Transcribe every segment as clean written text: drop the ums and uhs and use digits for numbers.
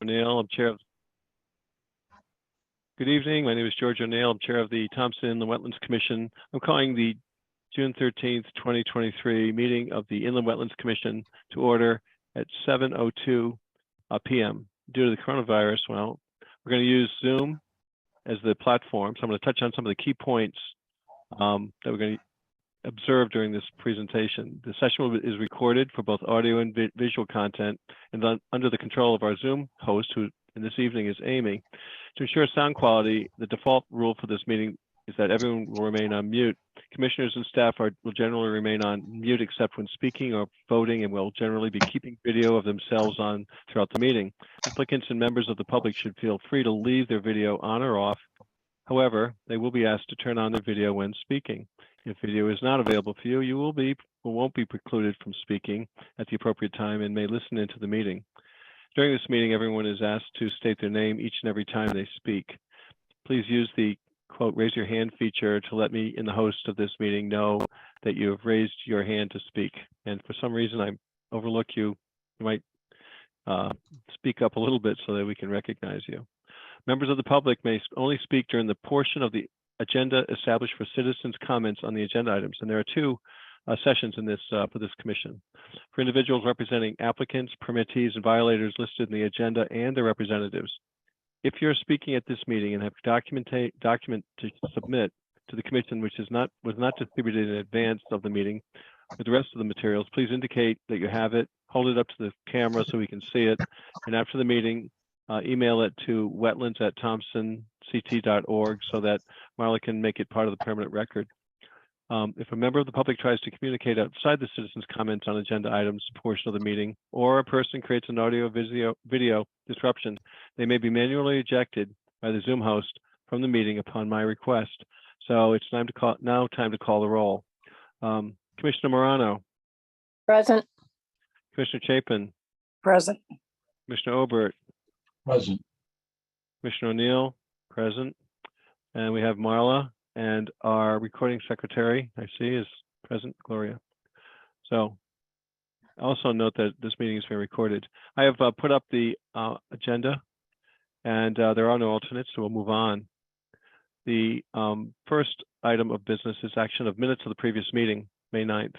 O'Neill. I'm chair of. Good evening. My name is George O'Neill. I'm chair of the Thompson Inland Wetlands Commission. I'm calling the June 13th, 2023 meeting of the Inland Wetlands Commission to order at 7:02 p.m. Due to the coronavirus, well, we're going to use Zoom as the platform. So I'm going to touch on some of the key points that we're going to observe during this presentation. The session is recorded for both audio and visual content and under the control of our Zoom host, who in this evening is Amy. To ensure sound quality, the default rule for this meeting is that everyone will remain on mute. Commissioners and staff will generally remain on mute except when speaking or voting, and will generally be keeping video of themselves on throughout the meeting. Applicants and members of the public should feel free to leave their video on or off. However, they will be asked to turn on their video when speaking. If video is not available for you, you won't be precluded from speaking at the appropriate time and may listen into the meeting. During this meeting, everyone is asked to state their name each and every time they speak. Please use the quote raise your hand feature to let me and the host of this meeting know that you have raised your hand to speak. And for some reason I overlook you, you might speak up a little bit so that we can recognize you. Members of the public may only speak during the portion of the agenda established for citizens' comments on the agenda items. And there are two sessions in this for this commission. For individuals representing applicants, permittees, and violators listed in the agenda and their representatives. If you're speaking at this meeting and have document to submit to the commission which was not distributed in advance of the meeting with the rest of the materials, please indicate that you have it, hold it up to the camera so we can see it, and after the meeting, email it to wetlands@thompsonct.org so that Marla can make it part of the permanent record. If a member of the public tries to communicate outside the citizens' comments on agenda items portion of the meeting, or a person creates an audio video disruption, they may be manually ejected by the Zoom host from the meeting upon my request. So it's time to call the roll. Commissioner Morano. Present. Commissioner Chapin. Present. Commissioner Obert. Present. Commissioner O'Neill. Present. And we have Marla. And our recording secretary, I see, is present, Gloria. So also note that this meeting is being recorded. I have put up the agenda, and there are no alternates, so we'll move on. The first item of business is action of minutes of the previous meeting, May 9th.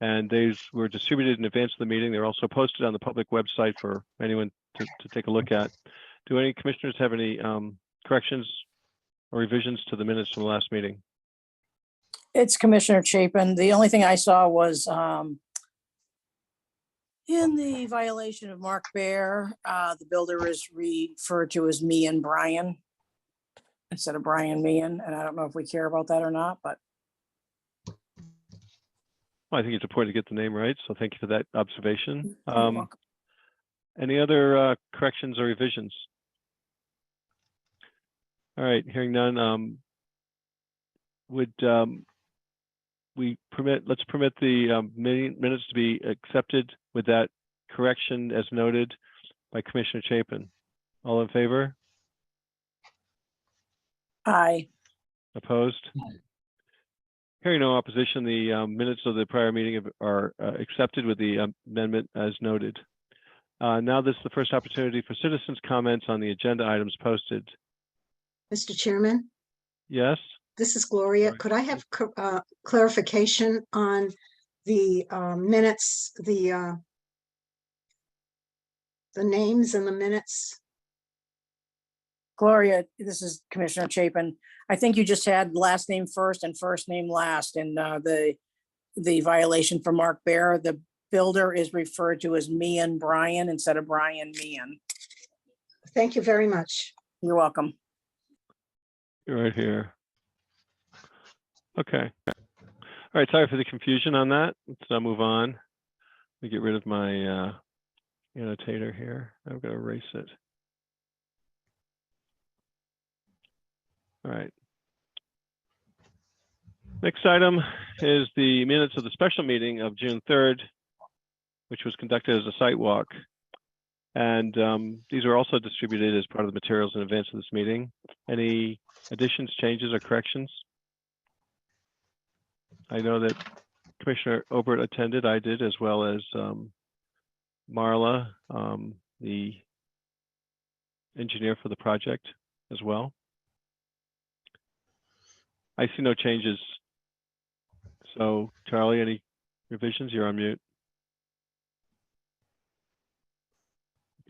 And these were distributed in advance of the meeting. They're also posted on the public website for anyone to take a look at. Do any commissioners have any corrections or revisions to the minutes from the last meeting? It's Commissioner Chapin. The only thing I saw was in the violation of Mark Bear, the builder is referred to as me and Brian instead of Brian Meehan. And I don't know if we care about that or not, but. Well, I think it's important to get the name right. So thank you for that observation. You're welcome. Any other corrections or revisions? All right, hearing none, let's permit the minutes to be accepted with that correction as noted by Commissioner Chapin. All in favor? Aye. Opposed? Hearing no opposition, the minutes of the prior meeting are accepted with the amendment as noted. Now this is the first opportunity for citizens' comments on the agenda items posted. Mr. Chairman, Yes. this is Gloria. Right. Could I have clarification on the minutes, the names in the minutes? Gloria, this is Commissioner Chapin. I think you just had last name first and first name last in the violation for Mark Bear. The builder is referred to as me and Brian instead of Brian Meehan. Thank you very much. You're welcome. You're right here. Okay. All right, sorry for the confusion on that. Let's move on. Let me get rid of my annotator here. I'm going to erase it. All right. Next item is the minutes of the special meeting of June 3rd, which was conducted as a site walk. And these are also distributed as part of the materials in advance of this meeting. Any additions, changes, or corrections? I know that Commissioner Obert attended, I did, as well as Marla, the engineer for the project as well. I see no changes. So Charlie, any revisions? You're on mute.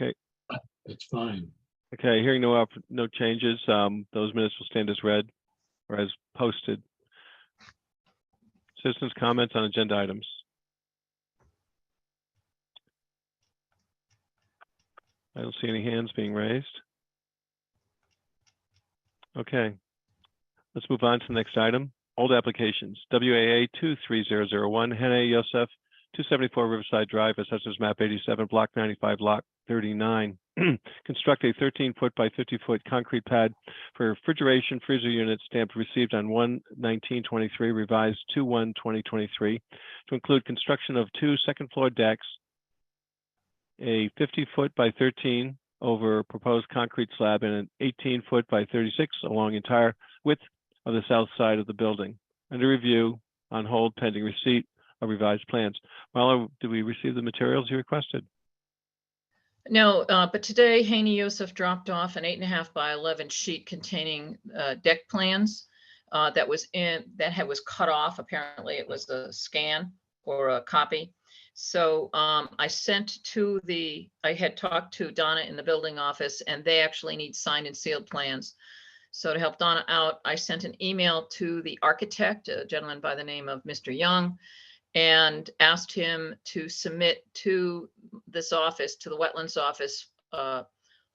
Okay. It's fine. Okay, hearing no changes, those minutes will stand as read or as posted. Citizens' comments on agenda items. I don't see any hands being raised. Okay, let's move on to the next item. Old applications. WAA 23001, Hene Yosef, 274 Riverside Drive, Assessors Map 87, Block 95, Lot 39. Construct a 13-foot by 50-foot concrete pad for refrigeration freezer unit stamped received on 1/19/23, revised 2/1/2023, to include construction of 2 second-floor decks, a 50-foot by 13 over proposed concrete slab, and an 18-foot by 36 along entire width of the south side of the building. Under review, on hold pending receipt of revised plans. Marla, did we receive the materials you requested? No, but today Haney Yosef dropped off an 8.5 by 11 sheet containing deck plans that was cut off. Apparently it was a scan or a copy. So I had talked to Donna in the building office, and they actually need signed and sealed plans. So to help Donna out, I sent an email to the architect, a gentleman by the name of Mr. Young, and asked him to submit to this office, to the Wetlands office,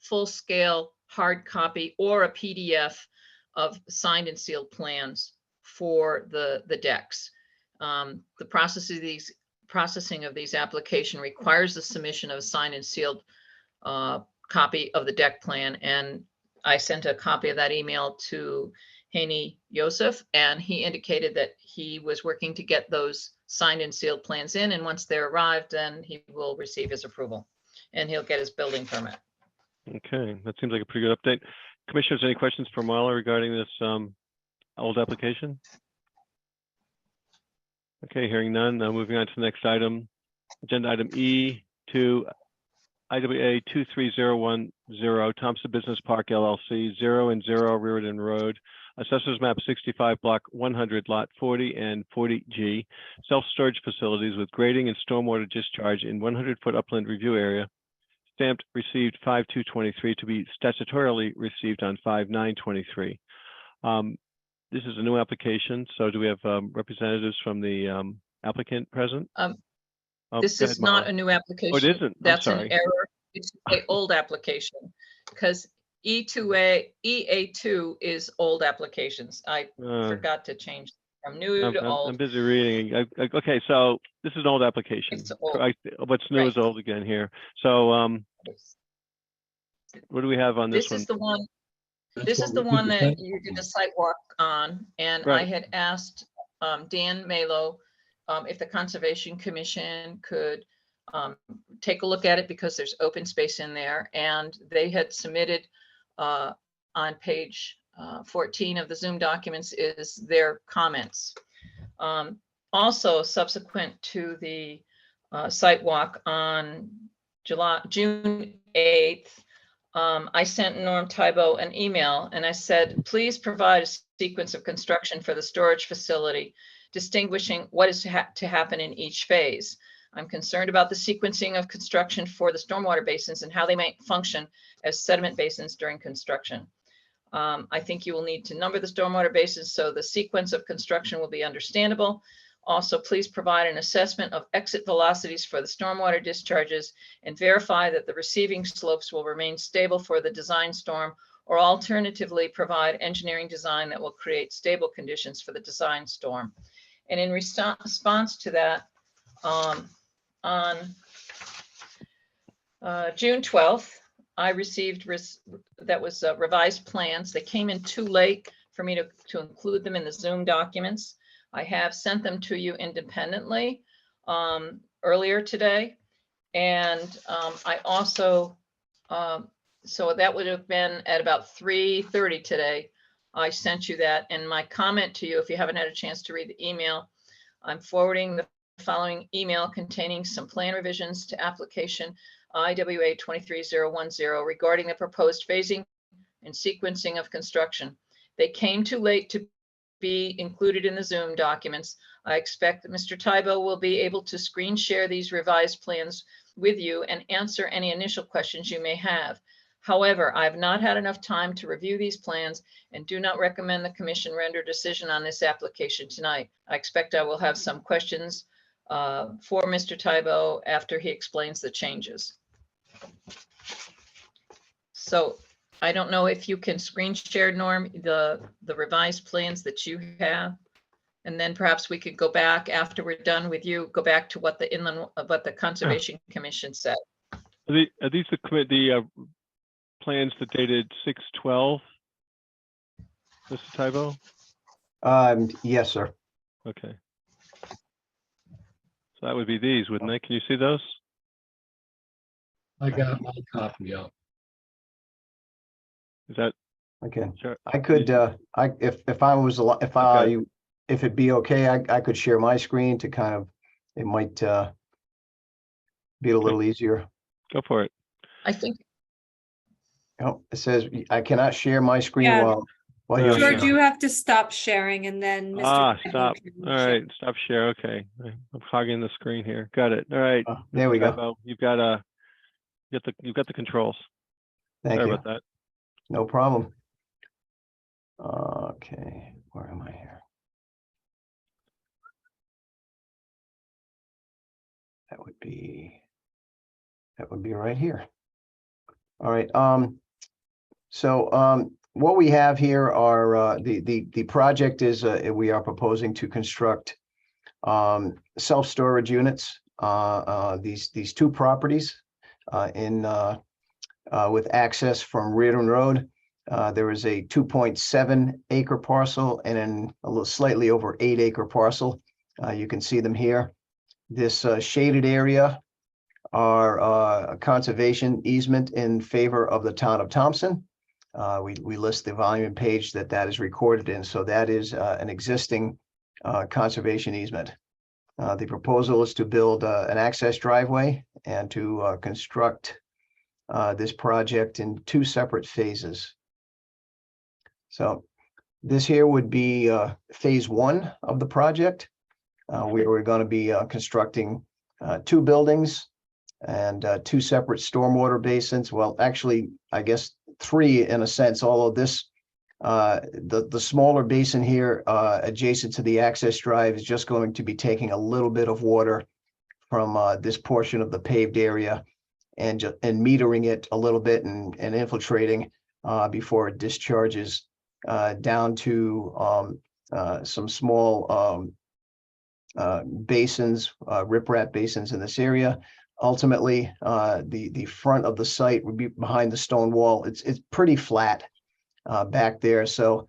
full-scale hard copy or a PDF of signed and sealed plans for the decks. The processing of these application requires the submission of a signed and sealed copy of the deck plan, and I sent a copy of that email to Haney Yosef, and he indicated that he was working to get those signed and sealed plans in, and once they're arrived, then he will receive his approval and he'll get his building permit. Okay, that seems like a pretty good update. Commissioners, any questions for Marla regarding this old application? Okay, hearing none. Now moving on to the next item, agenda item E to IWA 23010, Thompson Business Park LLC, 0 and 0 Reardon Road, Assessors Map 65, Block 100, Lot 40 and 40G, self-storage facilities with grading and stormwater discharge in 100-foot upland review area, stamped received 5/2/23 to be statutorily received on 5/9/23. This is a new application, so do we have representatives from the applicant present? Oh, This go ahead, is not Marla. a new application. Oh, it isn't? I'm That's an sorry. error. It's an old application because EA2 is old applications. I forgot to change from new to I'm old. busy reading. Okay, so this is an old application. It's old. What's new is Right. old again here. So what do we have on this This one? is the one. That's This what is the we one did that you did the site walk on, and I Right. had asked Dan Malo if the Conservation Commission could take a look at it because there's open space in there, and they had submitted on page 14 of the Zoom documents is their comments. Also, subsequent to the site walk on June 8th, I sent Norm Tybo an email and I said, please provide a sequence of construction for the storage facility, distinguishing what is to happen in each phase. I'm concerned about the sequencing of construction for the stormwater basins and how they might function as sediment basins during construction. I think you will need to number the stormwater basins so the sequence of construction will be understandable. Also, please provide an assessment of exit velocities for the stormwater discharges and verify that the receiving slopes will remain stable for the design storm, or alternatively provide engineering design that will create stable conditions for the design storm. And in response to that, on June 12th, I received revised plans. They came in too late for me to include them in the Zoom documents. I have sent them to you independently earlier today. And I also, so that would have been at about 3:30 today. I sent you that, and my comment to you, if you haven't had a chance to read the email, I'm forwarding the following email containing some plan revisions to application IWA 23010 regarding the proposed phasing and sequencing of construction. They came too late to be included in the Zoom documents. I expect that Mr. Tybo will be able to screen share these revised plans with you and answer any initial questions you may have. However, I have not had enough time to review these plans and do not recommend the commission render decision on this application tonight. I expect I will have some questions for Mr. Tybo after he explains the changes. So I don't know if you can screen share, Norm, the revised plans that you have. And then perhaps we could go back after we're done with you, go back to what the Conservation Commission said. Are these the plans that dated 6/12? Mr. Tybo? Yes, sir. Okay. So that would be these, wouldn't they? Can you see those? I got my copy up. Is that Okay. sure? I could, if I was, Okay. if it'd be okay, I could share my screen to kind of, it might be a little easier. Go for it. I think, Oh, it says I cannot share my screen Yeah. while you're George, George, sharing. you have to stop sharing and then Mr. Tybo Stop. can All share. right, stop share. Okay. I'm hogging the screen here. Got it. All right. There we go. Tybo, you've got the controls. Thank Sorry you. about that. No problem. Okay, where am I here? That would be right here. All right. So what we have here are the project is we are proposing to construct self-storage units. These two properties with access from Reardon Road. There is a 2.7 acre parcel and then a little slightly over 8 acre parcel. You can see them here. This shaded area are a conservation easement in favor of the town of Thompson. We list the volume and page that is recorded in. So that is an existing conservation easement. The proposal is to build an access driveway and to construct this project in 2 separate phases. So this here would be phase 1 of the project. We're going to be constructing 2 buildings and 2 separate stormwater basins. Well, actually, I guess 3 in a sense, although this, the smaller basin here adjacent to the access drive is just going to be taking a little bit of water from this portion of the paved area and metering it a little bit and infiltrating before it discharges down to some small basins, riprap basins in this area. Ultimately, the front of the site would be behind the stone wall. It's pretty flat back there, so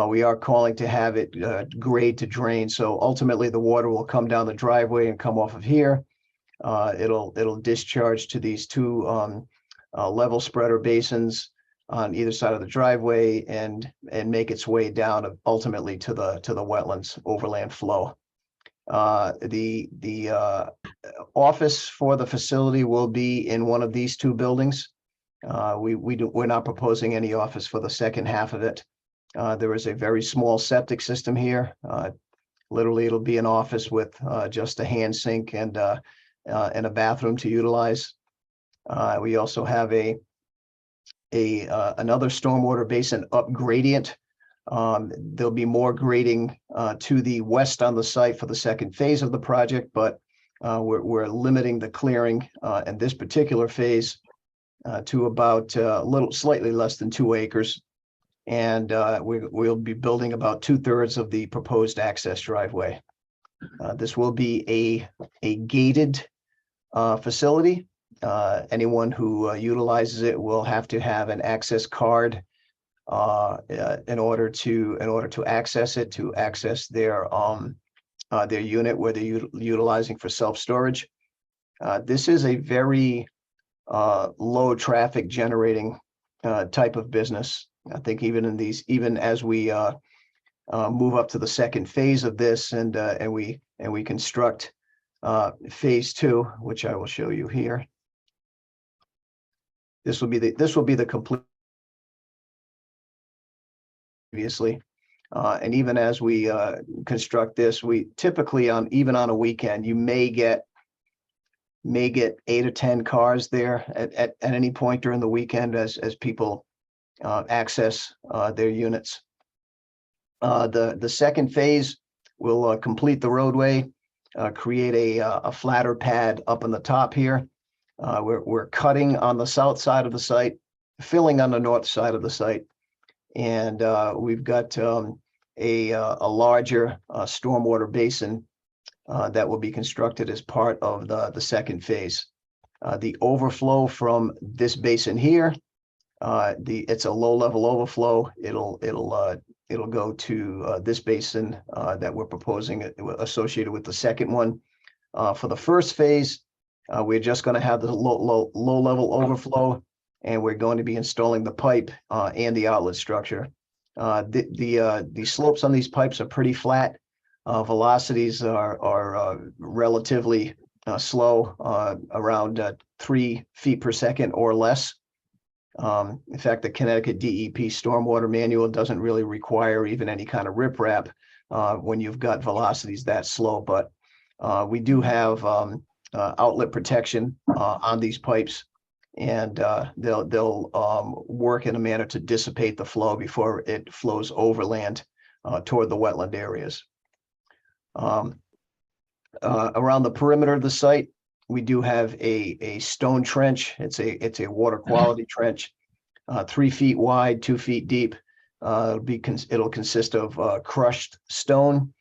we are calling to have it grade to drain. So ultimately, the water will come down the driveway and come off of here. It'll discharge to these 2 level spreader basins on either side of the driveway and make its way down ultimately to the wetlands overland flow. The office for the facility will be in one of these 2 buildings. We're not proposing any office for the second half of it. There is a very small septic system here. Literally, it'll be an office with just a hand sink and a bathroom to utilize. We also have another stormwater basin up gradient. There'll be more grading to the west on the site for the second phase of the project, but we're limiting the clearing in this particular phase to about slightly less than 2 acres. And we'll be building about 2/3 of the proposed access driveway. This will be a gated facility. Anyone who utilizes it will have to have an access card in order to access it, to access their unit where they're utilizing for self-storage. This is a very low traffic generating type of business. I think even as we move up to the second phase of this and we construct phase 2, which I will show you here. This will be the complete previously. And even as we construct this, we typically even on a weekend, you may get 8 or 10 cars there at any point during the weekend as people access their units. The second phase will complete the roadway, create a flatter pad up on the top here. We're cutting on the south side of the site, filling on the north side of the site, and we've got a larger stormwater basin that will be constructed as part of the second phase. The overflow from this basin here, it's a low-level overflow. It'll go to this basin that we're proposing associated with the second one. For the first phase, we're just going to have the low-level overflow, and we're going to be installing the pipe and the outlet structure. The slopes on these pipes are pretty flat. Velocities are relatively slow, around 3 feet per second or less. In fact, the Connecticut DEP stormwater manual doesn't really require even any kind of riprap when you've got velocities that slow, but we do have outlet protection on these pipes, and they'll work in a manner to dissipate the flow before it flows overland toward the wetland areas. Around the perimeter of the site, we do have a stone trench. It's a water quality trench, 3 feet wide, 2 feet deep. It'll consist of crushed stone.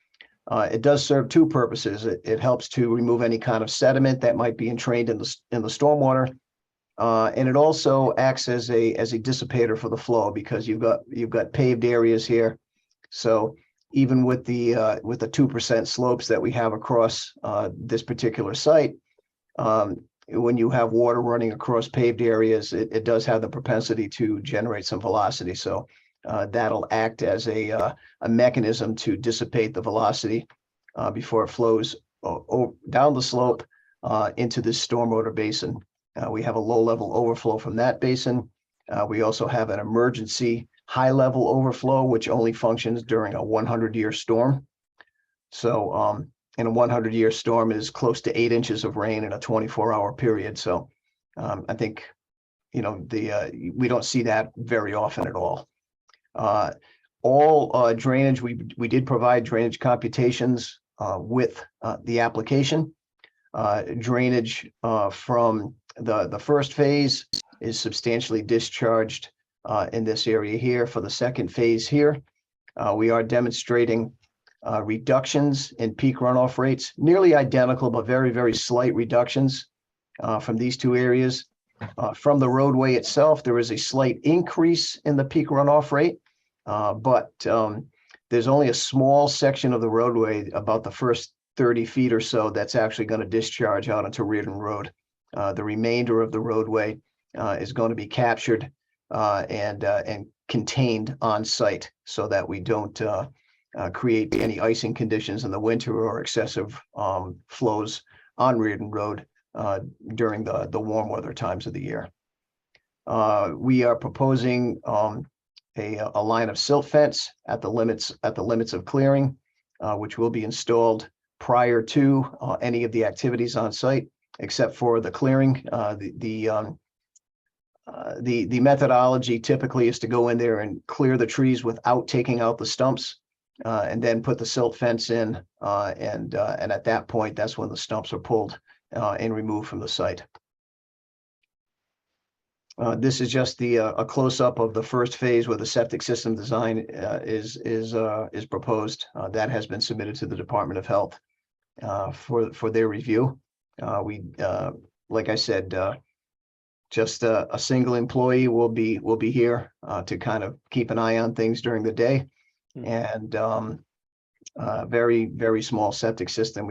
It does serve two purposes. It helps to remove any kind of sediment that might be entrained in the stormwater, and it also acts as a dissipator for the flow, because you've got paved areas here. So even with the 2% slopes that we have across this particular site, when you have water running across paved areas, it does have the propensity to generate some velocity. So that'll act as a mechanism to dissipate the velocity before it flows down the slope into this stormwater basin. We have a low-level overflow from that basin. We also have an emergency high-level overflow, which only functions during a 100-year storm. So in a 100-year storm is close to 8 inches of rain in a 24-hour period. So I think, we don't see that very often at all. All drainage, we did provide drainage computations with the application. Drainage from the first phase is substantially discharged in this area here. For the second phase here, we are demonstrating reductions in peak runoff rates, nearly identical, but very, very slight reductions from these two areas. From the roadway itself, there is a slight increase in the peak runoff rate, but there's only a small section of the roadway, about the first 30 feet or so, that's actually going to discharge out onto Reardon Road. The remainder of the roadway is going to be captured and contained on site, so that we don't create any icing conditions in the winter or excessive flows on Reardon Road during the warm weather times of the year. We are proposing a line of silt fence at the limits of clearing, which will be installed prior to any of the activities on site, except for the clearing. The methodology typically is to go in there and clear the trees without taking out the stumps, and then put the silt fence in, and at that point, that's when the stumps are pulled and removed from the site. This is just a close-up of the first phase where the septic system design is proposed. That has been submitted to the Department of Health for their review. Like I said, just a single employee will be here to kind of keep an eye on things during the day, and very, very small septic system.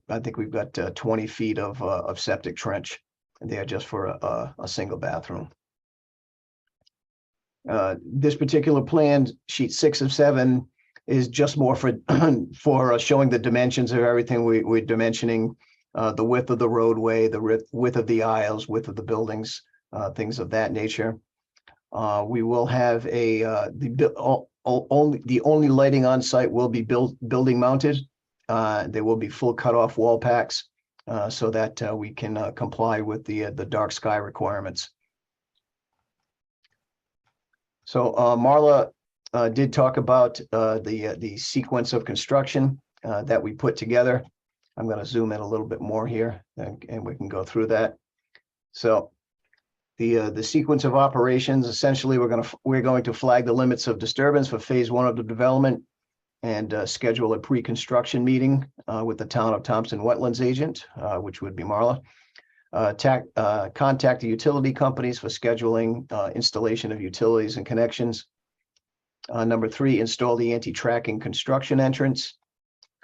I think we've got 20 feet of septic trench there just for a single bathroom. This particular plan, sheet 6 of 7, is just more for showing the dimensions of everything. We're dimensioning the width of the roadway, the width of the aisles, width of the buildings, things of that nature. We will have the only lighting on site will be building mounted. There will be full cutoff wall packs so that we can comply with the dark sky requirements. So Marla did talk about the sequence of construction that we put together. I'm going to zoom in a little bit more here and we can go through that. So the sequence of operations, essentially, we're going to flag the limits of disturbance for phase 1 of the development and schedule a pre-construction meeting with the town of Thompson Wetlands agent, which would be Marla. Contact the utility companies for scheduling installation of utilities and connections. Number 3, install the anti-tracking construction entrance.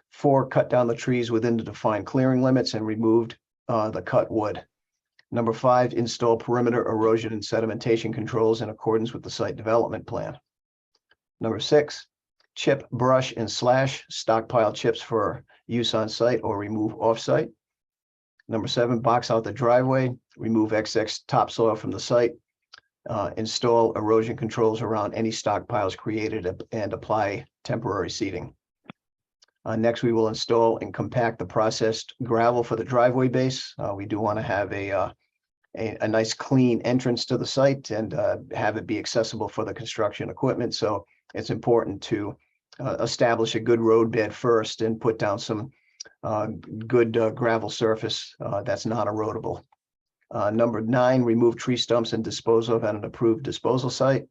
4, cut down the trees within the defined clearing limits and removed the cut wood. Number 5, install perimeter erosion and sedimentation controls in accordance with the site development plan. Number 6, chip, brush, and slash stockpile chips for use on site or remove off site. Number 7, box out the driveway, remove excess topsoil from the site, install erosion controls around any stockpiles created and apply temporary seeding. Next, we will install and compact the processed gravel for the driveway base. We do want to have a nice clean entrance to the site and have it be accessible for the construction equipment. So it's important to establish a good road bed first and put down some good gravel surface that's non-erodible. Number 9, remove tree stumps and dispose of at an approved disposal site.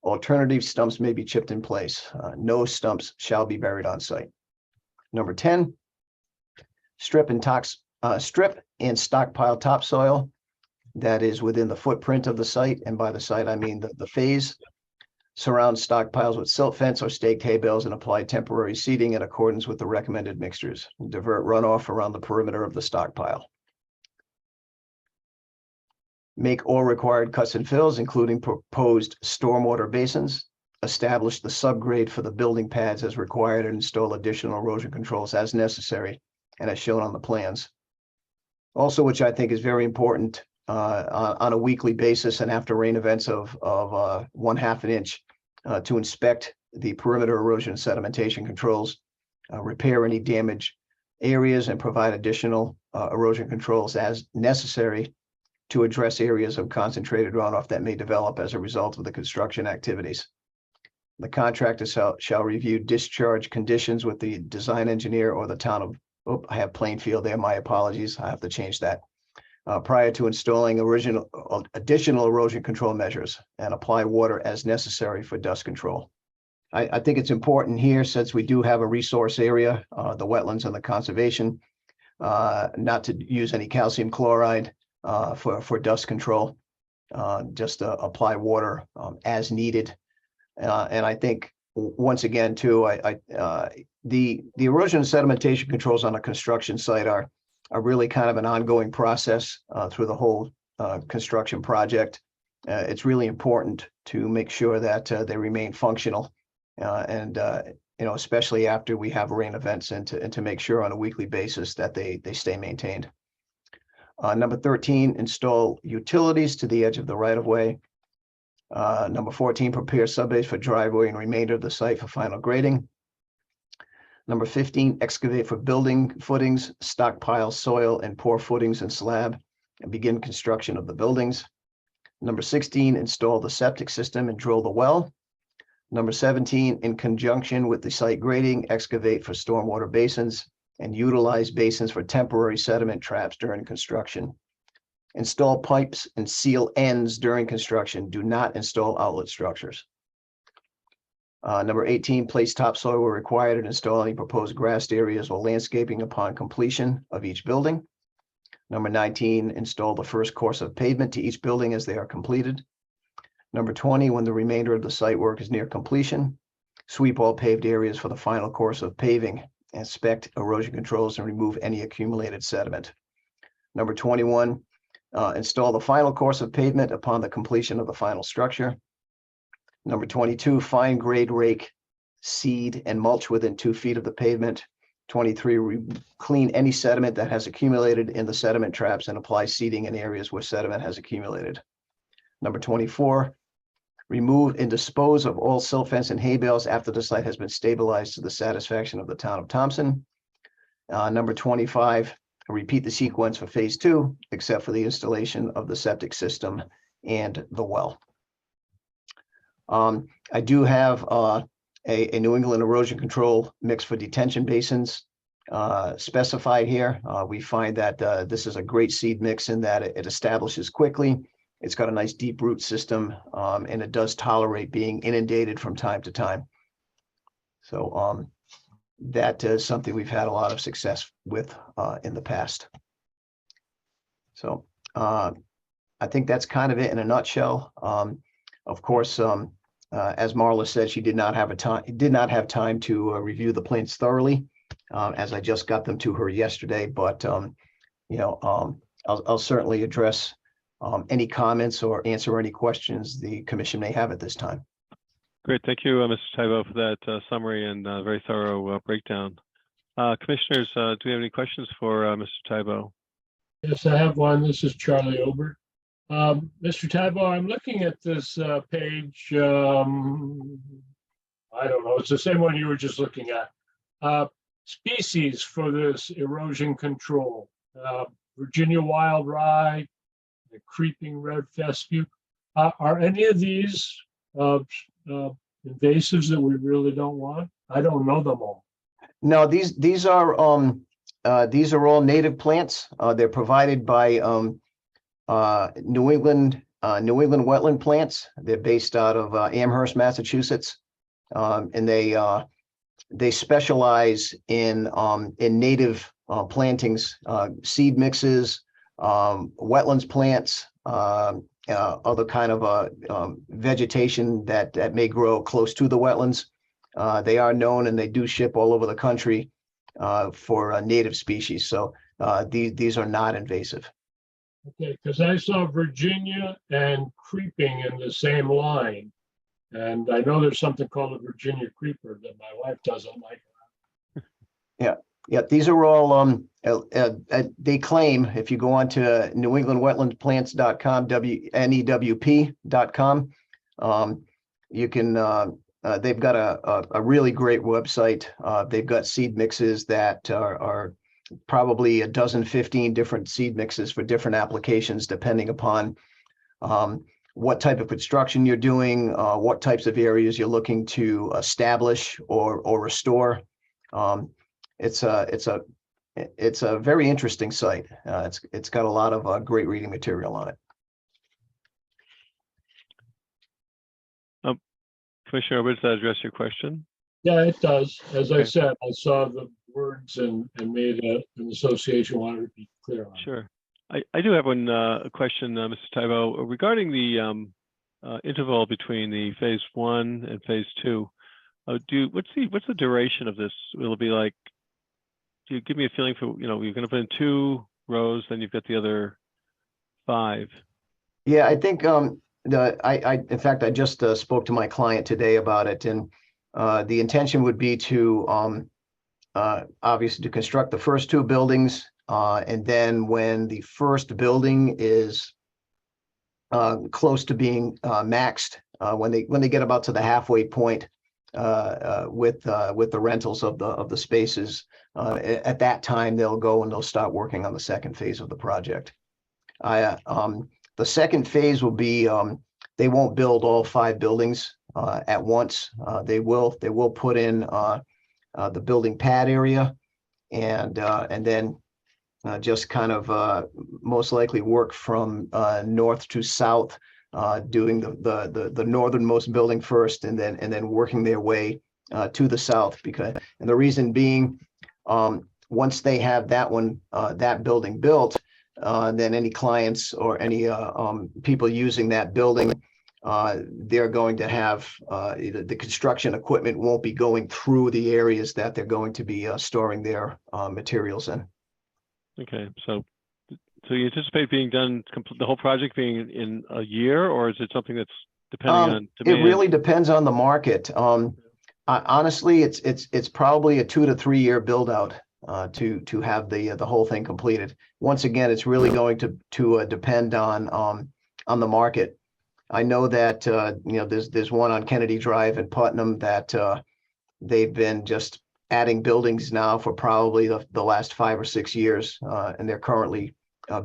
Alternative stumps may be chipped in place. No stumps shall be buried on site. Number 10, strip and stockpile topsoil that is within the footprint of the site. And by the site, I mean the phase. Surround stockpiles with silt fence or staked hay bales and apply temporary seeding in accordance with the recommended mixtures. Divert runoff around the perimeter of the stockpile. Make all required cuts and fills, including proposed stormwater basins. Establish the subgrade for the building pads as required and install additional erosion controls as necessary and as shown on the plans. Also, which I think is very important, on a weekly basis and after rain events of 1/2 an inch, to inspect the perimeter erosion and sedimentation controls, repair any damaged areas and provide additional erosion controls as necessary to address areas of concentrated runoff that may develop as a result of the construction activities. The contractor shall review discharge conditions with the design engineer or the town of, I have Plainfield there, my apologies, I have to change that. Prior to installing additional erosion control measures and apply water as necessary for dust control. I think it's important here, since we do have a resource area, the wetlands and the conservation, not to use any calcium chloride for dust control, just apply water as needed. And I think once again too, the erosion and sedimentation controls on a construction site are really kind of an ongoing process through the whole construction project. It's really important to make sure that they remain functional and especially after we have rain events, and to make sure on a weekly basis that they stay maintained. Number 13, install utilities to the edge of the right-of-way. Number 14, prepare subbase for driveway and remainder of the site for final grading. Number 15, excavate for building footings, stockpile soil and pour footings and slab and begin construction of the buildings. Number 16, install the septic system and drill the well. Number 17, in conjunction with the site grading, excavate for stormwater basins and utilize basins for temporary sediment traps during construction. Install pipes and seal ends during construction. Do not install outlet structures. Number 18, place topsoil where required and install any proposed grassed areas or landscaping upon completion of each building. Number 19, install the first course of pavement to each building as they are completed. Number 20, when the remainder of the site work is near completion, sweep all paved areas for the final course of paving, inspect erosion controls and remove any accumulated sediment. Number 21, install the final course of pavement upon the completion of the final structure. Number 22, fine grade rake, seed and mulch within 2 feet of the pavement. 23, clean any sediment that has accumulated in the sediment traps and apply seeding in areas where sediment has accumulated. Number 24, remove and dispose of all silt fence and hay bales after the site has been stabilized to the satisfaction of the town of Thompson. Number 25, repeat the sequence for phase 2, except for the installation of the septic system and the well. I do have a New England erosion control mix for detention basins specified here. We find that this is a great seed mix in that it establishes quickly. It's got a nice deep root system, and it does tolerate being inundated from time to time. So that is something we've had a lot of success with in the past. So I think that's kind of it in a nutshell. Of course, as Marla said, she did not have time to review the plans thoroughly, as I just got them to her yesterday. But I'll certainly address any comments or answer any questions the commission may have at this time. Great. Thank you, Mr. Tybo, for that summary and very thorough breakdown. Commissioners, do we have any questions for Mr. Tybo? Yes, I have one. This is Charlie Ober. Mr. Tybo, I'm looking at this page. I don't know. It's the same one you were just looking at. Species for this erosion control. Virginia wild rye, the creeping red fescue. Are any of these invasives that we really don't want? I don't know them all. No, these are all native plants. They're provided by New England wetland plants. They're based out of Amherst, Massachusetts, and they specialize in native plantings, seed mixes, wetlands plants, other kind of vegetation that may grow close to the wetlands. They are known and they do ship all over the country for native species. So these are not invasive. Okay, because I saw Virginia and creeping in the same line. And I know there's something called a Virginia creeper that my wife doesn't like. Yeah, these are all, they claim, if you go on to NewEnglandWetlandsPlants.com, NEWP.com, you can, they've got a really great website. They've got seed mixes that are probably 15 different seed mixes for different applications, depending upon what type of construction you're doing, what types of areas you're looking to establish or restore. It's a very interesting site. It's got a lot of great reading material on it. Commissioner, does that address your question? Yeah, it does. As I Okay. said, I saw the words and made an association, wanted to be clear on it. Sure. I do have one question, Mr. Tybo, regarding the interval between the phase 1 and phase 2. What's the duration of this? Will it be like? Do you give me a feeling for, you're going to put in 2 rows, then you've got the other 5? Yeah, I think in fact, I just spoke to my client today about it, and the intention would be to obviously to construct the first 2 buildings, and then when the first building is close to being maxed, when they get about to the halfway point with the rentals of the spaces, at that time they'll go and they'll start working on the second phase of the project. The second phase will be, they won't build all 5 buildings at once. They will put in the building pad area, and then just kind of most likely work from north to south, doing the northernmost building first, and then working their way to the south. And the reason being, once they have that building built, then any clients or any people using that building, they're going to have the construction equipment won't be going through the areas that they're going to be storing their materials in. Okay, so you anticipate being done, the whole project being in a year, or is it something that's depending on demand? It really depends on the market. Honestly, it's probably a 2 to 3 year build out to have the whole thing completed. Once again, it's really going to depend on the market. I know that, there's one on Kennedy Drive in Putnam that they've been just adding buildings now for probably the last 5 or 6 years. And they're currently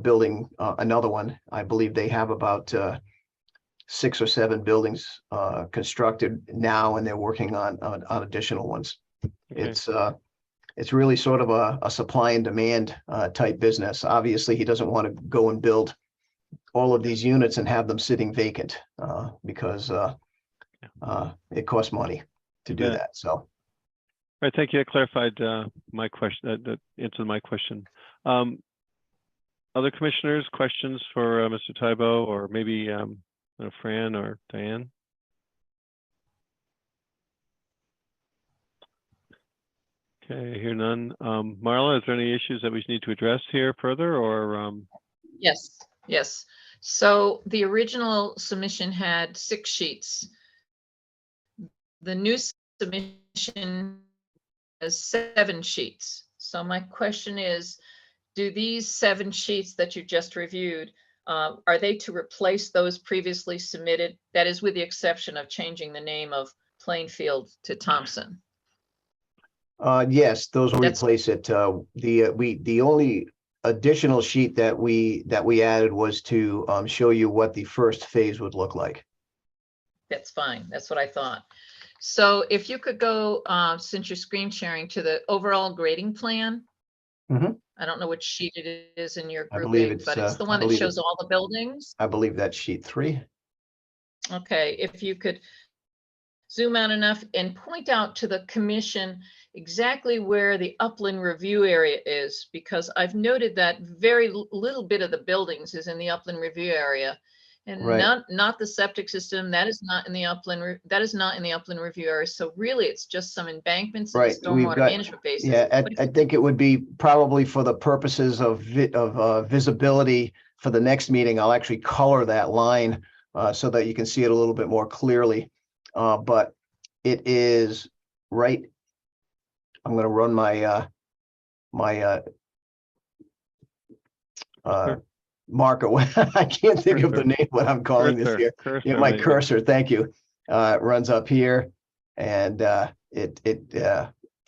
building another one. I believe they have about 6 or 7 buildings constructed now, and they're working on additional ones. Okay. It's really sort of a supply and demand type business. Obviously, he doesn't want to go and build all of these units and have them sitting vacant because it costs money to You do bet. that. So, All right, thank you. That clarified my question, that answered my question. Other commissioners, questions for Mr. Tybo, or maybe Fran or Diane? Okay, I hear none. Marla, is there any issues that we need to address here further, or? Yes, yes. So the original submission had 6 sheets. The new submission has 7 sheets. So my question is, do these 7 sheets that you just reviewed, are they to replace those previously submitted? That is with the exception of changing the name of Plainfield to Thompson. yes, those will That's- replace it. The only additional sheet that we added was to show you what the first phase would look like. That's fine. That's what I thought. So if you could go, since you're screen sharing, to the overall grading plan. Mhm. I don't know which sheet it is in your I believe grouping, it's, but it's the I one that believe shows all the buildings. I believe that's sheet 3. Okay, if you could zoom out enough and point out to the commission exactly where the upland review area is, because I've noted that very little bit of the buildings is in the upland review area. And Right. not the septic system, that is not in the upland, that is not in the upland review area. So really, it's just some embankments and Right, we've stormwater got- management bases. Yeah, But if I you think it would be probably for the purposes of visibility for the next meeting. I'll actually color that line so that you can see it a little bit more clearly. But it is right. I'm going to run my Sure. marker. I can't think of the Cursor. name what I'm calling this here. Yeah, Cursor, my maybe. cursor. Thank you. Runs up here, and it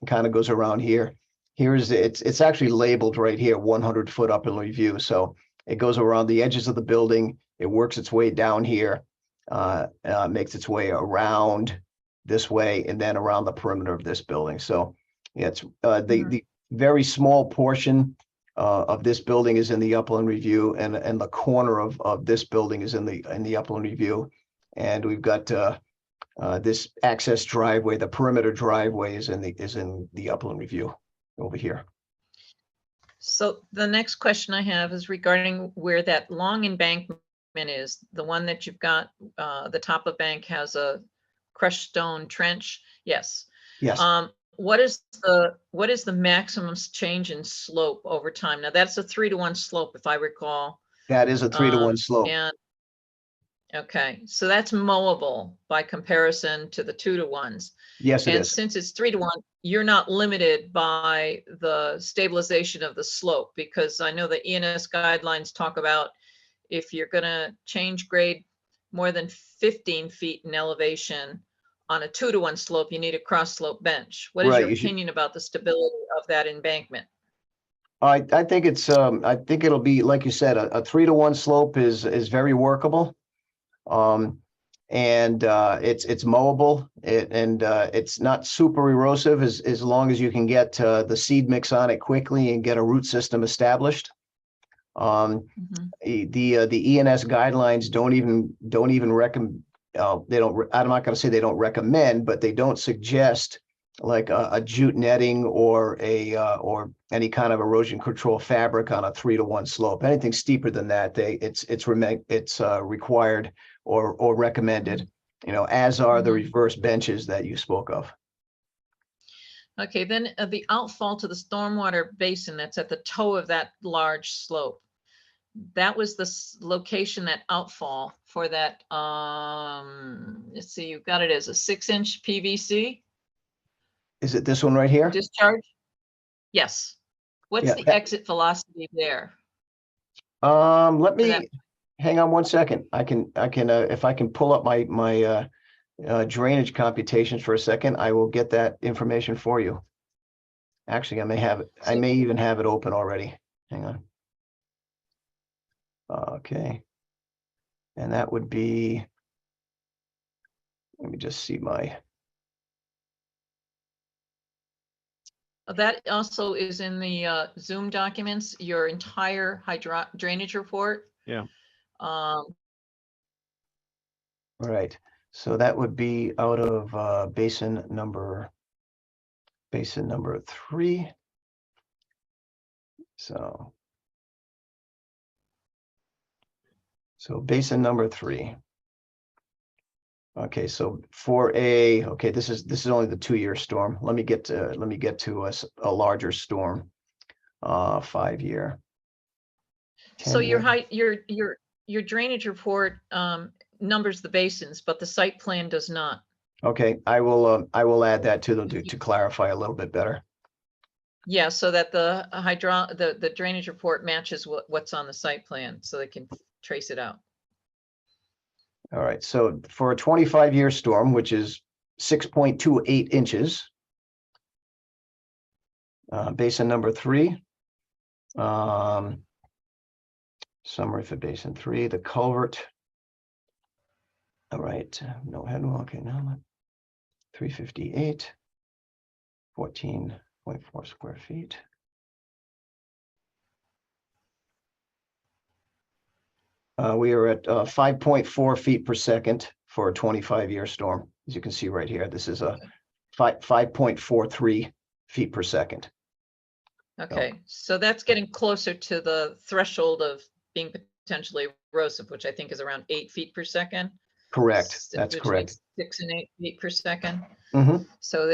kind of goes around here. It's actually labeled right here, 100-foot upland review. So it goes around the edges of the building. It works its way down here, makes its way around this way, and then around the perimeter of this building. So yeah, it's the very small portion of this building is in the upland review, and the corner of this building is in the upland review. And we've got this access driveway, the perimeter driveway is in the upland review over here. So the next question I have is regarding where that long embankment is, the one that you've got, the top of bank has a crushed stone trench. Yes. Yes, What is the maximum change in slope over time? Now that's a 3-to-1 slope, if I recall. that is a 3-to-1 slope. And okay, so that's mowable by comparison to the 2-to-1s. Yes, it And is. since it's 3-to-1, you're not limited by the stabilization of the slope, because I know the ENS guidelines talk about if you're gonna change grade more than 15 feet in elevation on a 2-to-1 slope, you need a cross slope bench. What is Right, your you should- opinion about the stability of that embankment? I think I think it'll be, like you said, a 3-to-1 slope is very workable. And it's mowable, it's not super erosive as long as you can get the seed mix on it quickly and get a root system established. Mhm. The ENS guidelines don't even recommend, I'm not going to say they don't recommend, but they don't suggest like a jute netting or or any kind of erosion control fabric on a 3-to-1 slope. Anything steeper than that, it's required or recommended, as are the Mhm. reverse benches that you spoke of. Okay, then the outfall to the stormwater basin that's at the toe of that large slope. That was the location, that outfall for that, let's see, you've got it as a 6-inch PVC Is it this one right here? discharge? Yes. What's Yeah, the that- exit velocity there? Let for that- me, hang on one second. I can, if I can pull up my drainage computations for a second, I will get that information for you. Actually, I may even have it open already. Hang on. Okay. And that would be, let me just see my, That also is in the Zoom documents, your entire drainage report. Yeah. all right. So that would be out of basin number 3. So basin number 3. Okay, so okay, this is only the 2-year storm. Let me get to a larger storm. 5-year. So your 10-year. your drainage report numbers the basins, but the site plan does not. Okay, I will add that to them to clarify a little bit better. Yeah, so that the drainage report matches what's on the site plan, so they can trace it out. All right, so for a 25-year storm, which is 6.28 inches, basin number 3, summary for basin 3, the culvert. All right, no headwall, okay, now 358, 14.4 square feet. We are at 5.4 feet per second for a 25-year storm. As you can see right here, this is a 5.43 feet per second. Okay, so that's getting closer to the threshold of being potentially erosive, which I think is around 8 feet per second. Correct, that's Between correct. 6 and 8 feet per second. Mhm. So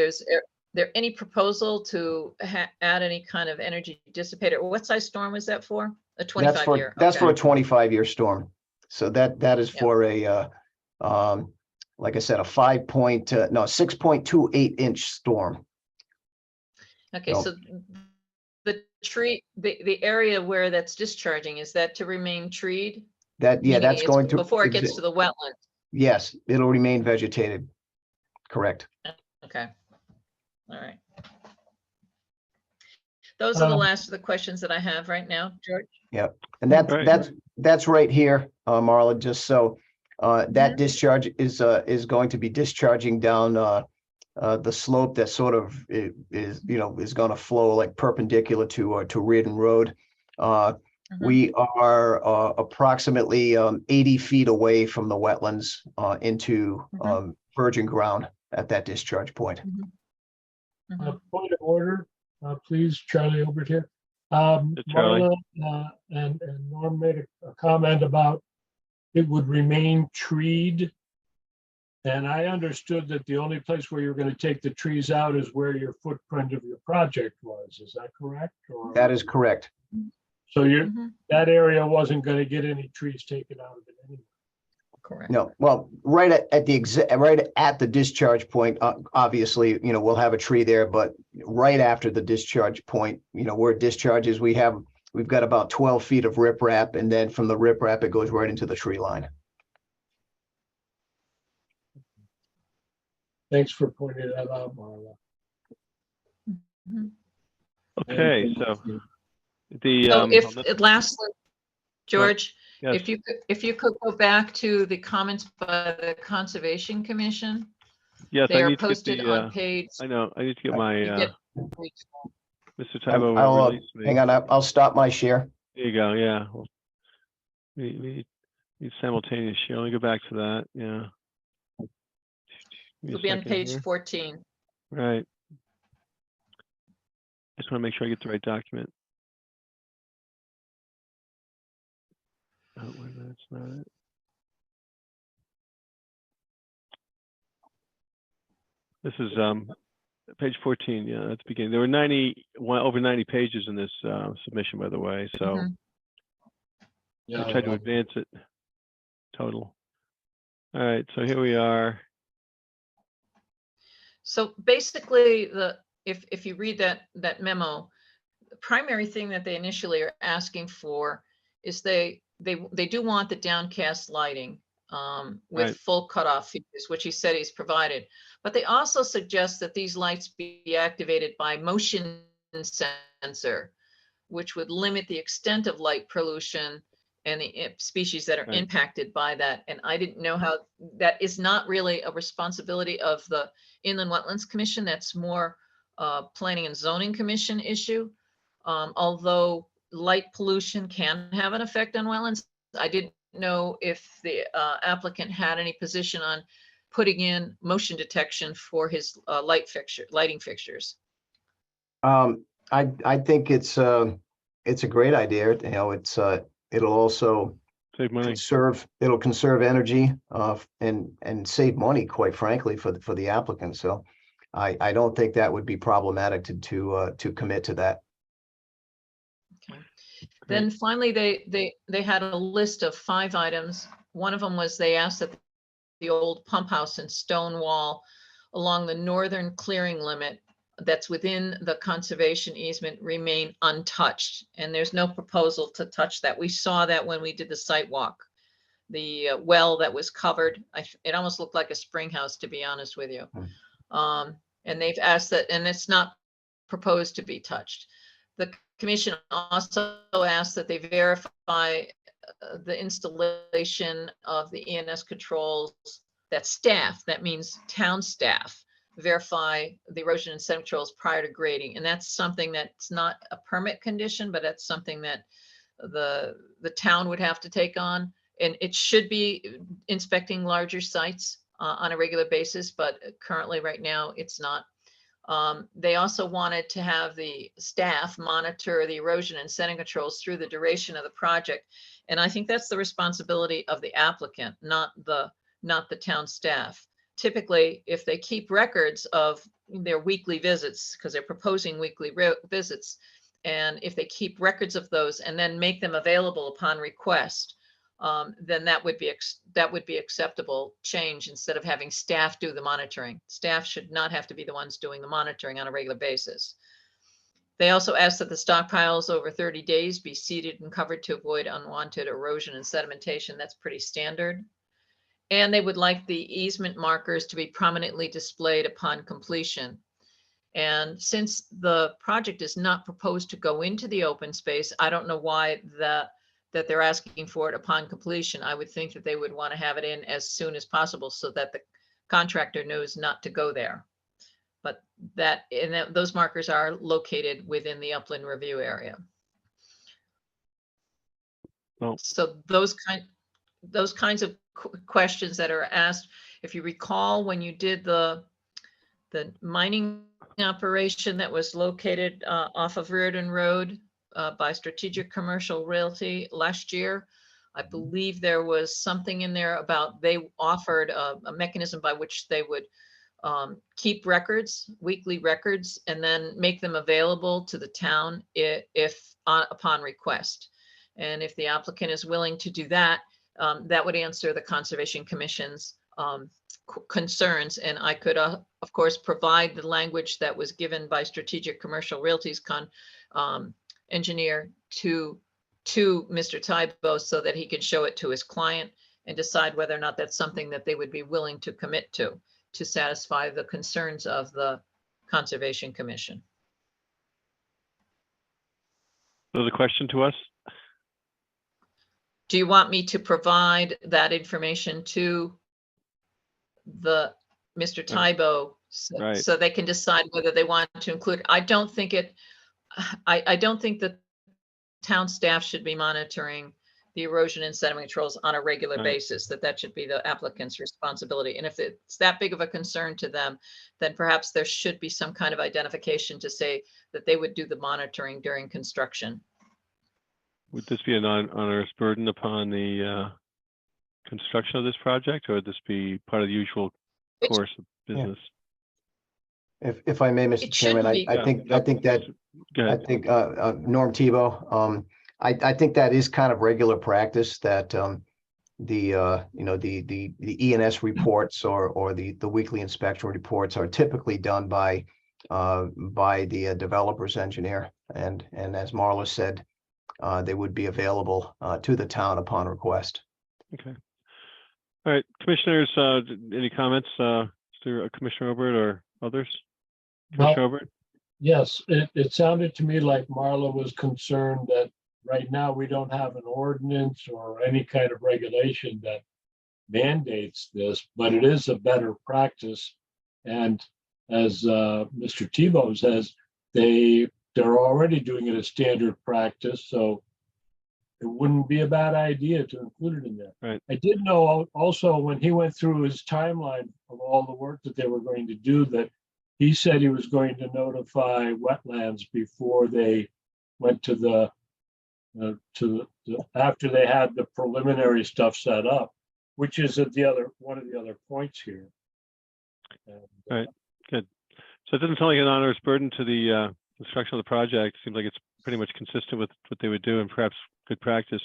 there any proposal to add any kind of energy dissipator? What size storm was that for? A 25-year? That's for a Okay. 25-year storm. So that is Yeah. for a like I said, a 6.28 inch storm. Okay, No. so the area where that's discharging, is that to remain treed? That's Meaning it's going to before it gets to the wetland. Yes, it'll remain vegetated. Correct. Okay. All right. Those are the Um, last of the questions that I have right now, George. And Right. that's right here, Marla, just so that Mhm. discharge is going to be discharging down the slope that sort of is going to flow like perpendicular to Reardon Road. We are approximately 80 feet away from the wetlands into virgin ground at that discharge point. Mhm. Point of order, please, Charlie Obert here. Charlie. Marla and Norm made a comment about it would remain treed. And I understood that the only place where you're going to take the trees out is where your footprint of your project was. Is that correct? Or That is correct. so Mhm. that area wasn't going to get any trees taken out of it anyway. Correct. No, well, right at the discharge point, obviously, we'll have a tree there, but right after the discharge point, where it discharges, we've got about 12 feet of riprap, and then from the riprap, it goes right into the tree line. Thanks for pointing that out, Marla. Mhm. Okay, so the So on if this- lastly, George, yes, if you could go back to the comments by the Conservation Commission, yes, they I are need to get posted the. on page. I know. I need to get my. you get Mr. Tybo will I'll release me. hang on. I'll stop my share. There you go. Yeah. Well, we need simultaneous share. Let me go back to that. Yeah. Give me a You'll be on second page here. 14. Right. Just want to make sure I get the right document. Oh, wait a minute, that's not it. This is page 14. Yeah, that's the beginning. There were over 90 pages in this submission, by the way. So Mhm. I tried to advance it total. All right, so here we are. So basically, if you read that memo, the primary thing that they initially are asking for is they they do want the downcast lighting with Right. full cutoff features, which he said he's provided. But they also suggest that these lights be activated by motion sensor, which would limit the extent of light pollution and the species that are Right. impacted by that. And I didn't know how, that is not really a responsibility of the Inland Wetlands Commission. That's more Planning and Zoning Commission issue. Although light pollution can have an effect on wetlands, I didn't know if the applicant had any position on putting in motion detection for his lighting fixtures. I think it's a great idea. You know, it'll also Save money. it'll conserve energy and save money, quite frankly, for the applicant. So I don't think that would be problematic to commit to that. Then finally, they had a list of 5 items. One of them was they asked that the old pump house and stone wall along the northern clearing limit that's within the conservation easement remain untouched. And there's no proposal to touch that. We saw that when we did the site walk. The well that was covered, it almost looked like a spring house, to be honest with you. And they've asked that, and it's not proposed to be touched. The commission also asked that they verify the installation of the ENS controls, that staff, that means town staff, verify the erosion and sediment controls prior to grading. And that's something that's not a permit condition, but that's something that the town would have to take on. And it should be inspecting larger sites on a regular basis, but currently right now it's not. They also wanted to have the staff monitor the erosion and sediment controls through the duration of the project. And I think that's the responsibility of the applicant, not the town staff. Typically, if they keep records of their weekly visits, because they're proposing weekly visits, and if they keep records of those and then make them available upon request, then that would be acceptable change instead of having staff do the monitoring. Staff should not have to be the ones doing the monitoring on a regular basis. They also asked that the stockpiles over 30 days be seeded and covered to avoid unwanted erosion and sedimentation. That's pretty standard. And they would like the easement markers to be prominently displayed upon completion. And since the project is not proposed to go into the open space, I don't know why that they're asking for it upon completion. I would think that they would want to have it in as soon as possible so that the contractor knows not to go there. But those markers are located within the upland review area. Well, so those kinds of questions that are asked, if you recall, when you did the mining operation that was located off of Reardon Road by Strategic Commercial Realty last year, I believe there was something in there about they offered a mechanism by which they would keep records, weekly records, and then make them available to the town if upon request. And if the applicant is willing to do that, that would answer the Conservation Commission's concerns. And I could, of course, provide the language that was given by Strategic Commercial Realty's engineer to Mr. Tybo so that he could show it to his client and decide whether or not that's something that they would be willing to commit to satisfy the concerns of the Conservation Commission. So the question to us? Do you want me to provide that information to the Mr. Tybo so they can decide whether they want to include? I don't think that town staff should be monitoring the erosion and sediment controls on a regular basis, that should be the applicant's responsibility. And if it's that big of a concern to them, then perhaps there should be some kind of identification to say that they would do the monitoring during construction. Would this be a non-onerous burden upon the construction of this project, or would this be part of the usual course of business? If I may, Mr. Chairman, I think Norm Tebow, I think that is kind of regular practice that the ENS reports or the weekly inspection reports are typically done by the developer's engineer. And as Marla said, they would be available to the town upon request. Okay. All right, commissioners, any comments, Commissioner Obert or others? Well, Commissioner Obert? yes, it sounded to me like Marla was concerned that right now we don't have an ordinance or any kind of regulation that mandates this, but it is a better practice. And as Mr. Tebow says, they're already doing it as standard practice, so it wouldn't be a bad idea to include it in there. Right. I did know also when he went through his timeline of all the work that they were going to do, that he said he was going to notify wetlands before they went to the after they had the preliminary stuff set up, which is at one of the other points here. And, Right. Good. So it doesn't sound like an onerous burden to the construction of the project. Seems like it's pretty much consistent with what they would do and perhaps good practice.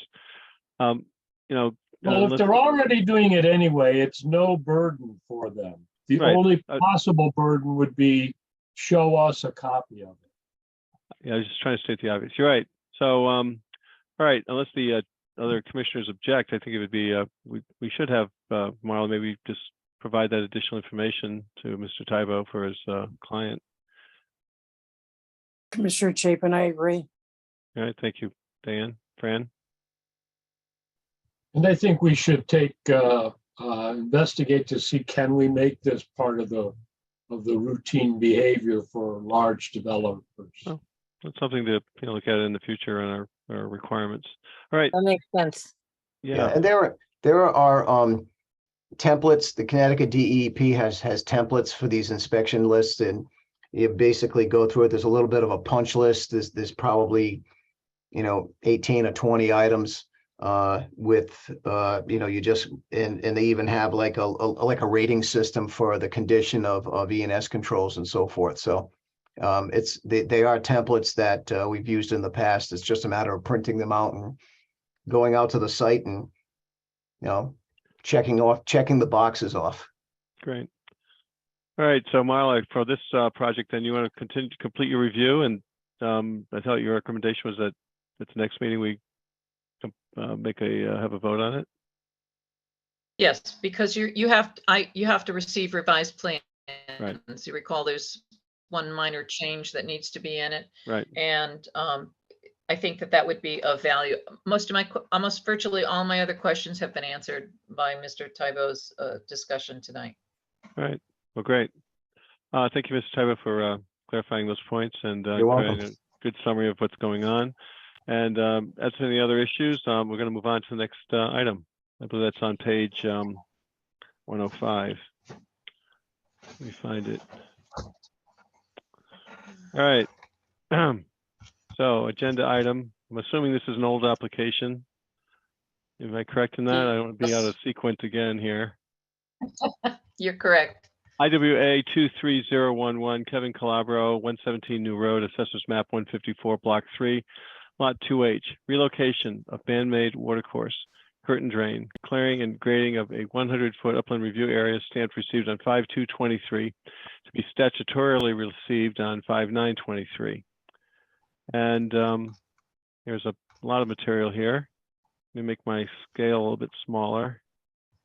You know, Well, if let's- they're already doing it anyway, it's no burden for them. The Right. only possible burden would be show us a copy of it. yeah, I was just trying to state the obvious. You're right. So, all right, unless the other commissioners object, I think it would be, we should have, Marla, maybe just provide that additional information to Mr. Tebow for his client. Commissioner Chapin, I agree. All right, thank you, Diane. Fran? And I think we should investigate to see, can we make this part of the routine behavior for large developers? Oh. That's something to look at in the future on our requirements. All right, That makes sense. yeah, And there are templates. The Connecticut DEP has templates for these inspection lists, and you basically go through it. There's a little bit of a punch list. There's probably 18 or 20 items with you just and they even have like a rating system for the condition of E&S controls and so forth. So they are templates that we've used in the past. It's just a matter of printing them out and going out to the site and checking the boxes off. great. All right, so Marla, for this project, then you want to continue to complete your review, and I thought your recommendation was that at the next meeting we have a vote on it. Yes, because you have to receive revised plans. Right. You recall there's one minor change that needs to be in it. Right. And I think that would be of value. Almost virtually all my other questions have been answered by Mr. Tybow's discussion tonight. All right. Well, great. Thank you, Mr. Tybou, for clarifying those points and You're welcome. providing a good summary of what's going on. And as to any other issues, we're going to move on to the next item. I believe that's on page 105. Let me find it. All right. So agenda item, I'm assuming this is an old application. Am I correct in that? I don't want to be out of sequence again here. You're correct. IWA 23011, Kevin Calabro, 117 New Road, Assessors Map 154, Block 3, Lot 2H, relocation of man-made watercourse, curtain drain, clearing and grading of a 100-foot upland review area, stamp received on 5/2/23, to be statutorily received on 5/9/23. And there's a lot of material here. Let me make my scale a little bit smaller.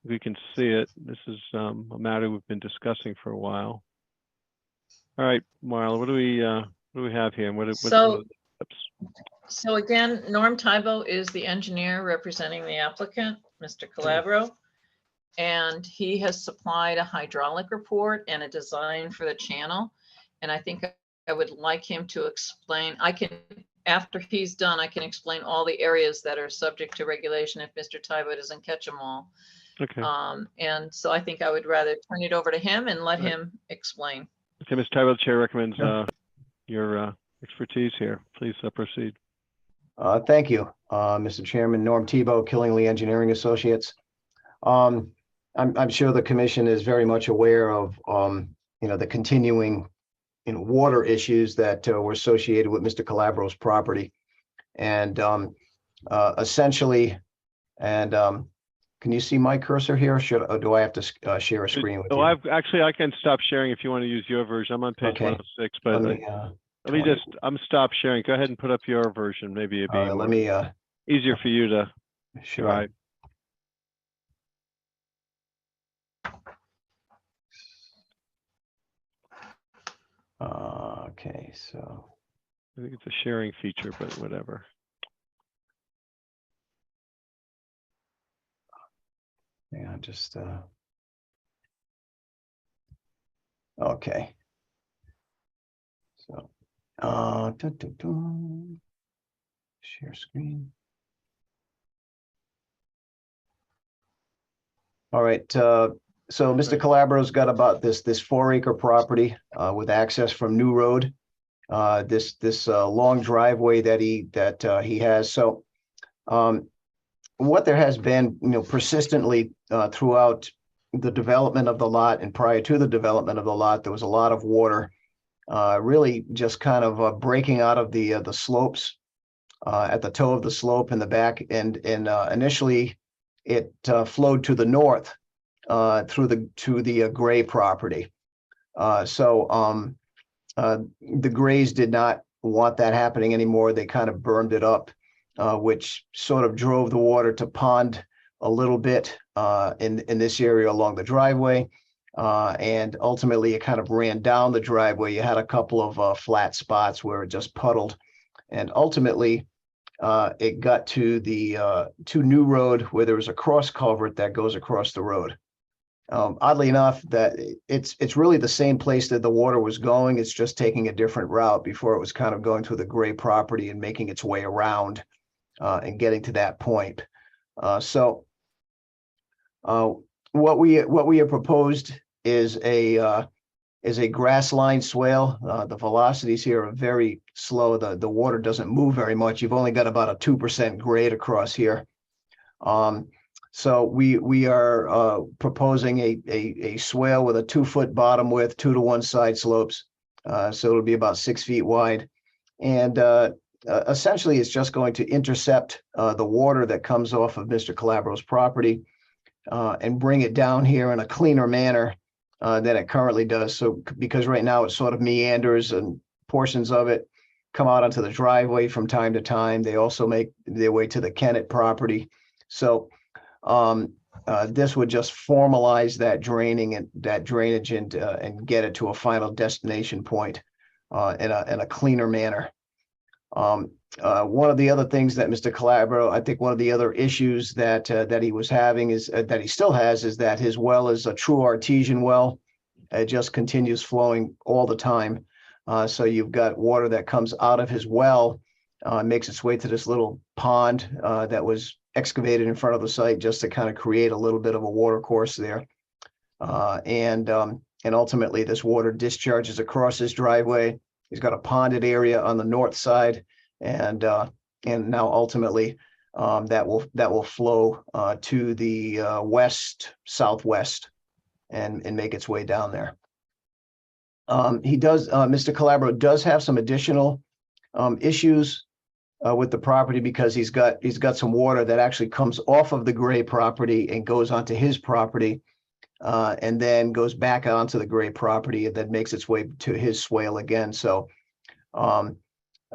We can see it. This is a matter we've been discussing for a while. All right, Marla, what do we have here? And what So again, Norm Tybo is the engineer representing the applicant, Mr. Calabro. And he has supplied a hydraulic report and a design for the channel. And I think I would like him to explain, after he's done, I can explain all the areas that are subject to regulation if Mr. Tybo doesn't catch them all. Okay. And so I think I would rather turn it over to him and let him explain. Okay, Mr. Tybou, the chair recommends your expertise here. Please proceed. Thank you, Mr. Chairman. Norm Tebow, Killingly Engineering Associates. I'm sure the commission is very much aware of the continuing water issues that were associated with Mr. Calabro's property, and essentially, and can you see my cursor here? Or do I have to share a screen with you? I can stop sharing if you want to use your version. I'm on page 106, but Let me 20. just, I'm stop sharing. Go ahead and put up your version. Maybe it'd be Let more me, easier for you to sure. drive. Okay, so. I think it's a sharing feature, but whatever. Yeah, just, okay. So, share screen. All right, so Mr. Calabro's got about this 4-acre property with access from New Road. This long driveway that he has. So what there has been, persistently throughout the development of the lot and prior to the development of the lot, there was a lot of water really just kind of breaking out of the slopes at the toe of the slope in the back, and initially it flowed to the north to the Gray property. The Grays did not want that happening anymore. They kind of burned it up, which sort of drove the water to pond a little bit in this area along the driveway. And ultimately it kind of ran down the driveway. You had a couple of flat spots where it just puddled. And ultimately it got to the New Road, where there was a cross culvert that goes across the road. Oddly enough, that it's really the same place that the water was going. It's just taking a different route. Before, it was kind of going through the Gray property and making its way around and getting to that point. What we have proposed is a grass line swale. The velocities here are very slow. The water doesn't move very much. You've only got about a 2% grade across here. So we are proposing a swale with a 2-foot bottom width, 2 to 1 side slopes. So it'll be about 6 feet wide. And essentially it's just going to intercept the water that comes off of Mr. Calabro's property and bring it down here in a cleaner manner than it currently does. So because right now it sort of meanders and portions of it come out onto the driveway from time to time. They also make their way to the Kennett property. So this would just formalize that drainage and get it to a final destination point in a cleaner manner. One of the other things that Mr. Calabro, I think one of the other issues that he was having is that he still has, is that his well is a true artesian well. It just continues flowing all the time. So you've got water that comes out of his well, makes its way to this little pond that was excavated in front of the site just to kind of create a little bit of a water course there. And ultimately this water discharges across his driveway. He's got a ponded area on the north side, and now ultimately that will flow to the southwest and make its way down there. Mr. Calabro does have some additional issues with the property, because he's got some water that actually comes off of the Gray property and goes onto his property, and then goes back onto the Gray property and then makes its way to his swale again. So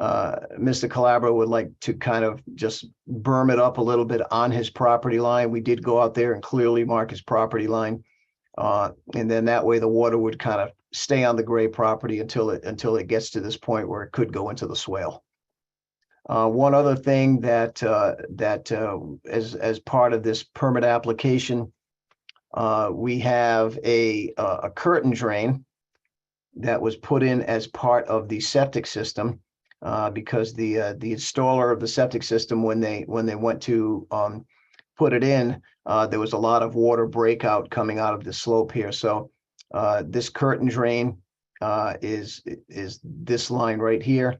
Mr. Calabro would like to kind of just berm it up a little bit on his property line. We did go out there and clearly mark his property line. And then that way the water would kind of stay on the Gray property until it gets to this point where it could go into the swale. One other thing that as part of this permit application, we have a curtain drain that was put in as part of the septic system, because the installer of the septic system, when they went to put it in, there was a lot of water breakout coming out of the slope here. So this curtain drain is this line right here.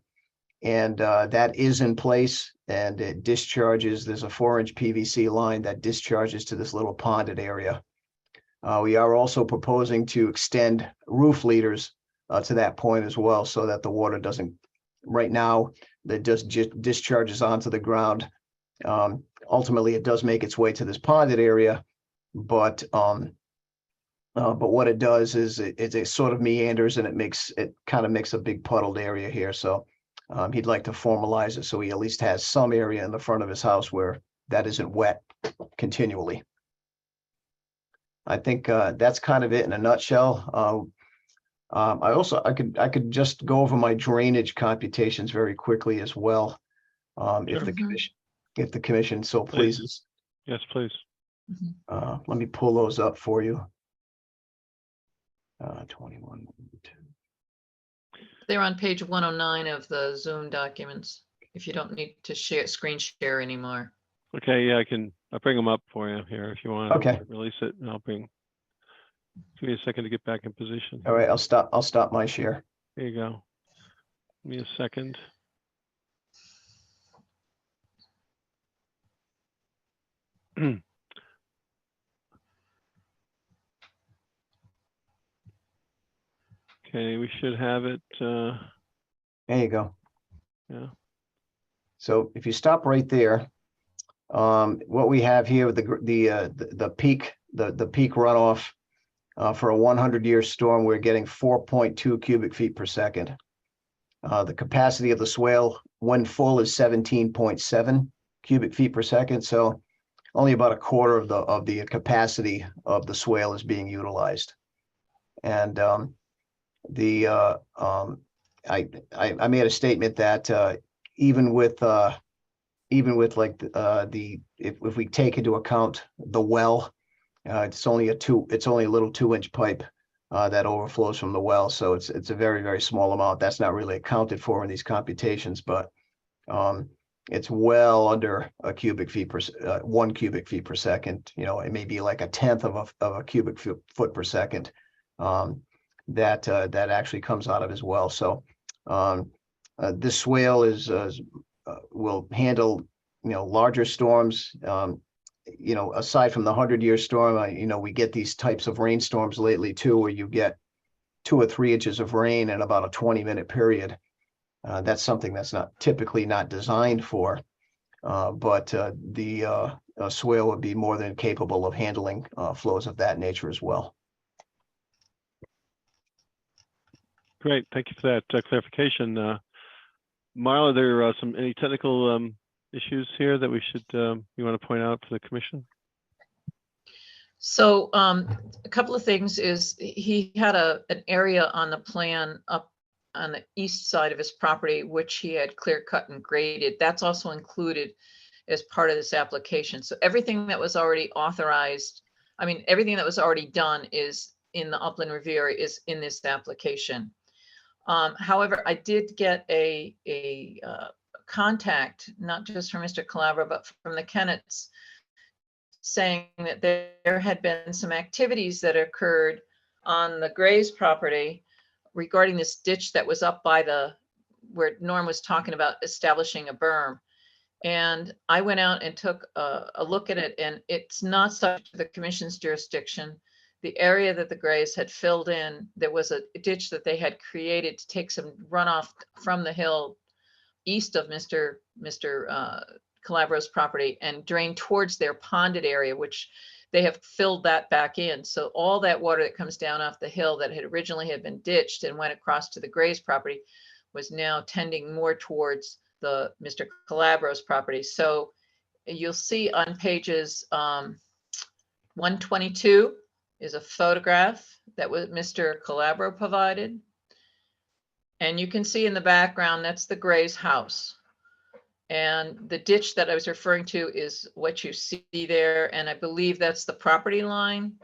And that is in place, and it discharges. There's a 4-inch PVC line that discharges to this little ponded area. We are also proposing to extend roof leaders to that point as well, so that the water doesn't, right now, that just discharges onto the ground. Ultimately, it does make its way to this ponded area, but But what it does is it sort of meanders and it kind of makes a big puddled area here. So he'd like to formalize it so he at least has some area in the front of his house where that isn't wet continually. I think that's kind of it in a nutshell. I could just go over my drainage computations very quickly as well. If the commission so Please. pleases. Yes, please. Let me pull those up for you. 21. They're on page 109 of the Zoom documents, if you don't need to screen share anymore. Okay, yeah, I'll bring them up for you here if you want Okay. to release it, and give me a second to get back in position. All right, I'll stop my share. There you go. Give me a second. Okay, we should have it. There you go. Yeah. So if you stop right there, what we have here with the peak runoff for a 100-year storm, we're getting 4.2 cubic feet per second. The capacity of the swale when full is 17.7 cubic feet per second. So only about a quarter of the capacity of the swale is being utilized. And I made a statement that even with like if we take into account the well, it's only a little 2-inch pipe that overflows from the well, so it's a very, very small amount. That's not really accounted for in these computations, but it's well under a cubic feet per 1 cubic feet per second. You know, it may be like a tenth of a cubic foot per second that actually comes out of as well. So this swale will handle larger storms. Aside from the 100-year storm, we get these types of rainstorms lately too, where you get 2 or 3 inches of rain in about a 20-minute period. That's something that's typically not designed for, but the swale would be more than capable of handling flows of that nature as well. Great, thank you for that clarification. Marla, are there any technical issues here that you want to point out to the commission? So a couple of things is he had an area on the plan up on the east side of his property, which he had clear cut and graded. That's also included as part of this application. So everything that was already authorized, everything that was already done is in the upland review area is in this application. However, I did get a contact, not just from Mr. Calabro, but from the Kennetts, saying that there had been some activities that occurred on the Gray's property regarding this ditch that was up by where Norm was talking about establishing a berm. And I went out and took a look at it, and it's not subject to the commission's jurisdiction. The area that the Grays had filled in, there was a ditch that they had created to take some runoff from the hill east of Mr. Calabro's property and drain towards their ponded area, which they have filled that back in. So all that water that comes down off the hill that had originally had been ditched and went across to the Grays property was now tending more towards the Mr. Calabro's property. So you'll see on pages 122 is a photograph that was Mr. Calabro provided. And you can see in the background, that's the Gray's house. And the ditch that I was referring to is what you see there. And I believe that's the property line.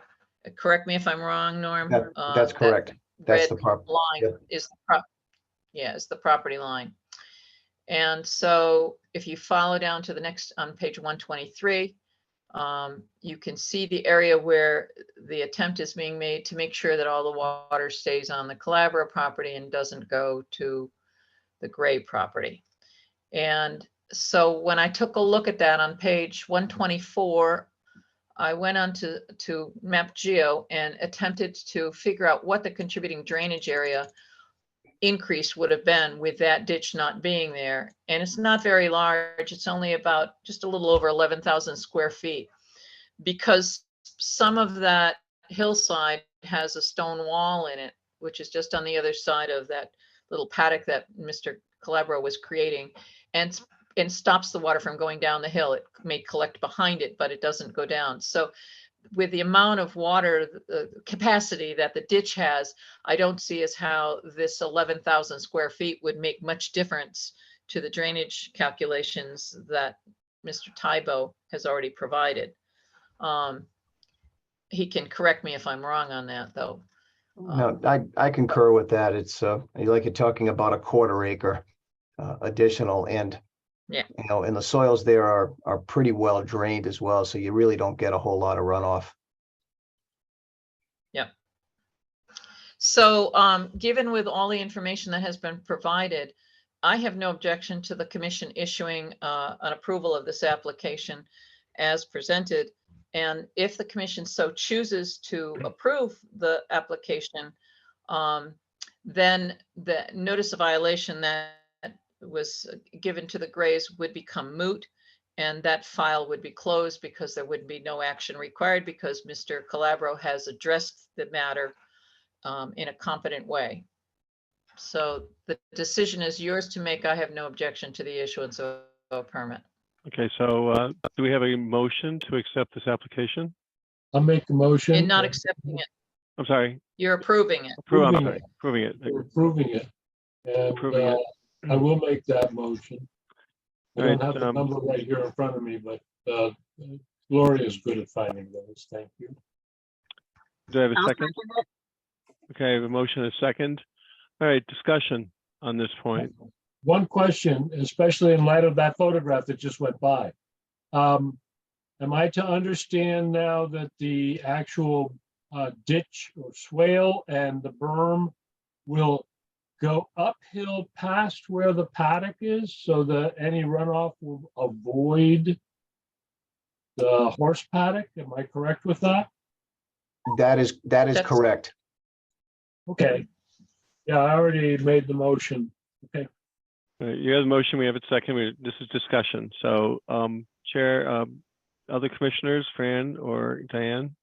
Correct me if I'm wrong, Norm. That's correct. That's the red line. Yep. Is the property line. And so if you follow down to the next on page 123, you can see the area where the attempt is being made to make sure that all the water stays on the Calabro property and doesn't go to the Gray property. And so when I took a look at that on page 124, I went on to Map Geo and attempted to figure out what the contributing drainage area increase would have been with that ditch not being there. And it's not very large. It's only about just a little over 11,000 square feet, because some of that hillside has a stone wall in it, which is just on the other side of that little paddock that Mr. Calabro was creating, and stops the water from going down the hill. It may collect behind it, but it doesn't go down. So with the amount of water capacity that the ditch has, I don't see as how this 11,000 square feet would make much difference to the drainage calculations that Mr. Tybo has already provided. He can correct me if I'm wrong on that, though. No, I concur with that. It's like you're talking about a quarter acre additional, and Yeah. you know, and the soils there are pretty well drained as well, so you really don't get a whole lot of runoff. Yep. So given with all the information that has been provided, I have no objection to the commission issuing an approval of this application as presented. And if the commission so chooses to approve the application, then the notice of violation that was given to the Grays would become moot, and that file would be closed because there would be no action required because Mr. Calabro has addressed the matter in a competent way. So the decision is yours to make. I have no objection to the issuance of a permit. Okay, so do we have a motion to accept this application? I'll make the motion. In not accepting it, I'm sorry, you're approving it. I'm Approving sorry, it. approving it. We're approving it. And Approving it. I will make that motion. I All don't right, have the number right here in front of me, but Gloria is good at finding those. Thank you. Do I have a second? Okay, I have a motion and a second. All right, discussion on this point. One question, especially in light of that photograph that just went by. Am I to understand now that the actual ditch or swale and the berm will go uphill past where the paddock is so that any runoff will avoid the horse paddock? Am I correct with that? That is That's- correct. Okay. Yeah, I already made the motion. Okay. All right, you have a motion, we have a second. This is discussion. So Chair, other commissioners, Fran or Diane?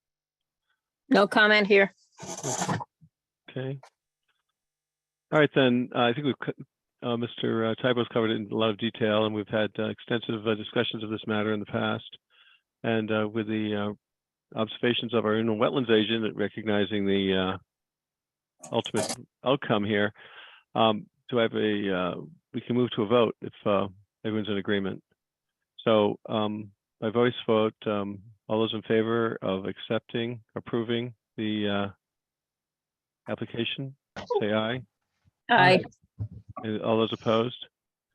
No comment here. Okay. All right, then, I think Mr. Tybo's covered it in a lot of detail, and we've had extensive discussions of this matter in the past. And with the observations of our inland wetlands agent, recognizing the ultimate outcome here, do I have we can move to a vote if everyone's in agreement. So by voice vote, all those in favor of approving the application, say aye. Aye. And all those opposed?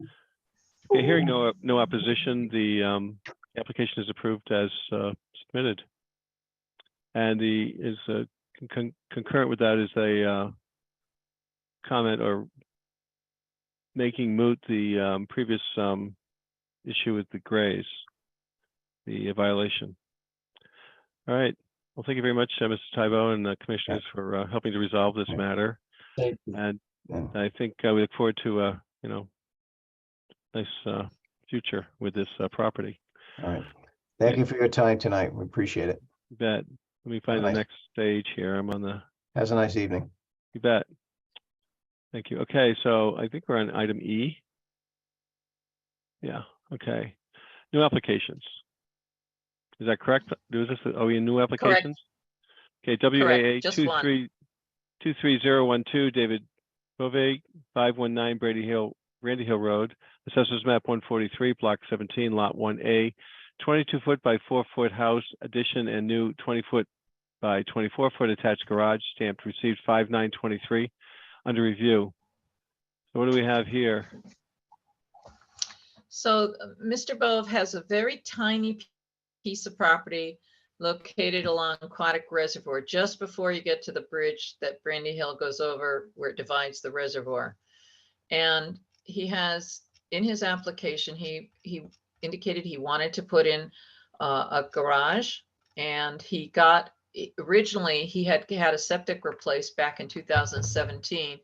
Okay, hearing no opposition, the application is approved as submitted. And concurrent with that is a comment or making moot the previous issue with the Grays, the violation. All right. Well, thank you very much, Mr. Tybo and the commissioners for helping to resolve this matter. Thank you. And I think we look forward to nice future with this property. All right. Thank you for your time tonight. We appreciate it. You bet. Let me find the Nice. next stage here. I'm on the. Have a nice evening. You bet. Thank you. Okay, so I think we're on item E. Yeah. Okay. New applications. Is that correct? Are we in new applications? Okay. WAA Just one. 23012 David Bove, 519 Randy Hill Road, Assessors Map 143, Block 17, Lot 1A, 22-foot by 4-foot house addition and new 20-foot by 24-foot attached garage, stamped received 5/9/23, under review. So what do we have here? So Mr. Bove has a very tiny piece of property located along Aquatic Reservoir, just before you get to the bridge that Brandy Hill goes over where it divides the reservoir. And he has, in his application, he indicated he wanted to put in a garage, and he got, originally he had a septic replaced back in 2017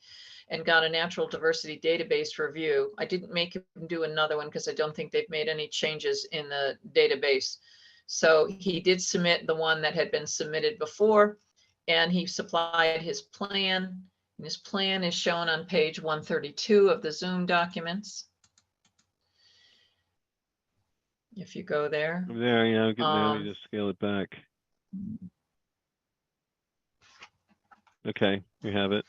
and got a natural diversity database review. I didn't make him do another one because I don't think they've made any changes in the database. So he did submit the one that had been submitted before, And he supplied his plan. And his plan is shown on page 132 of the Zoom documents. If you go there. There, yeah, I'm getting there. Let me Um, just scale it back. Okay, we have it.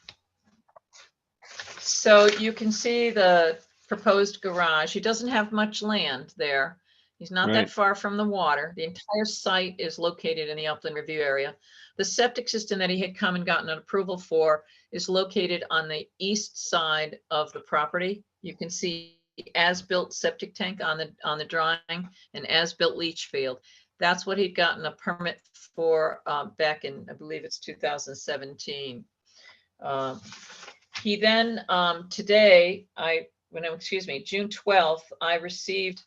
So you can see the proposed garage. He doesn't have much land there. He's not Right. that far from the water. The entire site is located in the upland review area. The septic system that he had come and gotten an approval for is located on the east side of the property. You can see as-built septic tank on the drawing and as-built leach field. That's what he'd gotten a permit for back in, I believe it's 2017. He then, today, June 12th, I received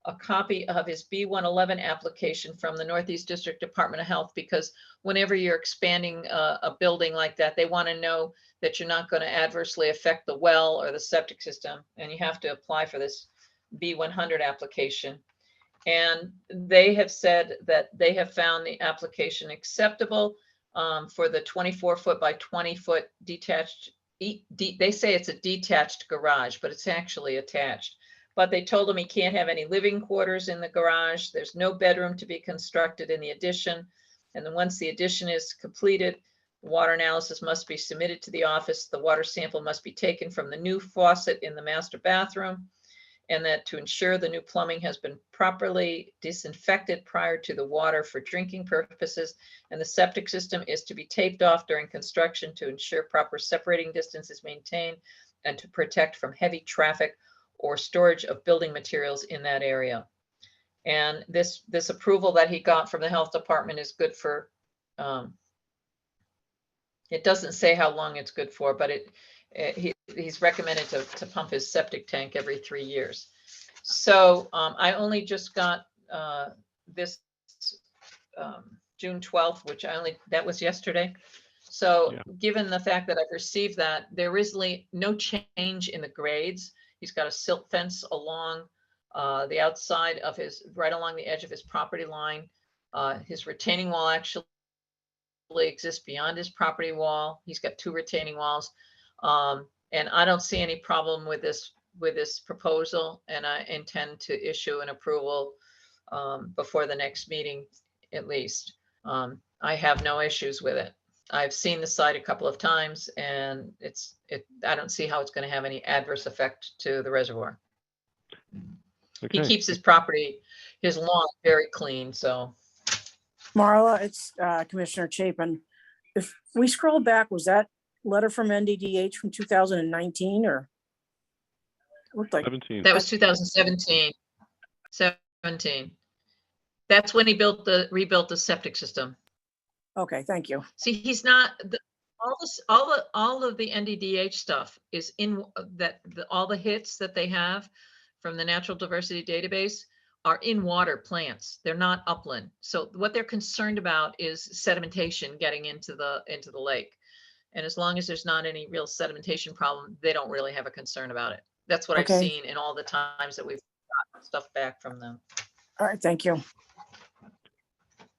a copy of his B111 application from the Northeast District Department of Health, because whenever you're expanding a building like that, they want to know that you're not going to adversely affect the well or the septic system, and you have to apply for this B100 application. And they have said that they have found the application acceptable for the 24-foot by 20-foot detached. They say it's a detached garage, but it's actually attached. But they told him he can't have any living quarters in the garage. There's no bedroom to be constructed in the addition. And then once the addition is completed, water analysis must be submitted to the office. The water sample must be taken from the new faucet in the master bathroom. And that to ensure the new plumbing has been properly disinfected prior to the water for drinking purposes, and the septic system is to be taped off during construction to ensure proper separating distance is maintained and to protect from heavy traffic or storage of building materials in that area. And this approval that he got from the health department is good for, it doesn't say how long it's good for, but he's recommended to pump his septic tank every 3 years. So I only just got this June 12th, which that was yesterday. So Yeah. given the fact that I've received that, there is no change in the grades. He's got a silt fence along the outside of right along the edge of his property line. His retaining wall actually exists beyond his property wall. He's got 2 retaining walls. And I don't see any problem with this proposal, and I intend to issue an approval before the next meeting, at least. I have no issues with it. I've seen the site a couple of times, and I don't see how it's going to have any adverse effect to the reservoir. He Okay. keeps his property, his lawn very clean, so. Marla, it's Commissioner Chapin. If we scroll back, was that letter from NDDH from 2019 or? Looked like, 17. That was 2017. 17. That's when he rebuilt the septic system. okay, thank you. See, he's not all of the NDDH stuff is in all the hits that they have from the Natural Diversity Database are in water plants. They're not upland. So what they're concerned about is sedimentation getting into the lake. And as long as there's not any real sedimentation problem, they don't really have a concern about it. That's what I've Okay. seen in all the times that we've got stuff back from them. All right, thank you.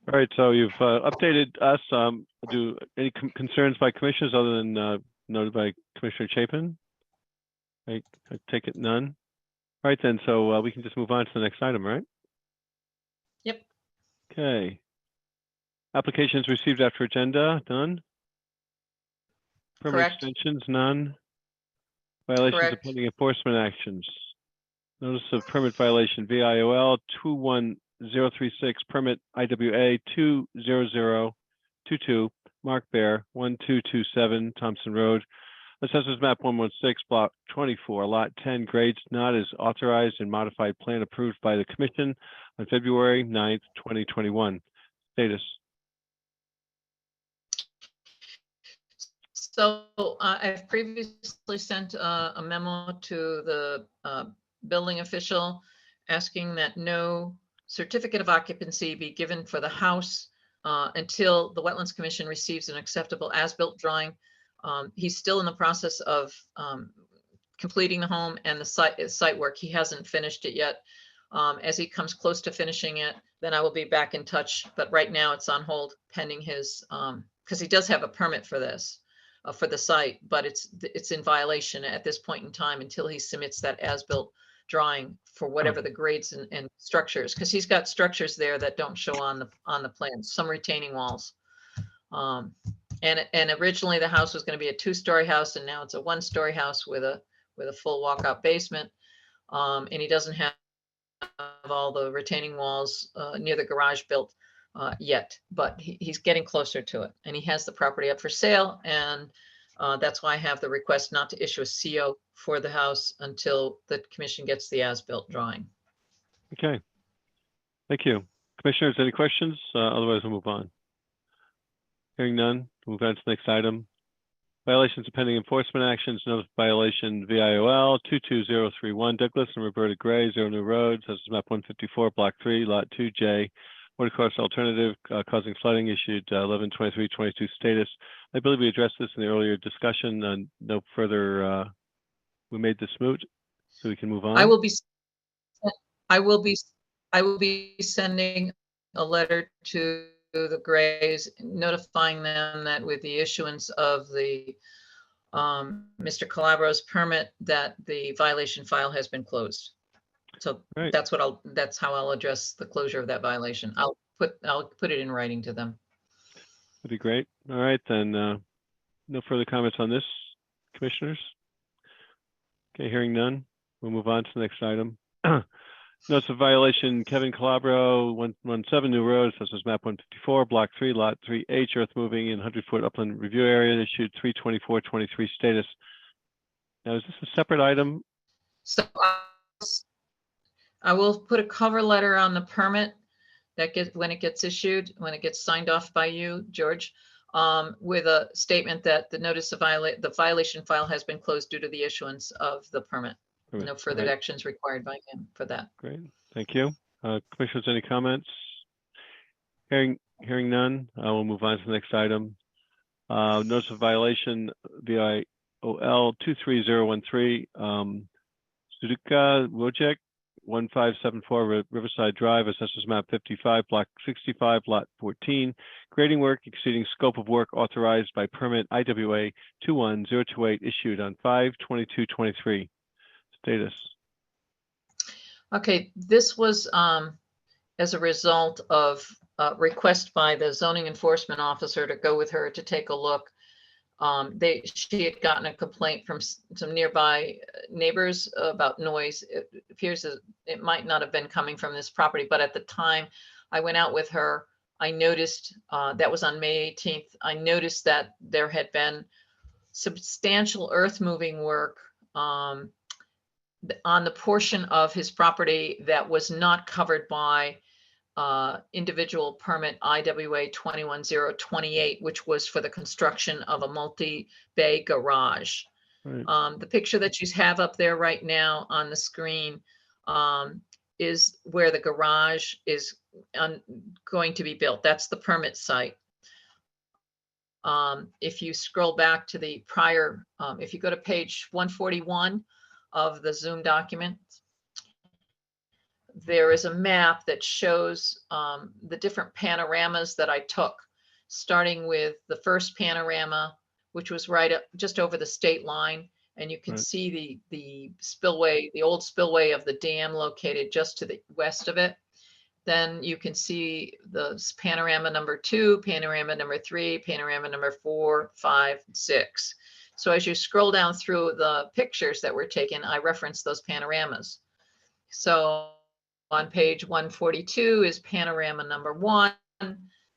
All right, so you've updated us. Do any concerns by commissioners other than noted by Commissioner Chapin? I take it none. All right, then, so we can just move on to the next item, right? Yep. Okay. Applications received after agenda, none. Permit Correct. extensions, none. Violations of Correct. pending enforcement actions. Notice of permit violation, VIOL 21036, permit IWA 20022, Mark Bear 1227, Thompson Road. Assessors map 116, block 24, lot 10, grades not as authorized and modified plan approved by the commission on February 9th, 2021. Status. So I've previously sent a memo to the building official asking that no certificate of occupancy be given for the house until the Wetlands Commission receives an acceptable as-built drawing. He's still in the process of completing the home and the site work. He hasn't finished it yet. As he comes close to finishing it, then I will be back in touch. But right now it's on hold pending his because he does have a permit for this, for the site, but it's in violation at this point in time until he submits that as-built drawing for whatever the grades and structures, because he's got structures there that don't show on the plans, some retaining walls. And originally the house was going to be a 2-story house, and now it's a 1-story house with a full walkout basement. And he doesn't have all the retaining walls near the garage built yet, but he's getting closer to it, and he has the property up for sale. And that's why I have the request not to issue a CO for the house until the commission gets the as-built drawing. Okay. Thank you. Commissioners, any questions? Otherwise, we'll move on. Hearing none, we'll move on to the next item. Violations of pending enforcement actions. Notice violation VIOL 22031 Douglas and Roberta Gray, 0 New Road, Census Map 154, Block 3, Lot 2J. Watercourse alternative causing flooding, issued 11/23/22 status. I believe we addressed this in the earlier discussion, and no further. We made this moot, so we can move on. I will be sending a letter to the Grays, notifying them that with the issuance of the Mr. Calabro's permit, that the violation file has been closed. So Right. that's how I'll address the closure of that violation. I'll put it in writing to them. That'd be great. All right, then. No further comments on this, commissioners. Okay, hearing none, we'll move on to the next item. Notice of violation, Kevin Calabro, 117 New Road, Census Map 154, Block 3, Lot 3H, earth moving in 100-foot upland review area, issued 3/24/23 status. Now, is this a separate item? So I will put a cover letter on the permit when it gets issued, when it gets signed off by you, George, with a statement that the notice of the violation file has been closed due to the issuance of the permit. No further Right. actions required by him for that. Great, thank you. Commissioners, any comments? Hearing none, we'll move on to the next item. Notice of violation VIOL 23013, Suduka Wojek, 1574 Riverside Drive, Assessors Map 55, Block 65, Lot 14. Grading work exceeding scope of work authorized by permit IWA 21028, issued on 5/22/23. Status. Okay, this was as a result of request by the zoning enforcement officer to go with her to take a look. She had gotten a complaint from some nearby neighbors about noise. It appears that it might not have been coming from this property, but at the time I went out with her, I noticed that was on May 18th. I noticed that there had been substantial earth moving work on the portion of his property that was not covered by individual permit IWA 21028, which was for the construction of a multi-bay garage. Right. The picture that you have up there right now on the screen is where the garage is going to be built. That's the permit site. If you scroll back to the prior, if you go to page 141 of the Zoom document, there is a map that shows the different panoramas that I took, starting with the first panorama, which was right up just over the state line. And you can Right. see the spillway, the old spillway of the dam located just to the west of it. Then you can see the panorama number 2, panorama number 3, panorama number 4, 5, 6. So as you scroll down through the pictures that were taken, I referenced those panoramas. So on page 142 is panorama number 1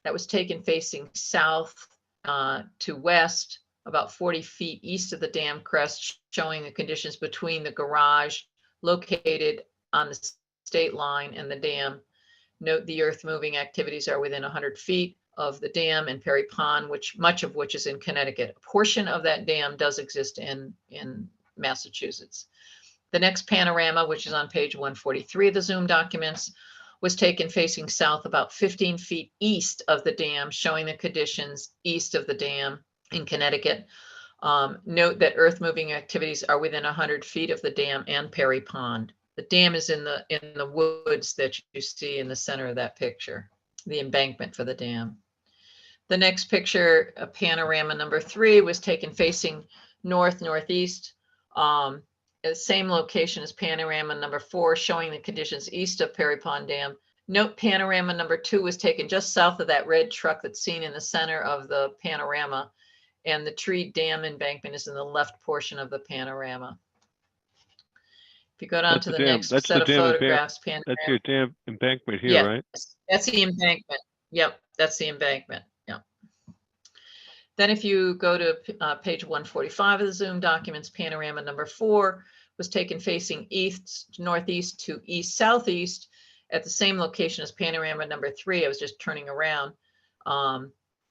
that was taken facing south to west, about 40 feet east of the dam crest, showing the conditions between the garage located on the state line and the dam. Note the earth moving activities are within 100 feet of the dam and Perry Pond, much of which is in Connecticut. A portion of that dam does exist in Massachusetts. The next panorama, which is on page 143 of the Zoom documents, was taken facing south about 15 feet east of the dam, showing the conditions east of the dam in Connecticut. Note that earth moving activities are within 100 feet of the dam and Perry Pond. The dam is in the woods that you see in the center of that picture, the embankment for the dam. The next picture, panorama number 3, was taken facing northeast. Same location as panorama number 4, showing the conditions east of Perry Pond Dam. Note panorama number 2 was taken just south of that red truck that's seen in the center of the panorama, and the tree dam embankment is in the left portion of the panorama. If you go down That's to the the dam. next That's the set of dam photographs, That's your dam embankment here, Yes, right? that's the embankment. Yep, that's the embankment. Yep. Then if you go to page 145 of the Zoom documents, panorama number 4 was taken facing east northeast to east southeast at the same location as panorama number 3. I was just turning around,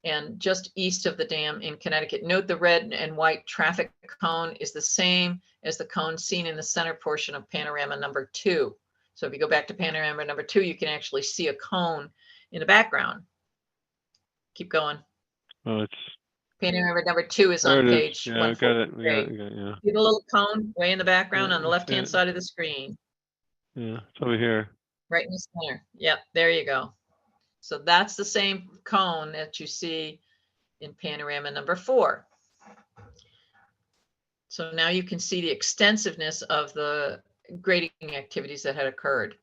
and just east of the dam in Connecticut. Note the red and white traffic cone is the same as the cone seen in the center portion of panorama number 2. So if you go back to panorama number 2, you can actually see a cone in the background. Keep going. Oh, it's Panorama number 2 is there. on It is. page Yeah, I got it. 143. Yeah. See the little cone way in the background Yeah, on the I see left-hand it. side of the screen, Yeah, it's over here. right in the center. Yep, there you go. So that's the same cone that you see in panorama number 4. So now you can see the extensiveness of the grading activities that had occurred.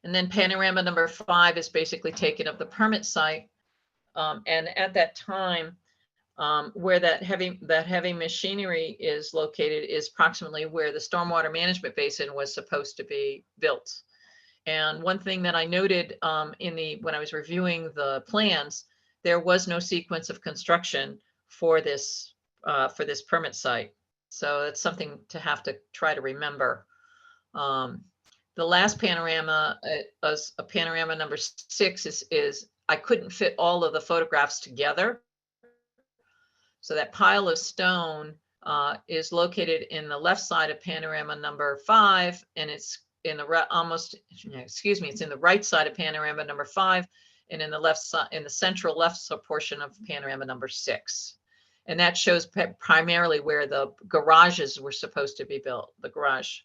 And then panorama number 5 is basically taken of the permit site. And at that time, where that heavy machinery is located is approximately where the stormwater management basin was supposed to be built. And one thing that I noted when I was reviewing the plans, there was no sequence of construction for this permit site. So that's something to have to try to remember. The last panorama, a panorama number 6, is I couldn't fit all of the photographs together. So that pile of stone is located in the left side of panorama number 5, and it's in the it's in the right side of panorama number 5, and in the left side, in the central left portion of panorama number 6. And that shows primarily where the garages were supposed to be built, the garage.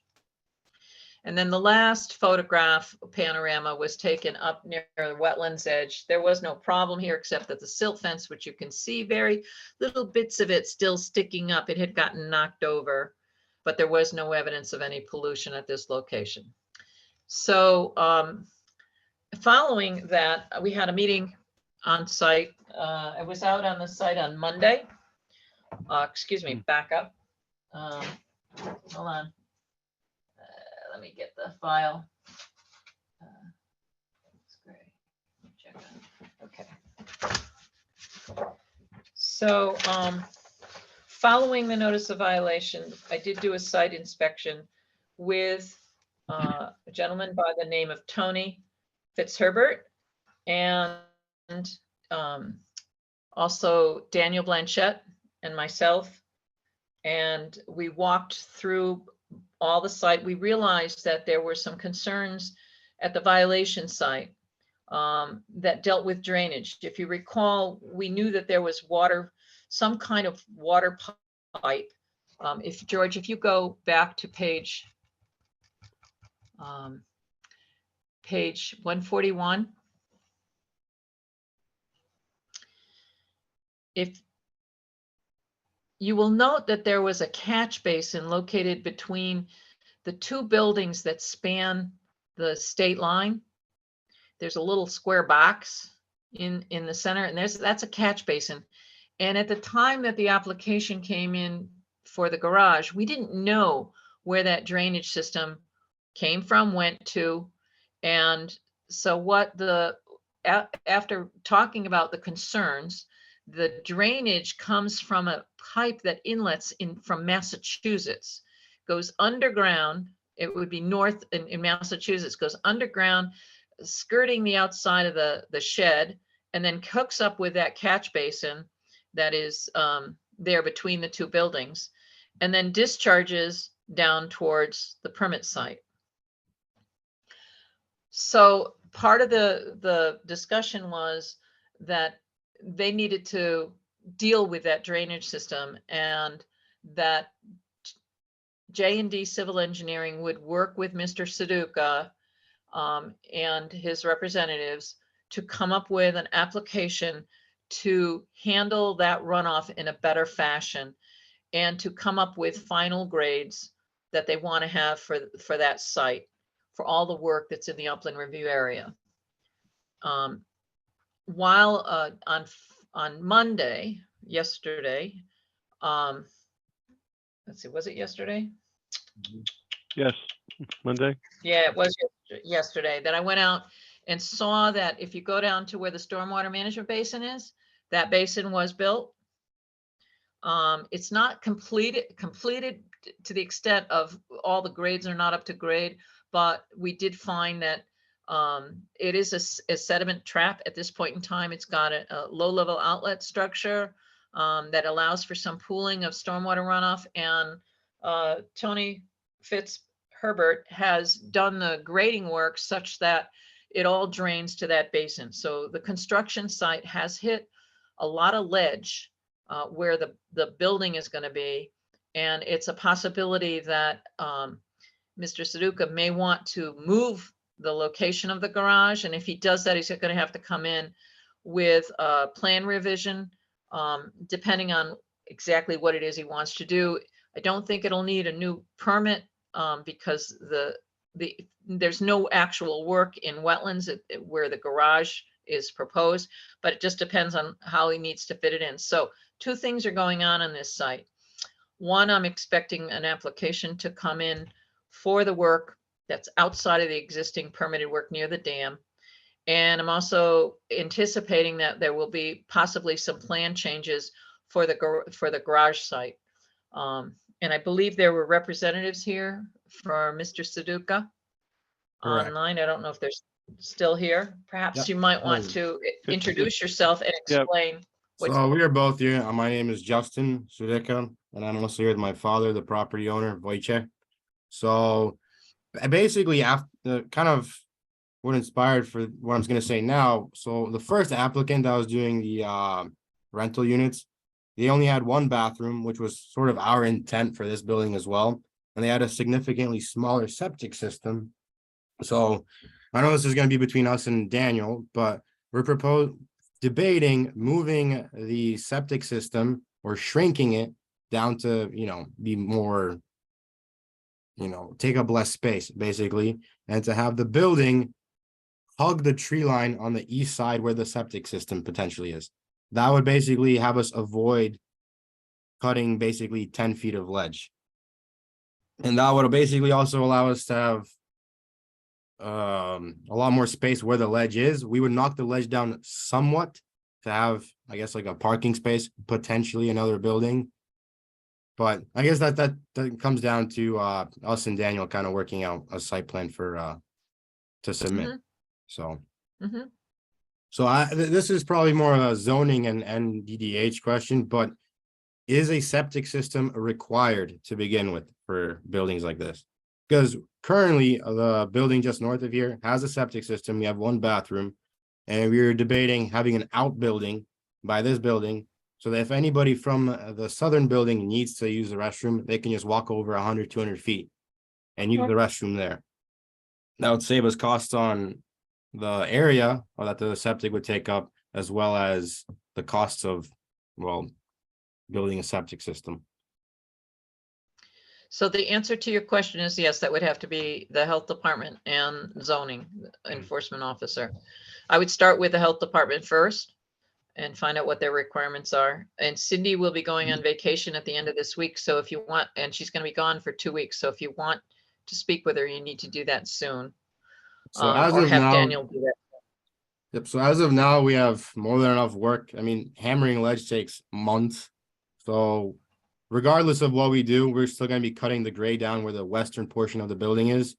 And then the last photograph panorama was taken up near the wetlands edge. There was no problem here except that the silt fence, which you can see very little bits of it still sticking up, it had gotten knocked over, but there was no evidence of any pollution at this location. So following that, we had a meeting on site. I was out on the site on Monday. Excuse me, back up. Hold on. Let me get the file. That's great. Check on it. Okay. So following the notice of violation, I did do a site inspection with a gentleman by the name of Tony Fitzherbert and also Daniel Blanchette and myself. And we walked through all the site. We realized that there were some concerns at the violation site that dealt with drainage. If you recall, we knew that there was water, some kind of water pipe. George, if you go back to page 141, if you will note that there was a catch basin located between the 2 buildings that span the state line. There's a little square box in the center, and that's a catch basin. And at the time that the application came in for the garage, we didn't know where that drainage system came from, went to. And so after talking about the concerns, the drainage comes from a pipe that inlets from Massachusetts, goes underground. It would be north in Massachusetts, goes underground, skirting the outside of the shed, and then hooks up with that catch basin that is there between the 2 buildings, and then discharges down towards the permit site. So part of the discussion was that they needed to deal with that drainage system, and that J&D Civil Engineering would work with Mr. Suduka and his representatives to come up with an application to handle that runoff in a better fashion and to come up with final grades that they want to have for that site, for all the work that's in the upland review area. While on Monday, yesterday, let's see, was it yesterday? Yes, Monday. Yeah, it was yesterday that I went out and saw that if you go down to where the stormwater management basin is, that basin was built. It's not completed to the extent of all the grades are not up to grade, but we did find that it is a sediment trap at this point in time. It's got a low level outlet structure that allows for some pooling of stormwater runoff, and Tony Herbert has done the grading work such that it all drains to that basin. So the construction site has hit a lot of ledge where the building is going to be. And it's a possibility that Mr. Suduka may want to move the location of the garage. And if he does that, he's going to have to come in with a plan revision, depending on exactly what it is he wants to do. I don't think it'll need a new permit because there's no actual work in wetlands where the garage is proposed, but it just depends on how he needs to fit it in. So two things are going on this site. One, I'm expecting an application to come in for the work that's outside of the existing permitted work near the dam. And I'm also anticipating that there will be possibly some plan changes for the garage site. And I believe there were representatives here for Mr. Suduka Correct. online. I don't know if they're still here. Perhaps you might want to introduce yourself and explain. So we are both here. My name is Justin Sudeika, and I'm also here with my father, the property owner, Wojciech. So basically, after kind of what inspired for what I'm going to say now. So the first applicant that was doing the rental units, they only had one bathroom, which was sort of our intent for this building as well. And they had a significantly smaller septic system. So I know this is going to be between us and Daniel, but we're debating moving the septic system or shrinking it down to, be more, take up less space basically, and to have the building hug the tree line on the east side where the septic system potentially is. That would basically have us avoid cutting basically 10 feet of ledge. And that would basically also allow us to have a lot more space where the ledge is. We would knock the ledge down somewhat to have, I guess, like a parking space, potentially another building. But I guess that comes down to us and Daniel kind of working out a site plan for to submit. So this is probably more of a zoning and DDH question, but is a septic system required to begin with for buildings like this? Because currently the building just north of here has a septic system. We have one bathroom, and we were debating having an outbuilding by this building so that if anybody from the southern building needs to use the restroom, they can just walk over 100, 200 feet and use the restroom there. That would save us costs on the area or that the septic would take up, as well as the costs of, building a septic system. So the answer to your question is yes, that would have to be the health department and zoning enforcement officer. I would start with the health department first and find out what their requirements are. And Cindy will be going on vacation at the end of this week. So if you want, and she's going to be gone for 2 weeks. So if you want to speak with her, you need to do that soon. So as or of have now, Daniel do that. Yep. So as of now, we have more than enough work. I mean, hammering ledge takes months. So regardless of what we do, we're still going to be cutting the grade down where the western portion of the building is.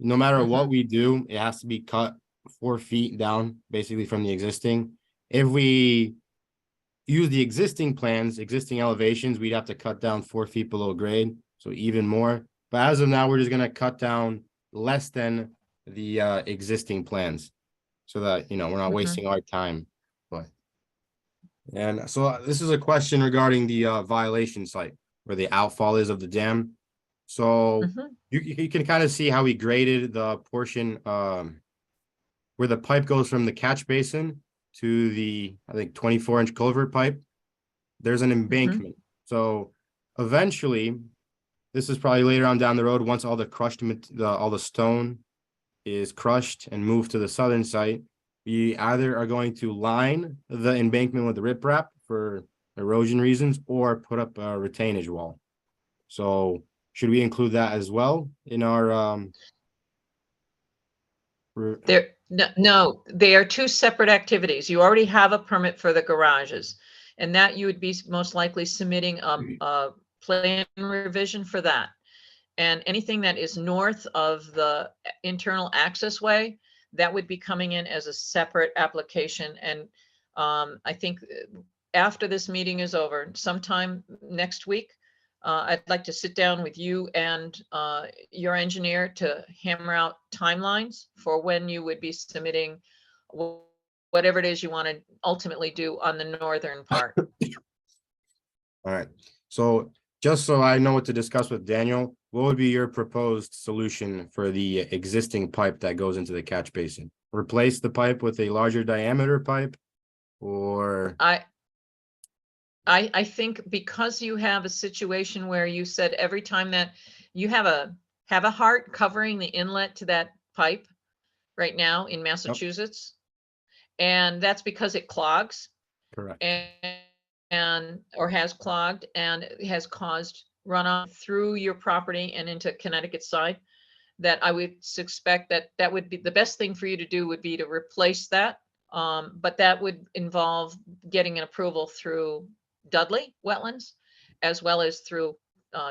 No matter what we do, it has to be cut 4 feet down, basically from the existing. If we use the existing plans, existing elevations, we'd have to cut down 4 feet below grade, so even more. But as of now, we're just going to cut down less than the existing plans, so that we're not wasting our time. And so this is a question regarding the violation site where the outfall is of the dam. So you can kind of see how we graded the portion where the pipe goes from the catch basin to the, I think, 24-inch culvert pipe, there's an embankment. So eventually, this is probably later on down the road, once all the all the stone is crushed and moved to the southern site, we either are going to line the embankment with the riprap for erosion reasons or put up a retainage wall. So should we include that as well in our No, they are two separate activities. You already have a permit for the garages. And that you would be most likely submitting a plan revision for that. And anything that is north of the internal access way, that would be coming in as a separate application. And I think after this meeting is over, sometime next week, I'd like to sit down with you and your engineer to hammer out timelines for when you would be submitting whatever it is you want to ultimately do on the northern part. All right. So just so I know what to discuss with Daniel, what would be your proposed solution for the existing pipe that goes into the catch basin? Replace the pipe with a larger diameter pipe, or? I think because you have a situation where you said every time that you have a heart covering the inlet to that pipe right now in Massachusetts, and that's because it clogs. Correct. And or has clogged and it has caused runoff through your property and into Connecticut side, that I would suspect that would be the best thing for you to do would be to replace that. But that would involve getting an approval through Dudley Wetlands as well as through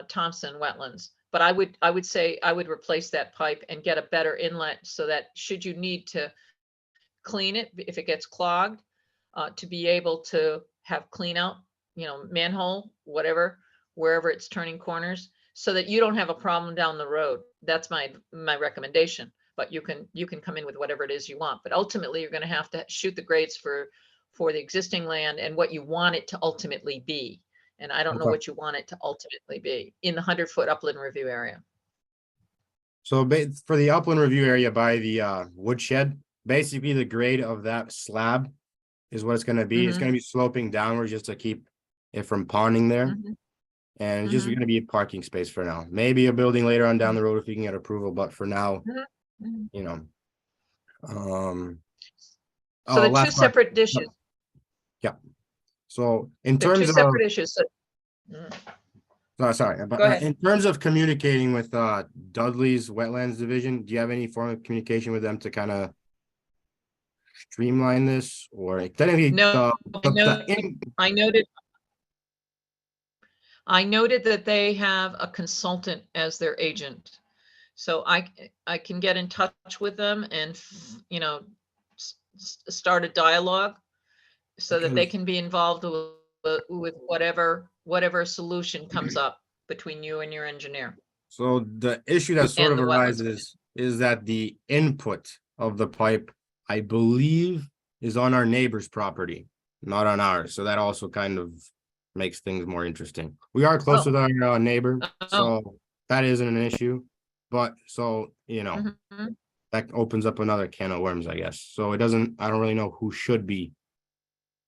Thompson Wetlands. But I would say I would replace that pipe and get a better inlet so that should you need to clean it, if it gets clogged, to be able to have clean out, manhole, whatever, wherever it's turning corners, so that you don't have a problem down the road. That's my recommendation. But you can come in with whatever it is you want. But ultimately, you're going to have to shoot the grades for the existing land and what you want it to ultimately be. And I don't know what you want it to ultimately be in the 100-foot upland review area. So for the upland review area by the woodshed, basically the grade of that slab is what it's going to be. It's going to be sloping downwards just to keep it from ponding there. And it's just going to be a parking space for now. Maybe a building later on down the road if we can get approval, but for now, So the two separate dishes. Yeah. So in They're terms two of separate issues. sorry, but Go ahead. in terms of communicating with Dudley's Wetlands Division, do you have any form of communication with them to kind of streamline this, or technically No, I noted that they have a consultant as their agent. So I can get in touch with them and, start a dialogue so that they can be involved with whatever solution comes up between you and your engineer. So the issue that sort And of the wetlands arises is that the input of the pipe, I believe, is on our neighbor's property, not on ours. So that also kind of makes things more interesting. We are close with our neighbor, so that isn't an issue. But so, that opens up another can of worms, I guess. So I don't really know who should be,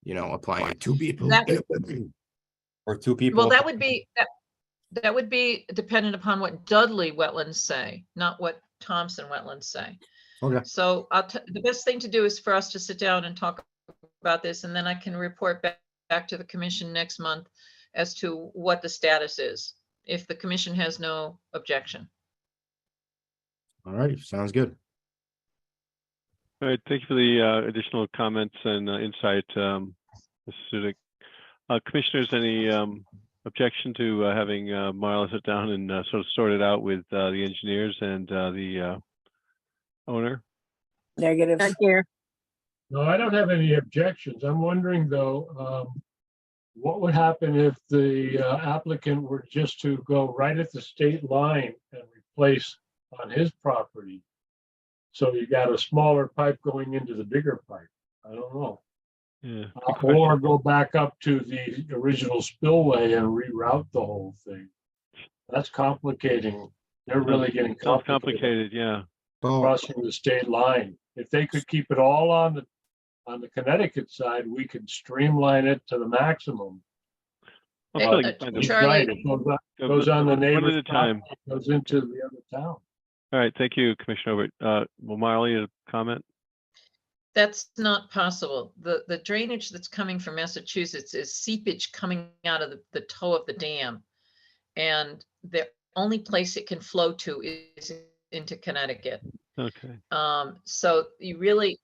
applying it. 2 people or 2 people. Well, that would be dependent upon what Dudley Wetlands say, not what Thompson Wetlands say. Okay. So the best thing to do is for us to sit down and talk about this, and then I can report back to the commission next month as to what the status is, if the commission has no objection. All right, sounds good. All right, thank you for the additional comments and insight, Mr. Sudik. Commissioners, any objection to having Marla sit down and sort of sort it out with the engineers and the owner? Negative. Not here. No, I don't have any objections. I'm wondering though, what would happen if the applicant were just to go right at the state line and replace on his property? So you got a smaller pipe going into the bigger pipe. I don't know. Yeah. Or go back up to the original spillway and reroute the whole thing. That's complicating. They're really getting Sounds complicated. complicated, yeah. So, crossing the state line. If they could keep it all on the Connecticut side, we could streamline it to the maximum. I'll Hey, feel like you find He's a- Charlie- right, it go goes on the one at neighbor's a time. property, goes into the other town. All right, thank you, Commissioner Obert. Will Marley, a comment? That's not possible. The drainage that's coming from Massachusetts is seepage coming out of the toe of the dam. And the only place it can flow to is into Connecticut. Okay, So you really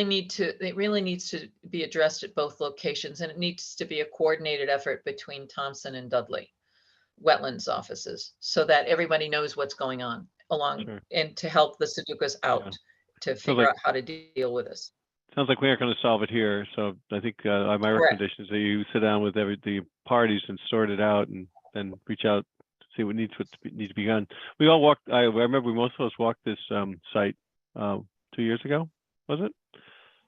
need to, it really needs to be addressed at both locations, and it needs to be a coordinated effort between Thompson and Dudley wetlands offices, so that everybody knows what's going on along, Sure. and to help the Sudokus out to figure like- out how to deal with this. sounds like we aren't going to solve it here, so I think my Correct. recommendation is that you sit down with the parties and sort it out, and then reach out to see what needs to be done. We all walked. I remember most of us walked this site 2 years ago, was it?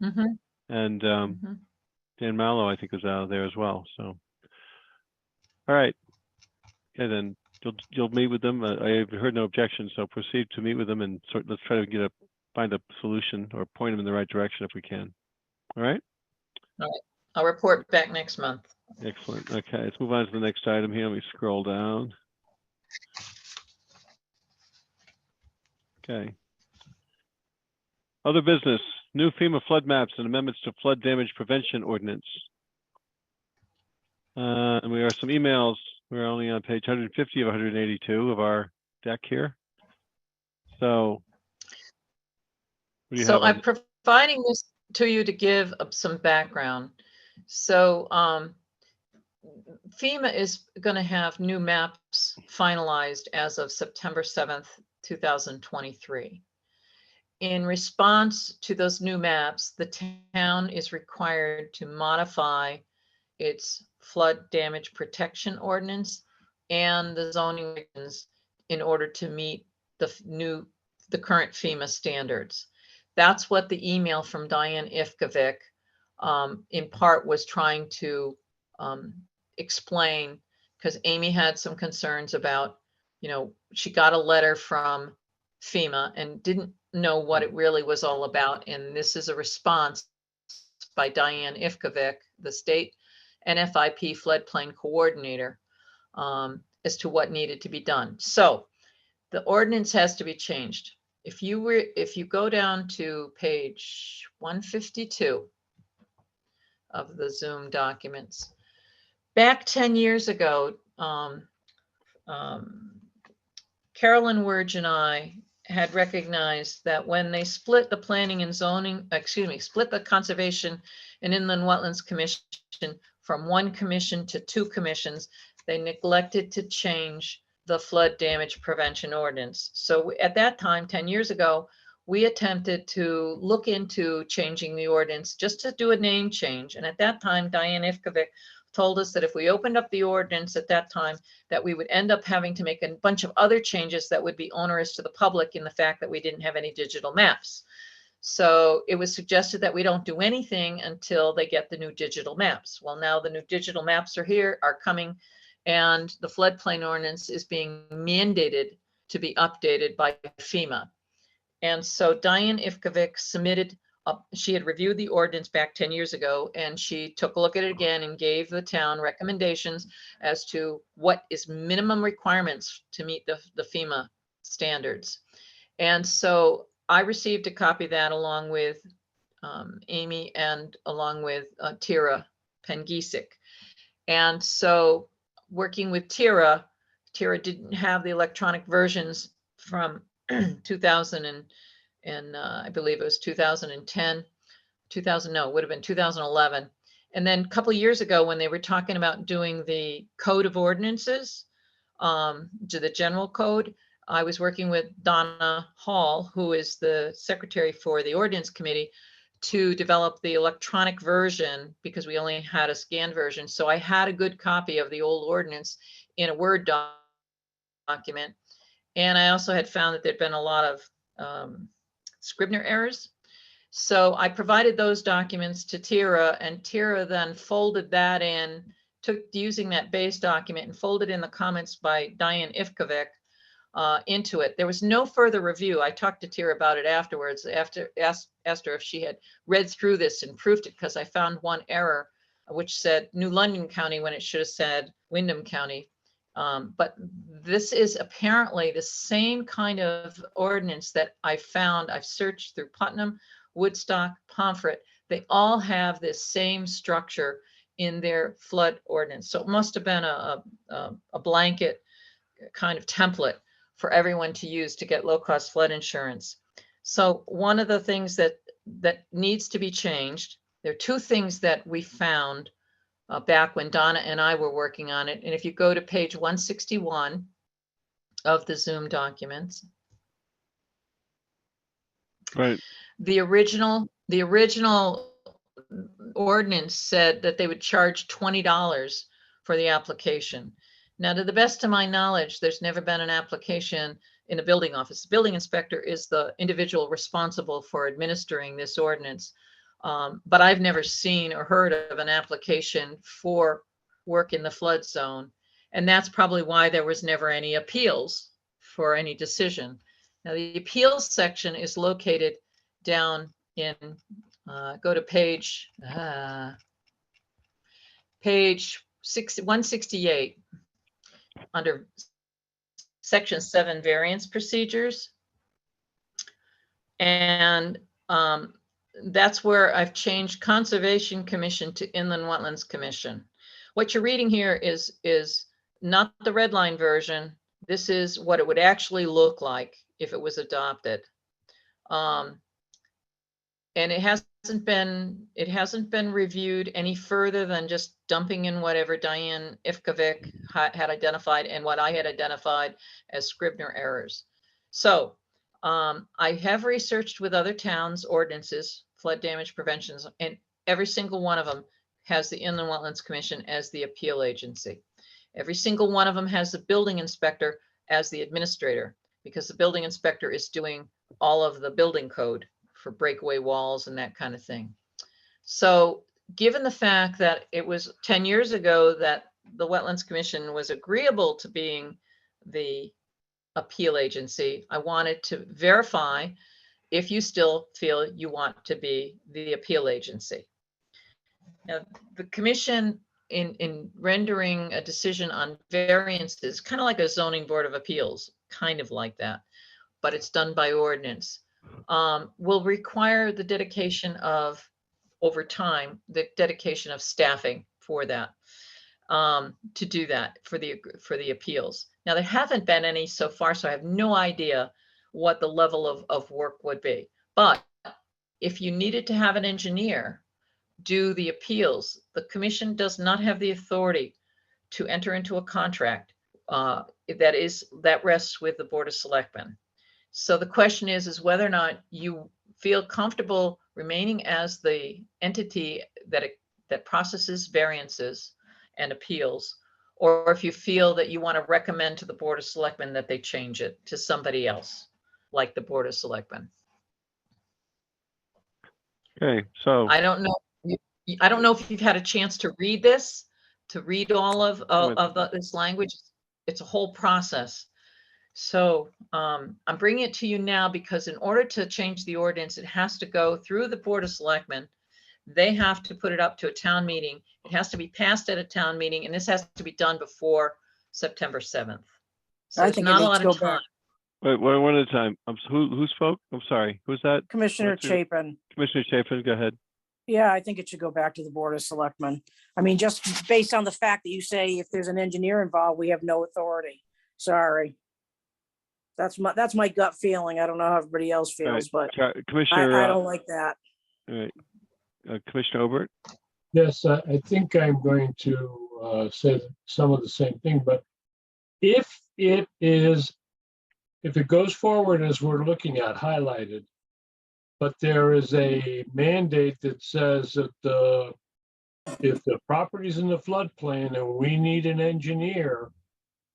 Mhm, And mhm. Dan Mallow, I think, was out there as well. So, all right. Okay, then you'll meet with them. I've heard no objections, so proceed to meet with them and let's try to find a solution or point them in the right direction if we can. All right. I'll report back next month. Excellent. Okay, let's move on to the next item here. Let me scroll down. Okay. Other business, new FEMA flood maps and amendments to flood damage prevention ordinance. And we have some emails. We're only on page 150 of 182 of our deck here. So. What do you So have on I'm providing this to you to give some background. So FEMA is going to have new maps finalized as of September 7th, 2023. In response to those new maps, the town is required to modify its flood damage protection ordinance and the zoning regulations in order to meet the current FEMA standards. That's what the email from Diane Ivkovic in part was trying to explain, because Amy had some concerns about, she got a letter from FEMA and didn't know what it really was all about. And this is a response by Diane Ivkovic, the state NFIP floodplain coordinator, as to what needed to be done. So the ordinance has to be changed. If you go down to page 152 of the Zoom documents, back 10 years ago, Carolyn Wurge and I had recognized that when they split the planning and zoning, split the Conservation and Inland Wetlands Commission from one commission to two commissions, they neglected to change the flood damage prevention ordinance. So at that time, 10 years ago, we attempted to look into changing the ordinance just to do a name change. And at that time, Diane Ivkovic told us that if we opened up the ordinance at that time, that we would end up having to make a bunch of other changes that would be onerous to the public in the fact that we didn't have any digital maps. So it was suggested that we don't do anything until they get the new digital maps. Well, now the new digital maps are coming, and the floodplain ordinance is being mandated to be updated by FEMA. And so Diane Ivkovic submitted, she had reviewed the ordinance back 10 years ago, and she took a look at it again and gave the town recommendations as to what is minimum requirements to meet the FEMA standards. And so I received a copy of that along with Amy and along with Tira Pengisic. And so working with Tira didn't have the electronic versions from 2000 and I believe it was 2010, no, it would have been 2011. And then a couple of years ago, when they were talking about doing the code of ordinances, to the general code, I was working with Donna Hall, who is the secretary for the ordinance committee, to develop the electronic version because we only had a scanned version. So I had a good copy of the old ordinance in a Word document. And I also had found that there'd been a lot of Scrivener errors. So I provided those documents to Tira, and Tira then folded that in, took using that base document and folded in the comments by Diane Ivkovic into it. There was no further review. I talked to Tira about it afterwards, asked her if she had read through this and proofed it, because I found one error which said New London County when it should have said Wyndham County. But this is apparently the same kind of ordinance that I've searched through Putnam, Woodstock, Pomfret. They all have this same structure in their flood ordinance. So it must have been a blanket kind of template for everyone to use to get low-cost flood insurance. So one of the things that needs to be changed, there are two things that we found back when Donna and I were working on it. And if you go to page 161 of the Zoom documents, Right. the original ordinance said that they would charge $20 for the application. Now, to the best of my knowledge, there's never been an application in the building office. The building inspector is the individual responsible for administering this ordinance. But I've never seen or heard of an application for work in the flood zone. And that's probably why there was never any appeals for any decision. Now, the appeals section is located down in, go to page 168 under section 7 variance procedures. And that's where I've changed Conservation Commission to Inland Wetlands Commission. What you're reading here is not the red line version. This is what it would actually look like if it was adopted. And it hasn't been reviewed any further than just dumping in whatever Diane Ivkovic had identified and what I had identified as Scribner errors. So I have researched with other towns' ordinances, flood damage preventions, and every single one of them has the Inland Wetlands Commission as the appeal agency. Every single one of them has the building inspector as the administrator, because the building inspector is doing all of the building code for breakaway walls and that kind of thing. So given the fact that it was 10 years ago that the Wetlands Commission was agreeable to being the appeal agency, I wanted to verify if you still feel you want to be the appeal agency. Now, the commission in rendering a decision on variances, kind of like a zoning board of appeals, kind of like that, but it's done by ordinance, will require the dedication of, over time, the dedication of staffing for that, to do that for the appeals. Now, there haven't been any so far, so I have no idea what the level of work would be. But if you needed to have an engineer do the appeals, the commission does not have the authority to enter into a contract that rests with the Board of Selectmen. So the question is whether or not you feel comfortable remaining as the entity that processes variances and appeals, or if you feel that you want to recommend to the Board of Selectmen that they change it to somebody else, like the Board of Selectmen. Okay, so I don't know if you've had a chance to read this, to read all of this language. It's a whole process. So I'm bringing it to you now because in order to change the ordinance, it has to go through the Board of Selectmen. They have to put it up to a town meeting. It has to be passed at a town meeting, and this has to be done before September 7th. So I there's think not it a needs lot to of go time. back. wait, one at a time. Who spoke? I'm sorry. Who's that? Commissioner What's your- Chapin. Commissioner Chapin, go ahead. Yeah, I think it should go back to the Board of Selectmen. I mean, just based on the fact that you say if there's an engineer involved, we have no authority. Sorry. That's my gut feeling. I don't know how everybody else All right, feels, but Commissioner, I don't like that. all right. Commissioner Obert? Yes, I think I'm going to say some of the same thing, but if it goes forward as we're looking at highlighted, but there is a mandate that says that if the property's in the floodplain and we need an engineer,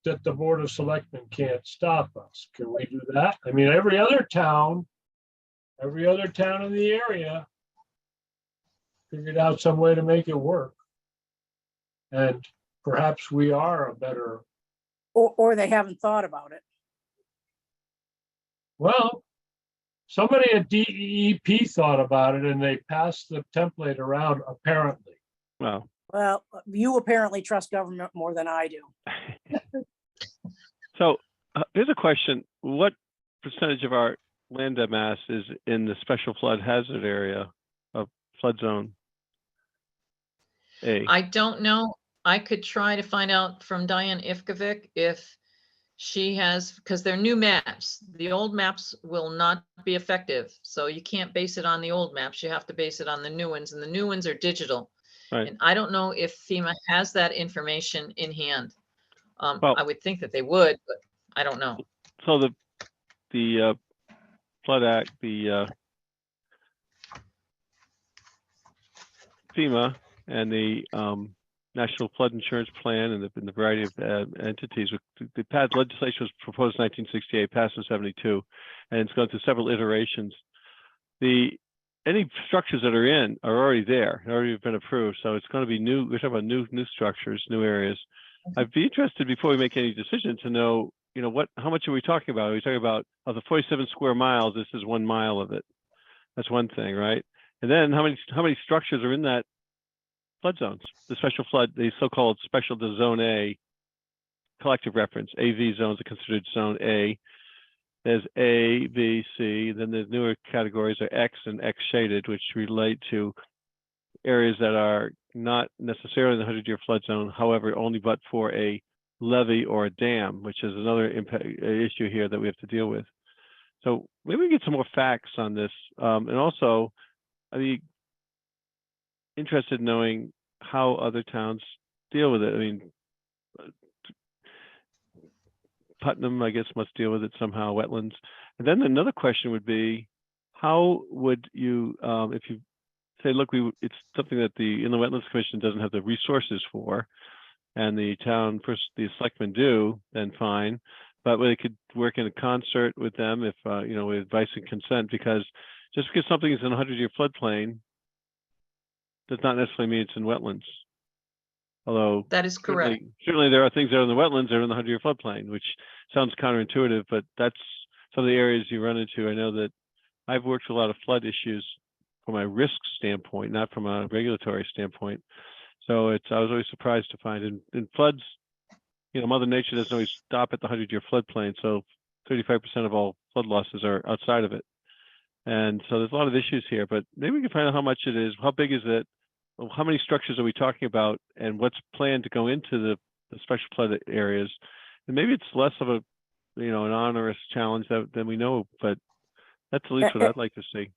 that the Board of Selectmen can't stop us. Can we do that? I mean, every other town in the area figured out some way to make it work. And perhaps we are a better, Or they haven't thought about it. Well, somebody at DEP thought about it and they passed the template around apparently. Well, Well, you apparently trust government more than I do. so here's a question. What percentage of our land mass is in the special flood hazard area of flood zone A? I don't know. I could try to find out from Diane Ivkovic if she has, because they're new maps. The old maps will not be effective. So you can't base it on the old maps. You have to base it on the new ones, and the new ones are digital. Right. And I don't know if FEMA has that information in hand. Well- I would think that they would, but I don't know. So the flood act, the FEMA and the National Flood Insurance Plan and the variety of entities. The past legislation was proposed in 1968, passed in 72, and it's gone through several iterations. Any structures that are in are already there, already been approved. So it's going to be new. We're talking about new structures, new areas. I'd be interested before we make any decision to know, how much are we talking about? Are we talking about of the 47 square miles? This is 1 mile of it. That's one thing, right? And then how many structures are in that flood zones? The special flood, the so-called special to zone A collective reference. AV zones are considered zone A. There's A, B, C. Then the newer categories are X and X shaded, which relate to areas that are not necessarily in the 100-year flood zone, however, only but for a levee or a dam, which is another issue here that we have to deal with. So maybe we get some more facts on this. And also, I'd be interested in knowing how other towns deal with it. I mean, Putnam, I guess, must deal with it somehow, Wetlands. And then another question would be, how would you, if you say, look, it's something that the Inland Wetlands Commission doesn't have the resources for, and the the selectmen do, then fine. But they could work in a concert with them if, with advice and consent, because just because something is in a 100-year floodplain does not necessarily mean it's in wetlands. Although That is correct. certainly there are things that are in the wetlands that are in the 100-year floodplain, which sounds counterintuitive, but that's some of the areas you run into. I know that I've worked with a lot of flood issues from a risk standpoint, not from a regulatory standpoint. So I was always surprised to find in floods, Mother Nature doesn't always stop at the 100-year floodplain. So 35% of all flood losses are outside of it. And so there's a lot of issues here, but maybe we can find out how much it is, how big is it, how many structures are we talking about, and what's planned to go into the special flood areas. And maybe it's less of an onerous challenge than we know, but that's at least what I'd like to see.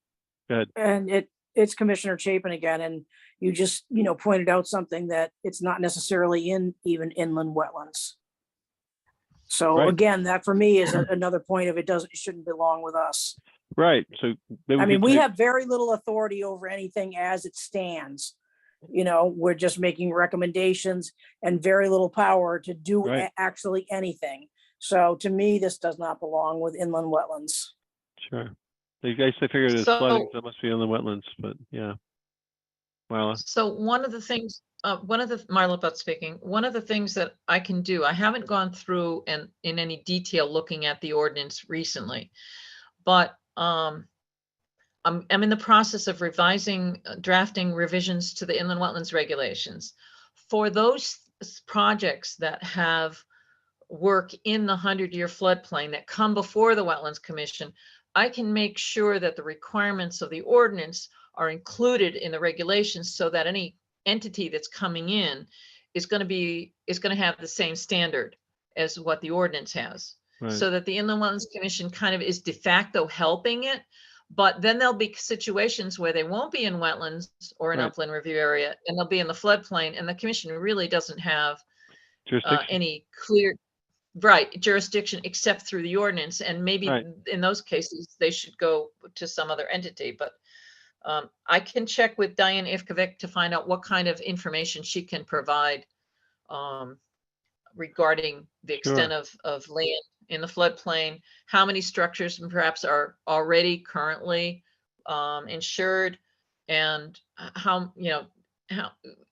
Go ahead. And it's Commissioner Chapin again, and you just, pointed out something that it's not necessarily in even inland wetlands. So Right. again, that for me is another point of it shouldn't belong with us. Right. So maybe I mean, could we take- have very little authority over anything as it stands. We're just making recommendations and very little power to do Right. actually anything. So to me, this does not belong with inland wetlands. Sure. You guys, I figured it's flooding, so it must be in the wetlands, but yeah. Marla. So one of the things, Marla Butt speaking, one of the things that I can do, I haven't gone through and in any detail looking at the ordinance recently, but I'm in the process of drafting revisions to the inland wetlands regulations. For those projects that have work in the 100-year floodplain that come before the Wetlands Commission, I can make sure that the requirements of the ordinance are included in the regulations so that any entity that's coming in is going to have the same standard as what the ordinance has. Right. So that the Inland Wetlands Commission kind of is de facto helping it. But then there'll be situations where they won't be in wetlands or an Right. upland review area, and they'll be in the floodplain, and the commission really doesn't have Jurisdiction. any clear jurisdiction except through the ordinance. And maybe Right. in those cases, they should go to some other entity. But I can check with Diane Ivkovic to find out what kind of information she can provide regarding the extent of land in the floodplain, how many structures perhaps are already currently insured, and how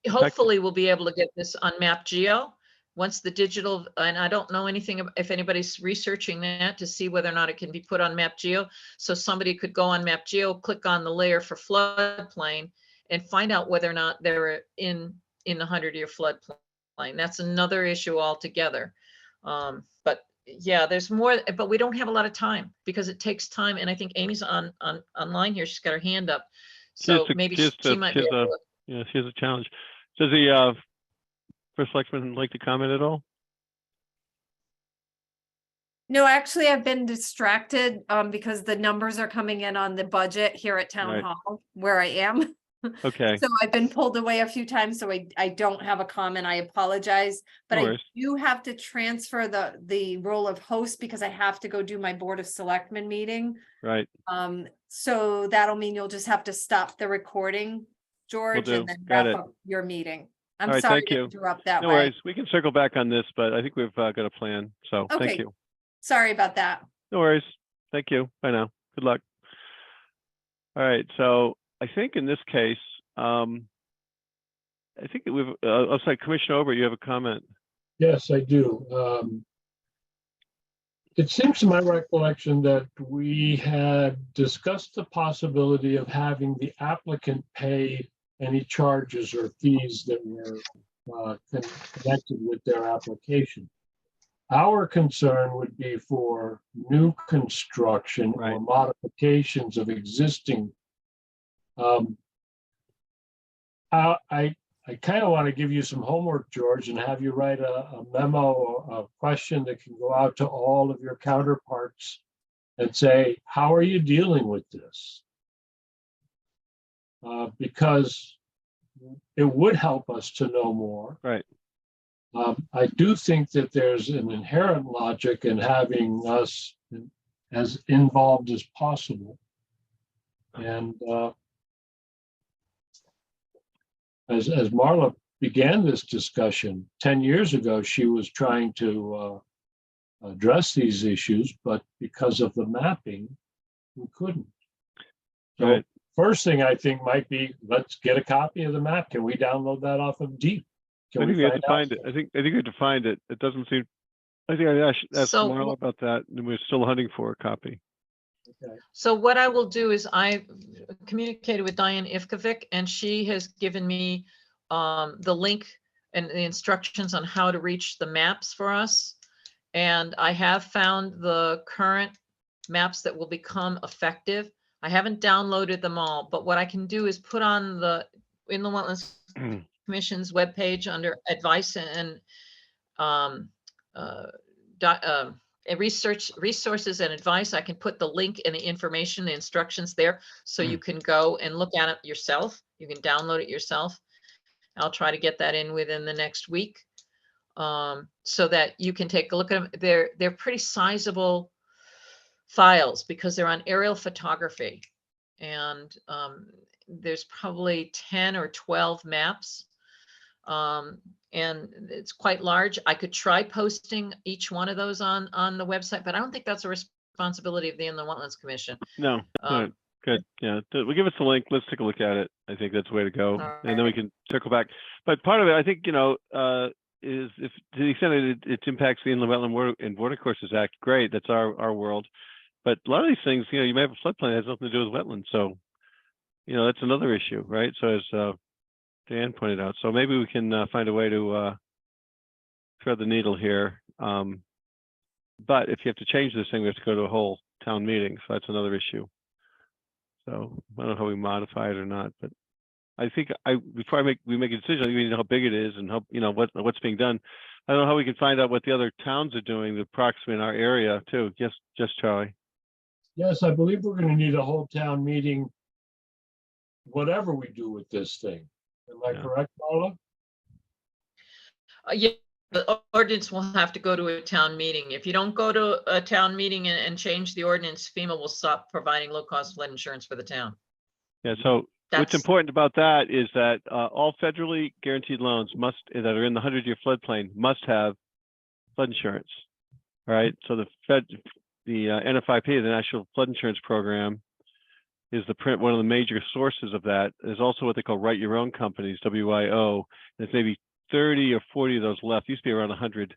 hopefully we'll be able to get this on Map Geo once the digital, and I don't know anything, if anybody's researching that to see whether or not it can be put on MapGeo. So somebody could go on MapGeo, click on the layer for floodplain and find out whether or not they're in the 100-year floodplain. That's another issue altogether. But yeah, there's more, but we don't have a lot of time because it takes time. And I think Amy's online here. She's got her hand up. So maybe she might be able to. Yeah, she has a challenge. Does the first selectman like to comment at all? No, actually, I've been distracted because the numbers are coming in on the budget here at Town Right. Hall where I am. Okay, So I've been pulled away a few times, so I don't have a comment. I apologize. But No I worries. do have to transfer the role of host because I have to go do my Board of Selectmen meeting. right. So that'll mean you'll just have to stop the recording, George, do. and then Got wrap it. up your meeting. All I'm right, sorry thank to you. interrupt that No way. worries. We can circle back on this, but I think we've got a plan. So Okay. thank you. Sorry about that. No worries. Thank you. Bye now. Good luck. All right. So I think in this case, I think that we've, I'll say Commissioner Ober, you have a comment. Yes, I do. It seems to my recollection that we had discussed the possibility of having the applicant pay any charges or fees that were connected with their application. Our concern would be for new construction Right. or modifications of existing. I kind of want to give you some homework, George, and have you write a memo or a question that can go out to all of your counterparts and say, how are you dealing with this? Because it would help us to know more. Right. I do think that there's an inherent logic in having us as involved as possible. And as Marla began this discussion 10 years ago, she was trying to address these issues, but because of the mapping, we couldn't. So Right. first thing I think might be, let's get a copy of the map. Can we download that off of Deep? I think we have to find it. I think we have to find it. It doesn't seem, I think I asked So- Marla about that and we're still hunting for a copy. Okay. So what I will do is I communicated with Diane Ivkovic and she has given me the link and the instructions on how to reach the maps for us. And I have found the current maps that will become effective. I haven't downloaded them all, but what I can do is put on in the Wetlands Commission's webpage under advice and resources and advice. I can put the link and the information, the instructions there, so you can go and look at it yourself. You can download it yourself. I'll try to get that in within the next week, so that you can take a look at them. They're pretty sizable files because they're on aerial photography, and there's probably 10 or 12 maps. And it's quite large. I could try posting each one of those on the website, but I don't think that's a responsibility of the Inland Wetlands Commission. No, no, good. Yeah, well, give us the link. Let's take a look at it. I think that's the way to go, and then we can circle back. But part of it, I think, is if to the extent that it impacts the Inland Wetland and Watercourses Act, great. That's our world. But a lot of these things, you may have a floodplain that has nothing to do with wetlands. So, that's another issue, right? So as Dan pointed out, so maybe we can find a way to thread the needle here. But if you have to change this thing, we have to go to a whole town meeting. So that's another issue. So I don't know how we modify it or not, but I think before we make a decision, we need to know how big it is and how, what's being done. I don't know how we can find out what the other towns are doing, approximately in our area too. Just Charlie. Yes, I believe we're going to need a whole town meeting, whatever we do with this thing. Am I correct, Paula? Yeah, the ordinance will have to go to a town meeting. If you don't go to a town meeting and change the ordinance, FEMA will stop providing low-cost flood insurance for the town. Yeah. So what's important about that is that all federally guaranteed loans that are in the 100-year floodplain must have flood insurance. All right. So the NFIP, the National Flood Insurance Program, is one of the major sources of that. There's also what they call write your own companies, WIO. There's maybe 30 or 40 of those left. Used to be around 100.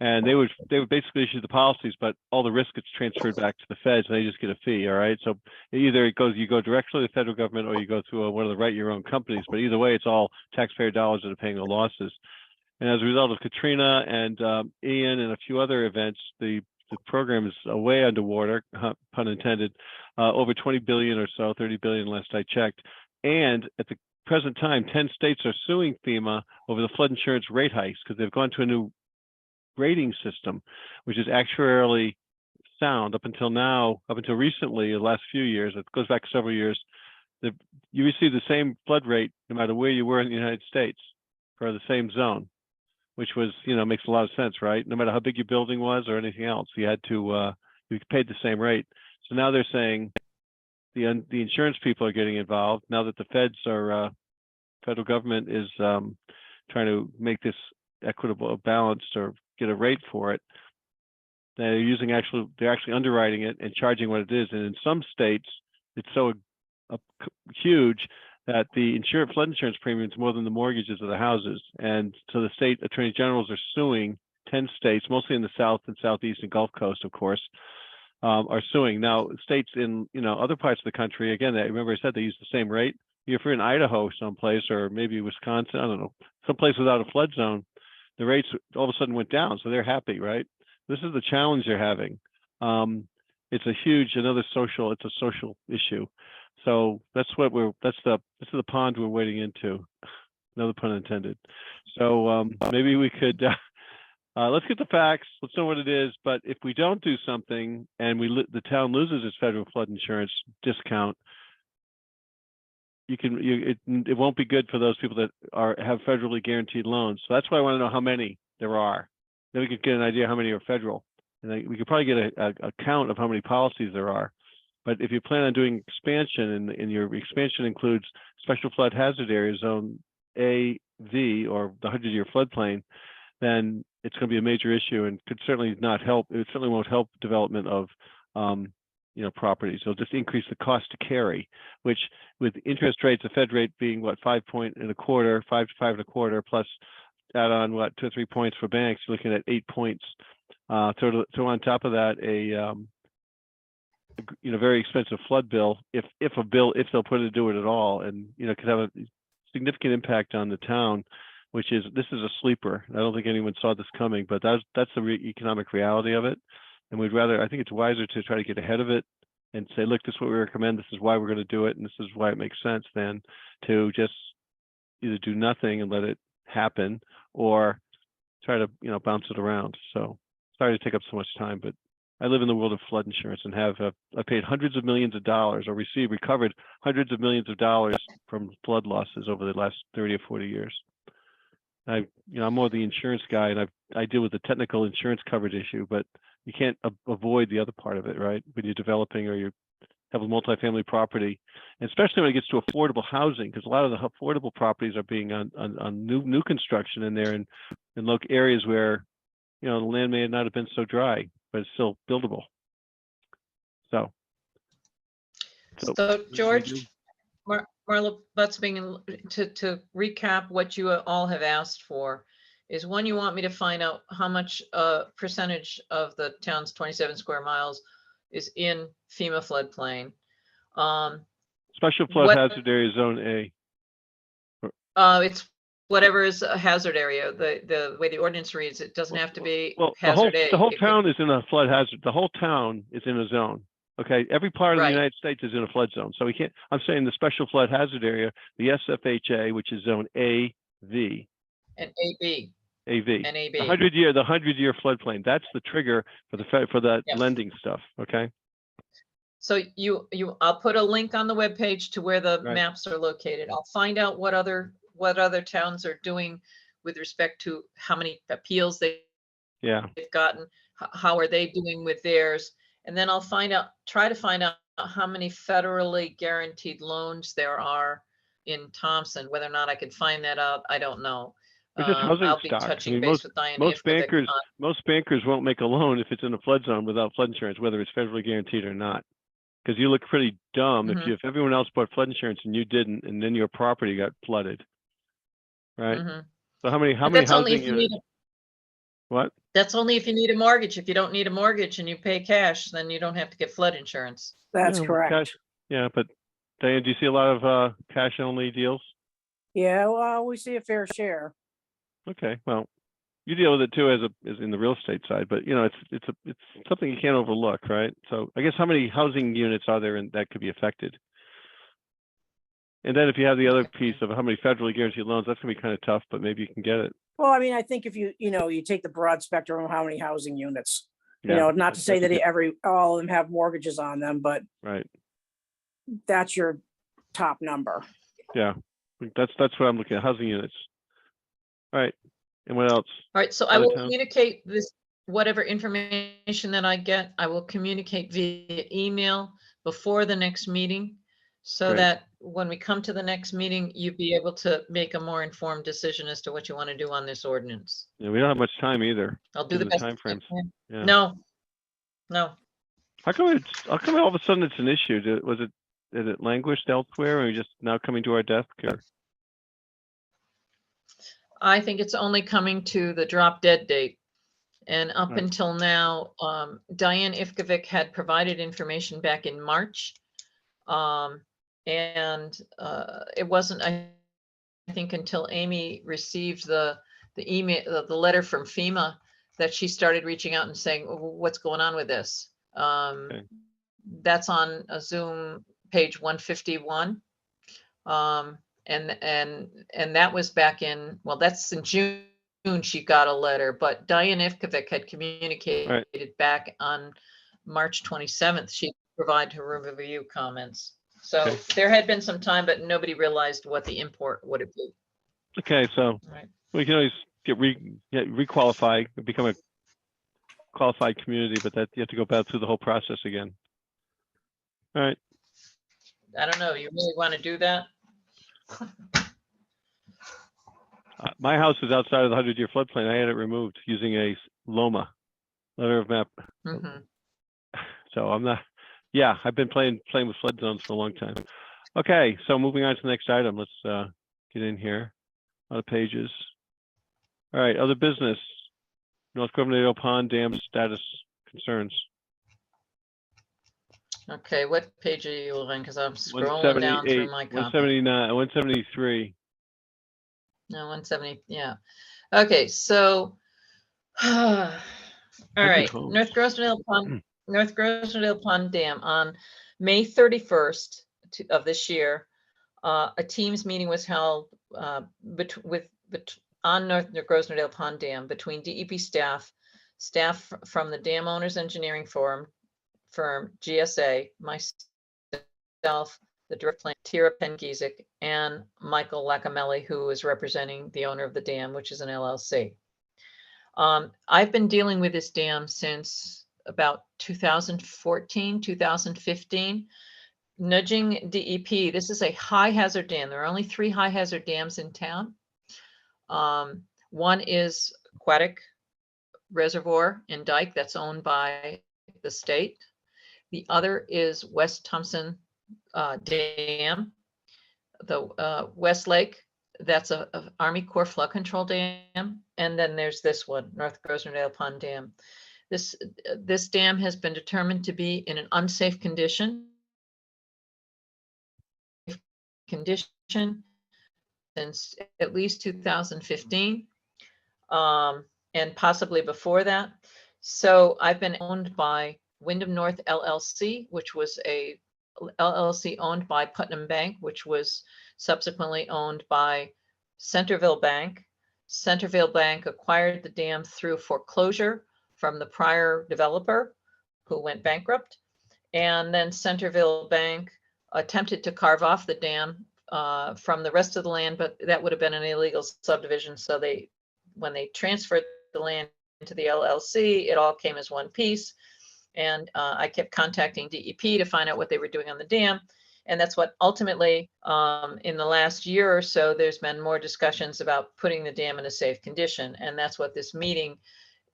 And they would basically issue the policies, but all the risk gets transferred back to the feds and they just get a fee. All right. So either you go directly to the federal government or you go through one of the write your own companies. But either way, it's all taxpayer dollars that are paying the losses. And as a result of Katrina and Ian and a few other events, the program is way underwater, pun intended, over 20 billion or so, 30 billion last I checked. And at the present time, 10 states are suing FEMA over the flood insurance rate hikes because they've gone to a new rating system, which is actuarially sound. Up until now, up until recently, the last few years, it goes back several years, you receive the same flood rate no matter where you were in the United States for the same zone, which was, makes a lot of sense, right? No matter how big your building was or anything else, you had to, you paid the same rate. So now they're saying the insurance people are getting involved now that the federal government is trying to make this equitable, balanced, or get a rate for it. They're actually underwriting it and charging what it is. And in some states, it's so huge that the flood insurance premium is more than the mortgages of the houses. And so the state attorney generals are suing 10 states, mostly in the South and Southeast and Gulf Coast, of course, are suing. Now, states in other parts of the country, again, I remember I said they use the same rate. If you're in Idaho someplace, or maybe Wisconsin, I don't know, someplace without a flood zone, the rates all of a sudden went down, so they're happy, right? This is the challenge they're having. It's a social issue. So that's the pond we're wading into. Another pun intended. So maybe we could let's get the facts. Let's know what it is. But if we don't do something and the town loses its federal flood insurance discount, it won't be good for those people that have federally guaranteed loans. So that's why I want to know how many there are. Then we could get an idea how many are federal, and we could probably get a count of how many policies there are. But if you plan on doing expansion, and your expansion includes special flood hazard area zone A, V, or the 100-year floodplain, then it's going to be a major issue and could certainly not help. It certainly won't help development of properties. It'll just increase the cost to carry, which with interest rates, the Fed rate being 5 to 5.25, plus add on 2 or 3 points for banks, you're looking at 8 points. So on top of that, a very expensive flood bill, if they'll put it to do it at all, and could have a significant impact on the town, this is a sleeper. I don't think anyone saw this coming, but that's the economic reality of it. And I think it's wiser to try to get ahead of it and say, look, this is what we recommend, this is why we're going to do it, and this is why it makes sense, than to just either do nothing and let it happen, or try to bounce it around. So sorry to take up so much time, but I live in the world of flood insurance and have I paid hundreds of millions of dollars, or recovered hundreds of millions of dollars from flood losses over the last 30 or 40 years. I'm more the insurance guy, and I deal with the technical insurance coverage issue, but you can't avoid the other part of it, right? When you're developing or you have a multifamily property, and especially when it gets to affordable housing, because a lot of the affordable properties are being on new construction, and they're in local areas where the land may not have been so dry, but it's still buildable. So George, Marla Butzbing, to recap what you all have asked for, is one, you want me to find out how much percentage of the town's 27 square miles is in FEMA floodplain. Special flood hazard area zone A. It's whatever is a hazard area. The way the ordinance reads, it doesn't have to be hazard A. The whole town is in a flood hazard. The whole town is in a zone. Okay, every part of the United States is in a flood zone. So we can't. I'm saying the special flood hazard area, the SFHA, which is zone A, V, and AB. AV. And AB. The 100-year floodplain. That's the trigger for that lending stuff. Okay. So I'll put a link on the webpage to where the maps are located. I'll find out what other towns are doing with respect to how many appeals they've gotten, how are they doing with theirs, and then I'll try to find out how many federally guaranteed loans there are in Thompson. Whether or not I can find that out, I don't know. I'll be touching base with Diane. Most bankers won't make a loan if it's in a flood zone without flood insurance, whether it's federally guaranteed or not. Because you look pretty dumb if everyone else bought flood insurance and you didn't, and then your property got flooded, right? So how many But that's only housing if you need, units? What? that's only if you need a mortgage. If you don't need a mortgage and you pay cash, then you don't have to get flood insurance. That's Yeah, correct. cash. Yeah, but Diane, do you see a lot of cash only deals? Yeah, well, we see a fair share. Okay, well, you deal with it too as in the real estate side, but you know, it's something you can't overlook, right? So I guess how many housing units are there that could be affected? And then if you have the other piece of how many federally guaranteed loans, that's gonna be kind of tough, but maybe you can get it. Well, I mean, I think if you take the broad spectrum of how many housing units, Yeah, not to say that's a that good- all of them have mortgages on them, but right. that's your top number. Yeah, that's what I'm looking at, housing units. All right, and what else? All right, so I Other will towns? communicate this, whatever information that I get, I will communicate via email before the next meeting. So Great. that when we come to the next meeting, you'd be able to make a more informed decision as to what you want to do on this ordinance. Yeah, we don't have much time either. I'll do the given best. I timeframes. can. Yeah. No, no. How come all of a sudden it's an issue? Did it languished elsewhere or just now coming to our desk or? I think it's only coming to the drop dead date. And up Right. until now, Diane Ivkovic had provided information back in March. It wasn't, I think, until Amy received the email, the letter from FEMA, that she started reaching out and saying, what's going on with this? Okay. That's on a Zoom page 151. And that was back in, well, that's in June she got a letter, but Diane Ivkovic had communicated back on March 27th. She provided her review comments. So Okay. there had been some time, but nobody realized what the import would have been. Okay, so Right. we can always get requalify, become a qualified community, but that you have to go back through the whole process again. All right. I don't know. You really want to do that? My house is outside of the 100-year floodplain. I had it removed using a LOMA, letter of map. Mhm. So I'm not, yeah, I've been playing with flood zones for a long time. Okay, so moving on to the next item, let's get in here. Other pages. All right, other business. North Coverdale Pond Dam status concerns. Okay, what page are you on? Because I'm scrolling down through 178, my copy. 179, 173. No, 170, yeah. Okay, so, all right, homes. North Grosvenor Pond Dam on May 31st of this year. A Teams meeting was held on North Grosvenor Pond Dam between DEP staff from the Dam Owners Engineering firm GSA, myself, the direct plan, Tira Pengizik, and Michael Lacamelli, who is representing the owner of the dam, which is an LLC. I've been dealing with this dam since about 2014, 2015, nudging DEP. This is a high hazard dam. There are only 3 high hazard dams in town. One is Aquatic Reservoir and Dike that's owned by the state. The other is West Thompson Dam, the West Lake, that's a Army Corps flood control dam. And then there's this one, North Grosvenor Pond Dam. This dam has been determined to be in an unsafe condition since at least 2015, and possibly before that. So I've been owned by Wyndham North LLC, which was a LLC owned by Putnam Bank, which was subsequently owned by Centerville Bank. Centerville Bank acquired the dam through foreclosure from the prior developer who went bankrupt. And then Centerville Bank attempted to carve off the dam from the rest of the land, but that would have been an illegal subdivision. So when they transferred the land to the LLC, it all came as one piece. And I kept contacting DEP to find out what they were doing on the dam. And that's what ultimately, in the last year or so, there's been more discussions about putting the dam in a safe condition. And that's what this meeting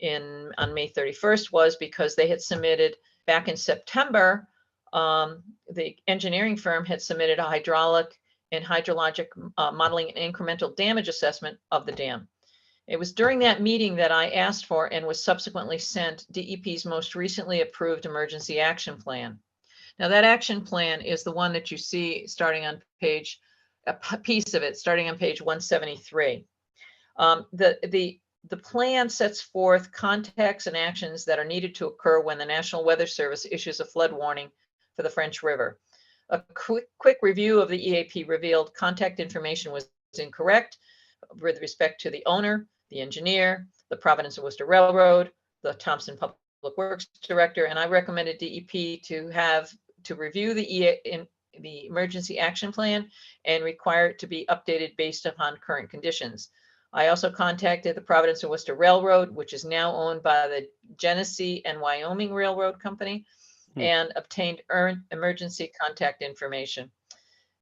on May 31st was, because they had submitted back in September, the engineering firm had submitted a hydraulic and hydrologic modeling and incremental damage assessment of the dam. It was during that meeting that I asked for and was subsequently sent DEP's most recently approved emergency action plan. Now that action plan is the one that you see starting on page, a piece of it starting on page 173. The plan sets forth contexts and actions that are needed to occur when the National Weather Service issues a flood warning for the French River. A quick review of the EAP revealed contact information was incorrect with respect to the owner, the engineer, the Providence and Worcester Railroad, the Thompson Public Works Director, and I recommended DEP to review the emergency action plan and require it to be updated based upon current conditions. I also contacted the Providence and Worcester Railroad, which is now owned by the Genesee and Wyoming Railroad Company, and obtained emergency contact information.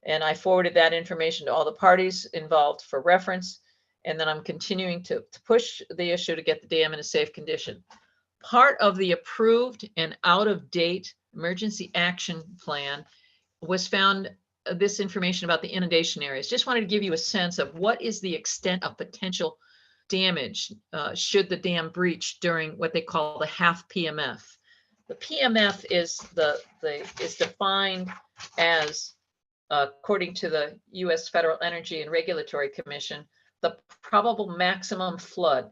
And I forwarded that information to all the parties involved for reference. And then I'm continuing to push the issue to get the dam in a safe condition. Part of the approved and out of date emergency action plan was found this information about the inundation areas. Just wanted to give you a sense of what is the extent of potential damage should the dam breach during what they call the half PMF. The PMF is is defined as, according to the U.S. Federal Energy and Regulatory Commission, the probable maximum flood.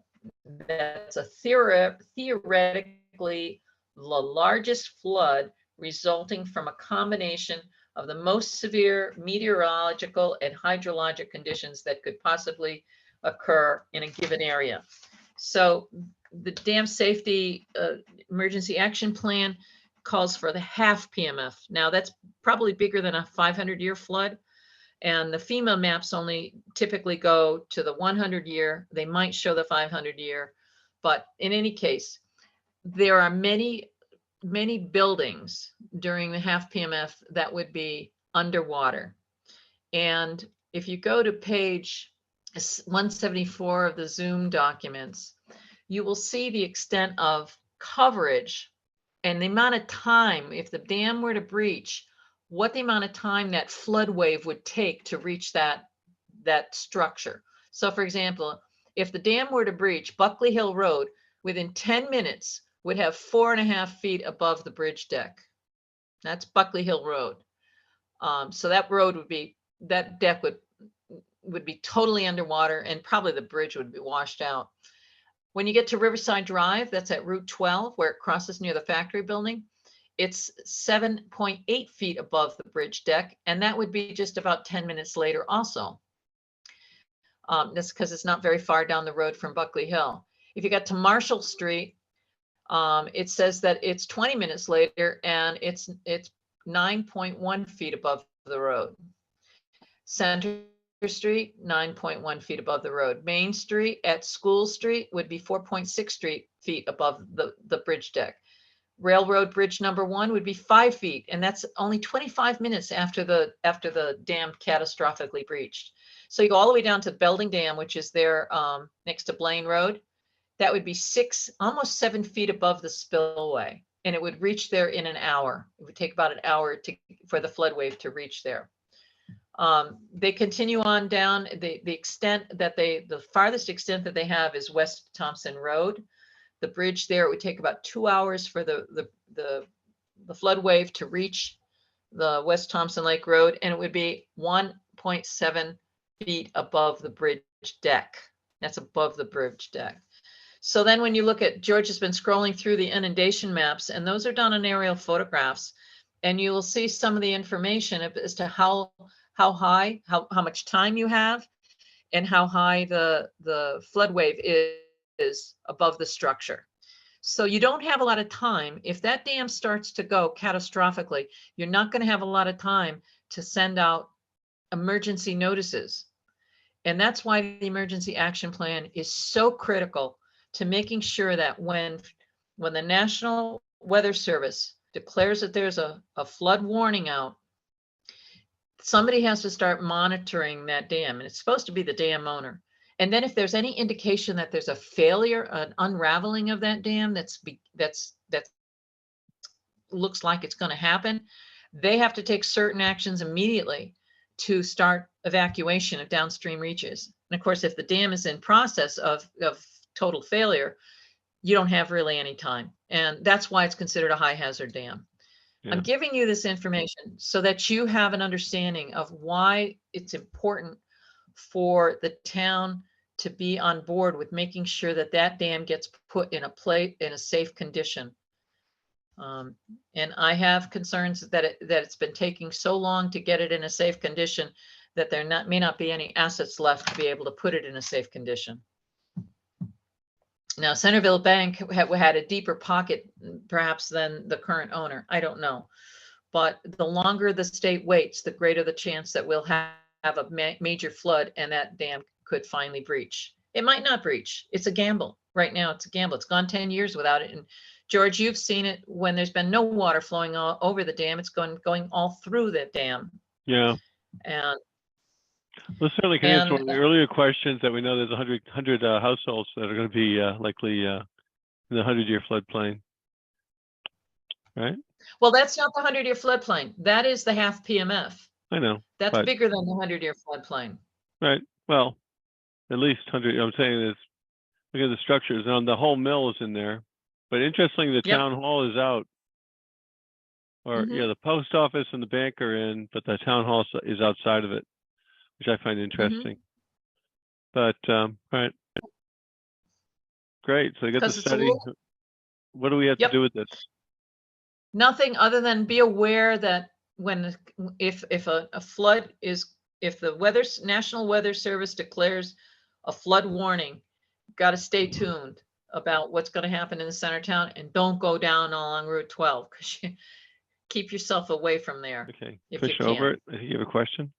That's a theoretically the largest flood resulting from a combination of the most severe meteorological and hydrologic conditions that could possibly occur in a given area. So the dam safety emergency action plan calls for the half PMF. Now that's probably bigger than a 500-year flood. And the FEMA maps only typically go to the 100-year. They might show the 500-year, but in any case, there are many buildings during the half PMF that would be underwater. And if you go to page 174 of the Zoom documents, you will see the extent of coverage and the amount of time, if the dam were to breach, what the amount of time that flood wave would take to reach that structure. So for example, if the dam were to breach, Buckley Hill Road within 10 minutes would have 4.5 feet above the bridge deck. That's Buckley Hill Road. So that road would be, that deck would be totally underwater and probably the bridge would be washed out. When you get to Riverside Drive, that's at Route 12 where it crosses near the factory building. It's 7.8 feet above the bridge deck, and that would be just about 10 minutes later also. That's because it's not very far down the road from Buckley Hill. If you got to Marshall Street, it says that it's 20 minutes later and it's 9.1 feet above the road. Center Street, 9.1 feet above the road. Main Street at School Street would be 4.6 feet above the bridge deck. Railroad Bridge number 1 would be 5 feet, and that's only 25 minutes after the dam catastrophically breached. So you go all the way down to Belding Dam, which is there next to Blaine Road. That would be almost 7 feet above the spillway, and it would reach there in an hour. It would take about an hour for the flood wave to reach there. They continue on down. The farthest extent that they have is West Thompson Road. The bridge there, it would take about 2 hours for the flood wave to reach the West Thompson Lake Road, and it would be 1.7 feet above the bridge deck. That's above the bridge deck. So then when you look at, George has been scrolling through the inundation maps, and those are done on aerial photographs, and you will see some of the information as to how high, how much time you have, and how high the flood wave is above the structure. So you don't have a lot of time. If that dam starts to go catastrophically, you're not going to have a lot of time to send out emergency notices. And that's why the emergency action plan is so critical to making sure that when the National Weather Service declares that there's a flood warning out, somebody has to start monitoring that dam, and it's supposed to be the dam owner. And then if there's any indication that there's a failure, an unraveling of that dam that looks like it's going to happen, they have to take certain actions immediately to start evacuation of downstream reaches. And of course, if the dam is in process of total failure, you don't have really any time. And that's why it's considered a high hazard dam. Yeah. I'm giving you this information so that you have an understanding of why it's important for the town to be on board with making sure that that dam gets put in a safe condition. And I have concerns that it's been taking so long to get it in a safe condition that there may not be any assets left to be able to put it in a safe condition. Now, Centerville Bank had a deeper pocket perhaps than the current owner. I don't know. But the longer the state waits, the greater the chance that we'll have a major flood and that dam could finally breach. It might not breach. It's a gamble. Right now, it's a gamble. It's gone 10 years without it. And George, you've seen it when there's been no water flowing all over the dam. It's going all through the dam. Yeah. And Well, certainly can answer one of And- the earlier questions that we know there's 100 households that are going to be likely in the 100-year floodplain. Right? well, that's not the 100-year floodplain. That is the half PMF. I know. That's But- bigger than the 100-year floodplain. Right. Well, at least 100. I'm saying is look at the structures. Now the whole mill is in there, but interestingly, the Yep. town hall is out. Or Mhm. yeah, the post office and the bank are in, but the town hall is outside of it, which I find interesting. But all right, great. So you got the 'Cause it's a study. little- What do we have Yep. to do with this? Nothing other than be aware that if a flood is, if the National Weather Service declares a flood warning, got to stay tuned about what's going to happen in the center town, and don't go down along Route 12 because you keep yourself away from there. Okay, If you Commissioner can. Overt, I think you have a question.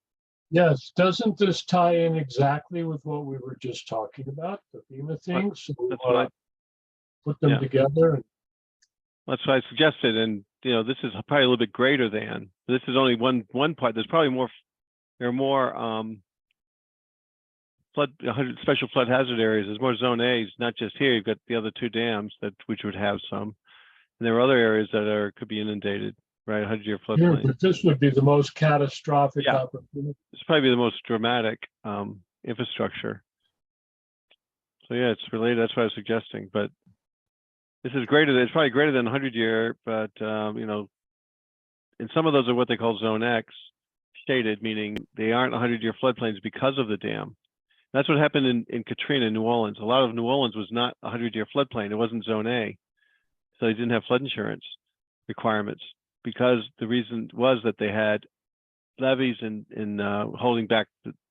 Yes, doesn't this tie in exactly with what we were just talking about, the FEMA things? So, That's what I put them yeah. together. That's what I suggested, and this is probably a little bit greater than. This is only one part. There's probably more. There are more special flood hazard areas. There's more zone A's, not just here. You've got the other two dams which would have some, and there are other areas that could be inundated. Right, 100-year Yeah, floodplain. but this would be the most catastrophic Yeah. opportunity. It's probably the most dramatic infrastructure. So yeah, it's related. That's what I was suggesting. But this is greater. It's probably greater than 100-year. But and some of those are what they call Zone X, shaded, meaning they aren't 100-year floodplains because of the dam. That's what happened in Katrina, New Orleans. A lot of New Orleans was not a 100-year floodplain. It wasn't Zone A, so they didn't have flood insurance requirements because the reason was that they had levees in holding back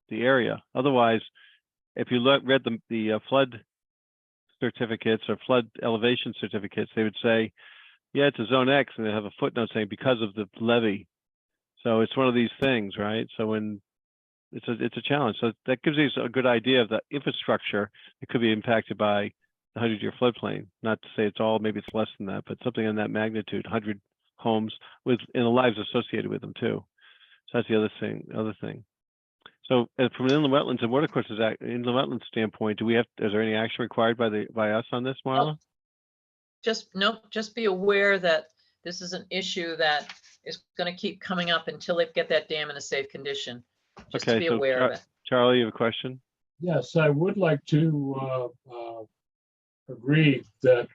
the area. Otherwise, if you read the flood certificates or flood elevation certificates, they would say, yeah, it's a Zone X, and they have a footnote saying because of the levee. So it's one of these things, right? So when it's a challenge. So that gives you a good idea of the infrastructure that could be impacted by the 100-year floodplain. Not to say it's all, maybe it's less than that, but something in that magnitude, 100 homes and the lives associated with them too. So that's the other thing. So from an inland wetlands and watercourses inland wetlands standpoint, is there any action required by us on this, Marla? Just be aware that this is an issue that is going to keep coming up until they get that dam in a safe condition. Just to be so aware of it. Charlie, you have a question? Yes, I would like to agree that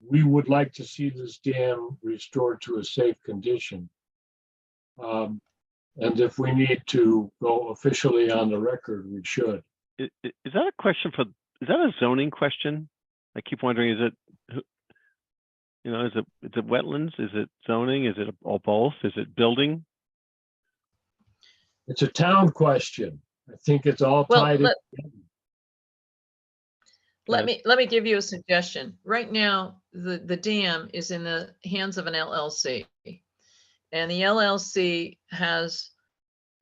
we would like to see this dam restored to a safe condition. And if we need to go officially on the record, we should. Is that a question is that a zoning question? I keep wondering, is it wetlands? Is it zoning? Is it all both? Is it building? It's a town question. I think it's all Well, tied in. let me give you a suggestion. Right now, the dam is in the hands of an LLC. And the LLC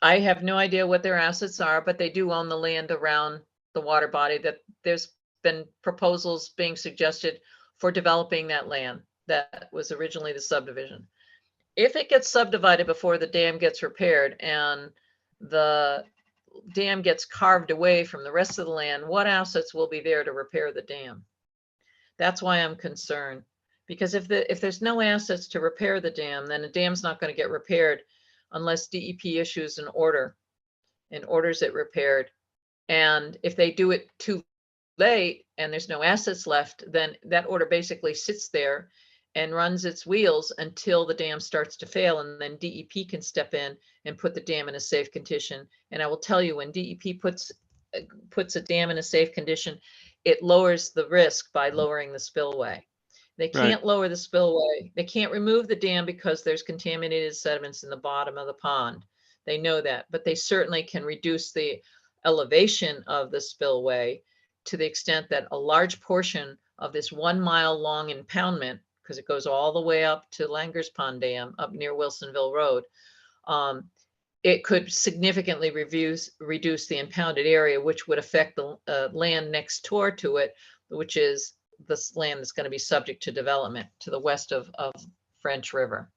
I have no idea what their assets are, but they do own the land around the water body. That there's been proposals being suggested for developing that land that was originally the subdivision. If it gets subdivided before the dam gets repaired and the dam gets carved away from the rest of the land, what assets will be there to repair the dam? That's why I'm concerned. Because if there's no assets to repair the dam, then the dam's not going to get repaired unless DEP issues an order and orders it repaired. And if they do it too late and there's no assets left, then that order basically sits there and runs its wheels until the dam starts to fail, and then DEP can step in and put the dam in a safe condition. And I will tell you, when DEP puts a dam in a safe condition, it lowers the risk by lowering the spillway. They can't lower the spillway. They can't remove the dam because there's contaminated sediments in the bottom of the pond. They know that, but they certainly can reduce the elevation of the spillway to the extent that a large portion of this 1 mile long impoundment, because it goes all the way up to Langer's Pond Dam up near Wilsonville Road, it could significantly reduce the impounded area, which would affect the land next door to it, which is this land that's going to be subject to development to the west of French River.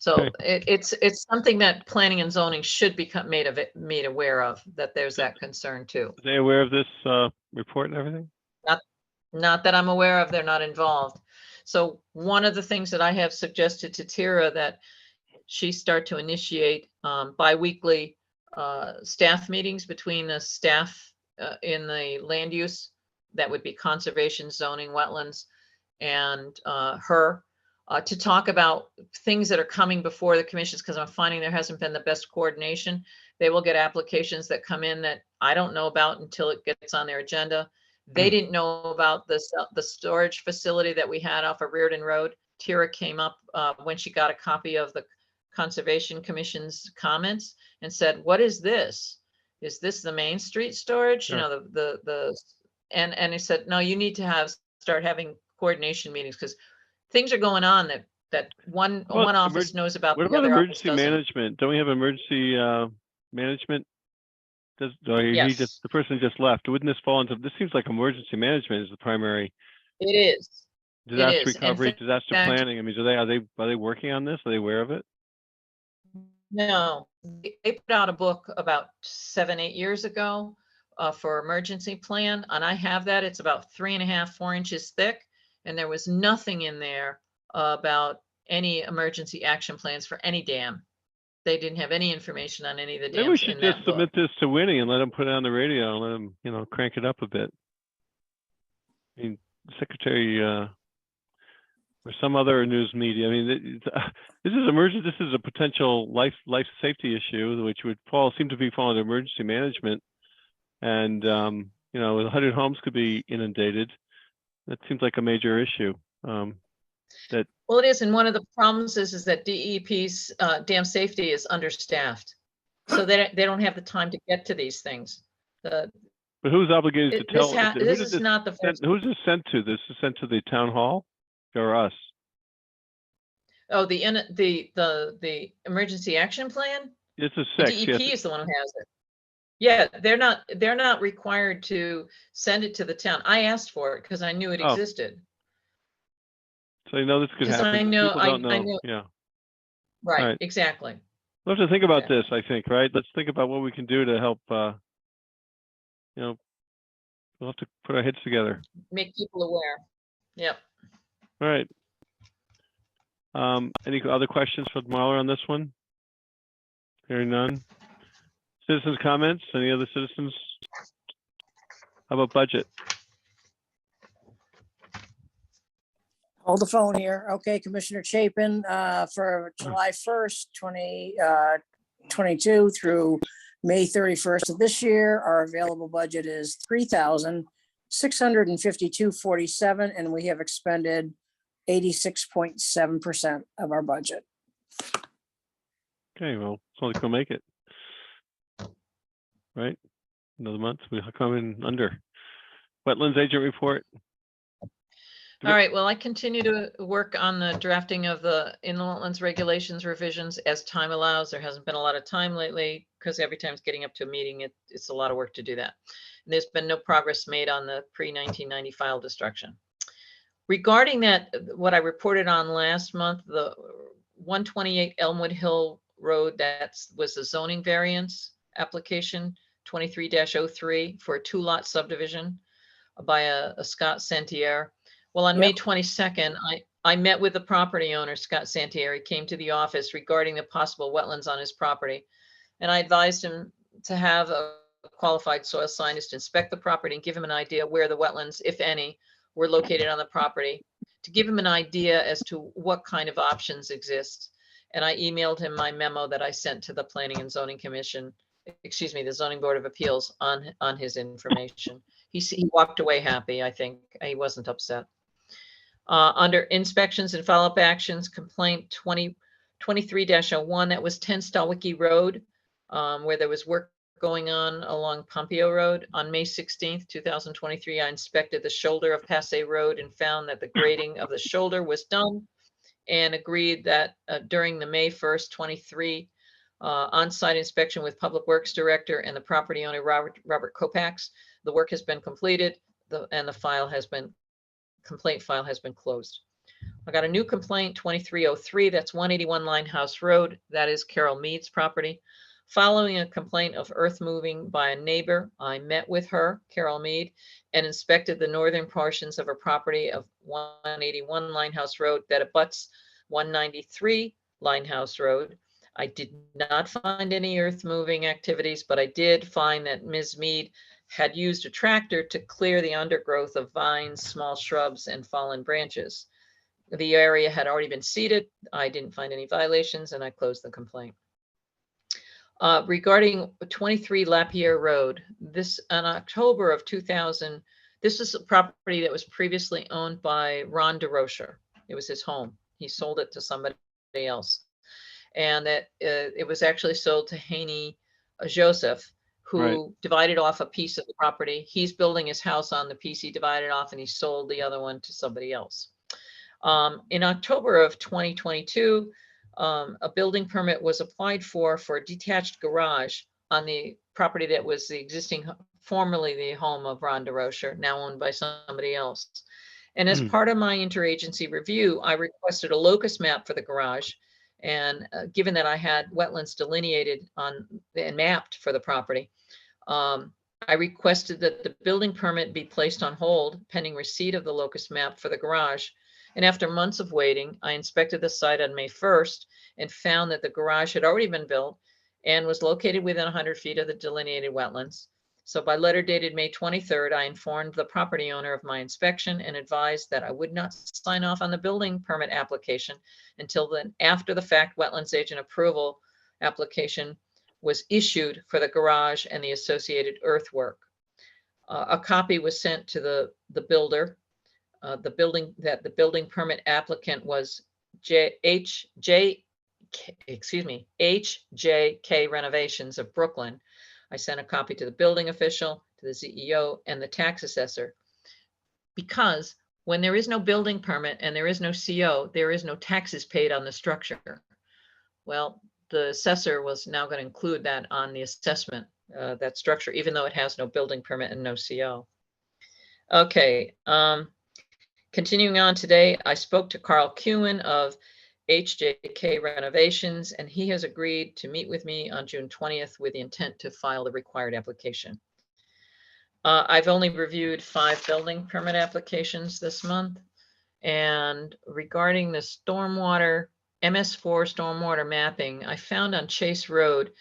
So Okay. it's something that planning and zoning should become made aware of, that there's that concern too. Are they aware of this report and everything? Not that I'm aware of, they're not involved. So one of the things that I have suggested to Tira that she start to initiate biweekly staff meetings between the staff in the land use, that would be conservation, zoning, wetlands, and her, to talk about things that are coming before the commissions, because I'm finding there hasn't been the best coordination. They will get applications that come in that I don't know about until it gets on their agenda. They didn't know about the storage facility that we had off of Reardon Road. Tira came up when she got a copy of the Conservation Commission's comments and said, "What is this? Is this the Main Street storage?" Sure. You know, and he said, "No, you need to start having coordination meetings, because things are going on that one office knows about, What the about other office emergency doesn't." management? Don't we have emergency management? Or Yes. the person just left. Wouldn't this fall into, this seems like emergency management is the primary It is. disaster is. In recovery, disaster fact- planning. I mean, are they working on this? Are they aware of it? No, they put out a book about 7-8 years ago for emergency plan, and I have that. It's about 3.5, 4 inches thick, and there was nothing in there about any emergency action plans for any dam. They didn't have any information on any of the Maybe we dams should in just that book. submit this to Winnie and let him put it on the radio and let him, crank it up a bit. I mean, Secretary or some other news media. I mean, this is emergent. This is a potential life safety issue, which would seem to be falling under emergency management. And 100 homes could be inundated. That seems like a major issue. Well, it is, and one of the problems is that DEP's dam safety is understaffed, so they don't have the time to get to these things. But who's obligated to tell? This is not the first. Who's this sent to? This is sent to the town hall or us? Oh, the emergency action plan? It's a The 6. DEP is the one who has it. Yeah, they're not required to send it to the town. I asked for it because I knew it Oh. existed. So this could 'Cause happen. I know- People don't I know. know- Yeah. Right, Right. exactly. We'll have to think about Exactly. this, I think, right? Let's think about what we can do to help, we'll have to put our heads together. Make people aware. Yep. All right. Any other questions for Marla on this one? Hearing none. Citizens' comments? Any other citizens? How about budget? Hold the phone here. Okay, Commissioner Chapin, for July 1st, 2022 through May 31st of this year, our available budget is $3,652.47, and we have expended 86.7% of our budget. Okay, well, it's only gonna make it. Right? Another month, we'll come in under. Wetlands agent report. All right, well, I continue to work on the drafting of the inland wetlands regulations revisions as time allows. There hasn't been a lot of time lately because every time it's getting up to a meeting, it's a lot of work to do that. And there's been no progress made on the pre-1990 file destruction. Regarding that, what I reported on last month, the 128 Elmwood Hill Road, that was the zoning variance application 23-03 for a 2-lot subdivision by a Scott Santier. Well, on May 22nd, I met with the property owner, Scott Santier. He came to the office regarding the possible wetlands on his property. And I advised him to have a qualified soil scientist to inspect the property and give him an idea where the wetlands, if any, were located on the property, to give him an idea as to what kind of options exist. And I emailed him my memo that I sent to the Planning and Zoning Commission, excuse me, the Zoning Board of Appeals on his information. He walked away happy, I think. He wasn't upset. Under inspections and follow-up actions, complaint 2023-01, that was 10 Stalwicki Road, where there was work going on along Pompeo Road. On May 16th, 2023, I inspected the shoulder of Passay Road and found that the grading of the shoulder was done, and agreed that during the May 1st, 23 on-site inspection with Public Works Director and the property owner, Robert Kopax, the work has been completed, and the complaint file has been closed. I got a new complaint, 2303, that's 181 Linehouse Road. That is Carol Mead's property. Following a complaint of earth moving by a neighbor, I met with her, Carol Mead, and inspected the northern portions of her property of 181 Linehouse Road that abuts 193 Linehouse Road. I did not find any earth moving activities, but I did find that Ms. Mead had used a tractor to clear the undergrowth of vines, small shrubs, and fallen branches. The area had already been seeded. I didn't find any violations, and I closed the complaint. Regarding 23 Lapierre Road, this in October of 2000, this is a property that was previously owned by Ron DeRocher. It was his home. He sold it to somebody else. And that it was actually sold to Haney Joseph, who divided off a piece of the property. He's building his house on the piece he divided off, and he sold the other one to somebody else. In October of 2022, a building permit was applied for a detached garage on the property that was the existing, formerly the home of Ron DeRocher, now owned by somebody else. And as part of my interagency review, I requested a locus map for the garage. And given that I had wetlands delineated on and mapped for the property, I requested that the building permit be placed on hold pending receipt of the locus map for the garage. And after months of waiting, I inspected the site on May 1st and found that the garage had already been built and was located within 100 feet of the delineated wetlands. So by letter dated May 23rd, I informed the property owner of my inspection and advised that I would not sign off on the building permit application until then after the fact wetlands agent approval application was issued for the garage and the associated earthwork. A copy was sent to the builder. The building permit applicant was HJK Renovations of Brooklyn. I sent a copy to the building official, to the CEO, and the tax assessor. Because when there is no building permit and there is no CO, there is no taxes paid on the structure. Well, the assessor was now going to include that on the assessment, that structure, even though it has no building permit and no CO. Okay. Continuing on today, I spoke to Carl Kewen of HJK Renovations, and he has agreed to meet with me on June 20th with the intent to file the required application. I've only reviewed 5 building permit applications this month. And regarding the stormwater, MS4 stormwater mapping, I found on Chase Road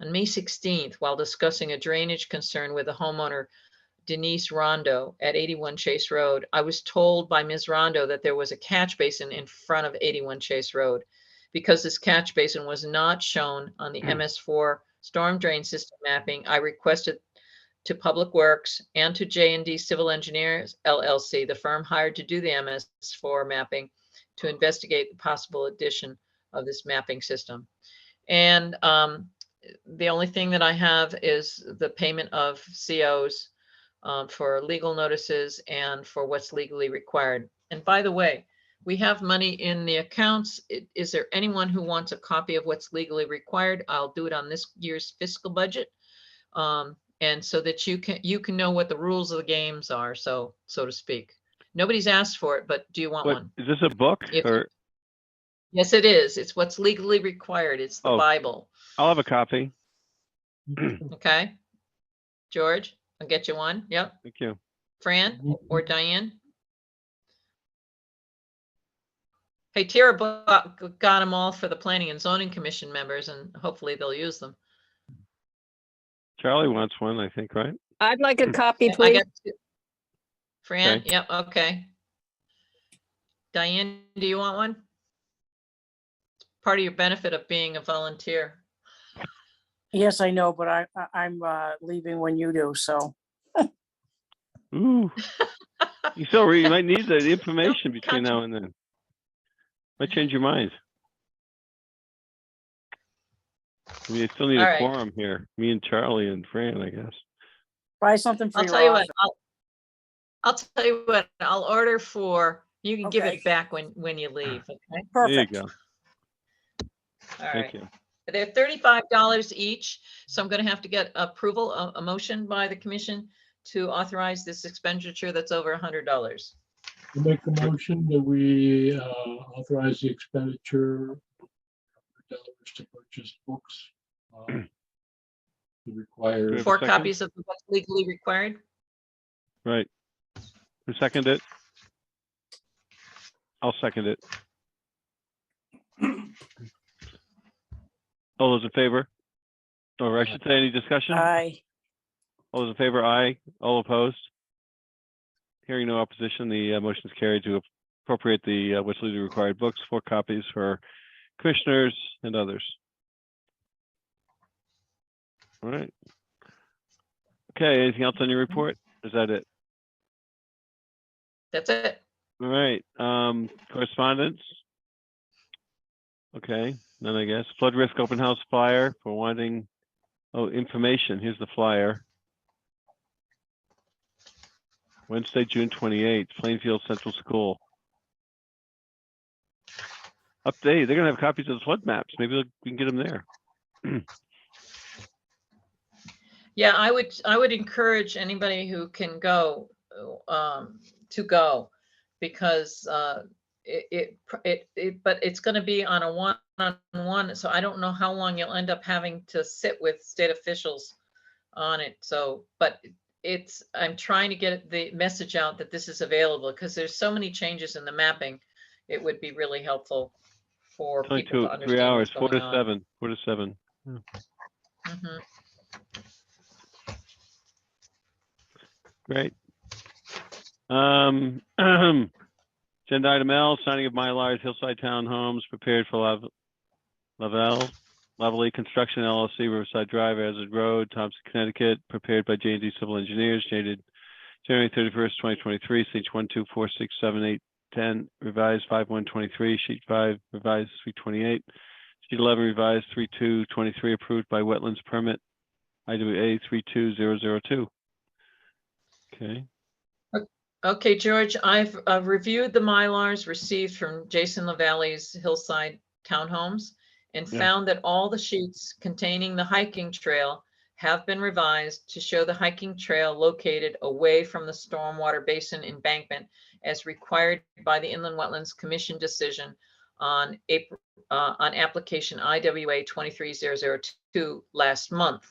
on May 16th, while discussing a drainage concern with the homeowner, Denise Rondo at 81 Chase Road, I was told by Ms. Rondo that there was a catch basin in front of 81 Chase Road. Because this catch basin was not shown on the MS4 storm drain system mapping, I requested to Public Works and to J&D Civil Engineers LLC, the firm hired to do the MS4 mapping, to investigate the possible addition of this mapping system. And the only thing that I have is the payment of COs for legal notices and for what's legally required. And by the way, we have money in the accounts. Is there anyone who wants a copy of what's legally required? I'll do it on this year's fiscal budget. And so that you can know what the rules of the games are, so to speak. Nobody's asked for it, but do you want one? Is this a book or? Yes, it is. It's what's legally required. It's the Bible. I'll have a copy. Okay. George, I'll get you one. Yep. Thank you. Fran or Diane? Hey, Tara got them all for the Planning and Zoning Commission members, and hopefully they'll use them. Charlie wants one, I think, right? I'd like a copy, I please. got two. Fran, Okay. yep, okay. Diane, do you want one? Part of your benefit of being a volunteer. Yes, I know, but I'm leaving when you do, so. Ooh. You might need the information between Gotcha. now and then. Might change your mind. I mean, I still need All a right. quorum here. Me and Charlie and Fran, I guess. Buy something for I'll your tell you what, office. I'll tell you what, I'll order for, you can give Okay. it back when you leave, okay? There you Perfect. go. All right. Thank you. They're $35 each, so I'm gonna have to get approval, a motion by the commission to authorize this expenditure that's over $100. To make the motion that we authorize the expenditure of dollars to purchase books. The Do we required. have a 4 second? copies of what's legally required. Right. Who seconded it? I'll second it. All those in favor? Or I should say, any discussion? Aye. All those in favor, aye. All opposed? Hearing no opposition, the motion is carried to appropriate the what's legally required books, 4 copies for commissioners and others. All right. Okay, anything else on your report? Is that it? That's it. All right, correspondence. Okay, then I guess flood risk open house flyer for wanting, information. Here's the flyer. Wednesday, June 28th, Plainfield Central School. Update, they're gonna have copies of the flood maps. Maybe we can get them there. Yeah, I would encourage anybody who can go to go, because but it's going to be on a one-on-one, so I don't know how long you'll end up having to sit with state officials on it. So, but I'm trying to get the message out that this is available, because there's so many changes in the mapping. It would be really helpful for It's only people to 3 understand hours, what's 4 going to on. 7, 4 to 7. Mhm. Great. Agenda item L, signing of Mylars, Hillside Townhomes, prepared for Lovely Construction LLC, Riverside Drive, Hazard Road, Thompson, Connecticut, prepared by J&D Civil Engineers, dated January 31st, 2023, Stage 1, 2, 4, 6, 7, 8, 10, revised 5/1/23, Sheet 5, revised 3/28, Sheet 11, revised 3/2/23, approved by Wetlands Permit, IWA 32002. Okay. Okay, George, I've reviewed the Mylars received from Jason LaValle's Hillside Townhomes and Yeah. found that all the sheets containing the hiking trail have been revised to show the hiking trail located away from the stormwater basin embankment as required by the Inland Wetlands Commission decision on application IWA 23002 last month.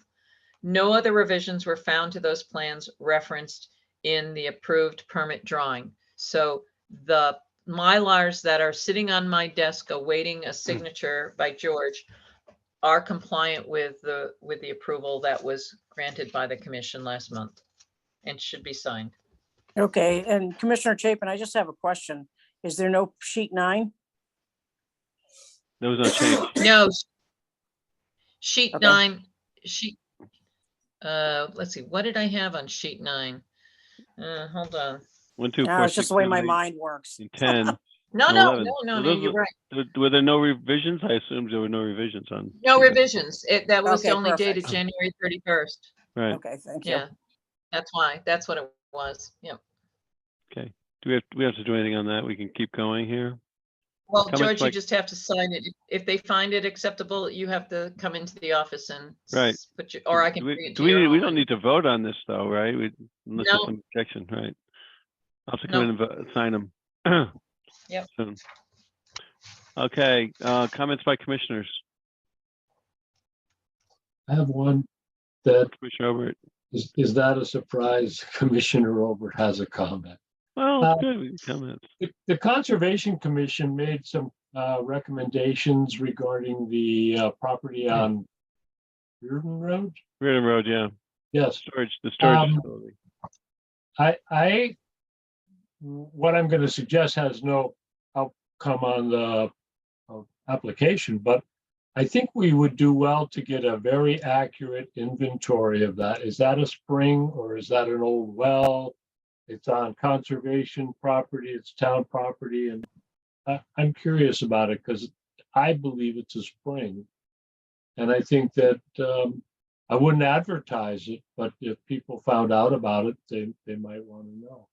No other revisions were found to those plans referenced in the approved permit drawing. So the Mylars that are sitting on my desk awaiting a signature by George are compliant with the approval that was granted by the commission last month and should be signed. Okay, and Commissioner Chapin, I just have a question. Is there no sheet 9? There was no change. No. Sheet Okay. 9, let's see, what did I have on sheet 9? Hold on. 1, 2, 4, It's 6, just the way 7, my 8, mind works. and 10. No, and no, 11. no, Well, you're right. Were there no revisions? I assumed there were no revisions on. No sheet nine. revisions. That was Okay, only perfect. dated January 31st. Right, Okay, thank you. Yeah, that's why. That's what it was. Yep. okay. Do we have to do anything on that? We can keep going here. Well, Comments George, by- you just have to sign it. If they find it acceptable, you have to come into the office and Right. put your, or I can Do bring it do to your we home don't and- need to vote on this though, right? Unless there's No. some objection, right? I'll have to come in and sign them. Yep. Soon. Okay, comments by commissioners. I have one that, Commissioner Obert. is that a surprise? Commissioner Obert has a comment. Well, it's good, comments. The Conservation Commission made some recommendations regarding the property on Reardon Road. Reardon Road, yeah. Yes. the storage Um, facility. What I'm going to suggest has no outcome on the application, but I think we would do well to get a very accurate inventory of that. Is that a spring or is that an old well? It's on conservation property, it's town property, and I'm curious about it because I believe it's a spring. And I think that I wouldn't advertise it, but if people found out about it, they might want to know.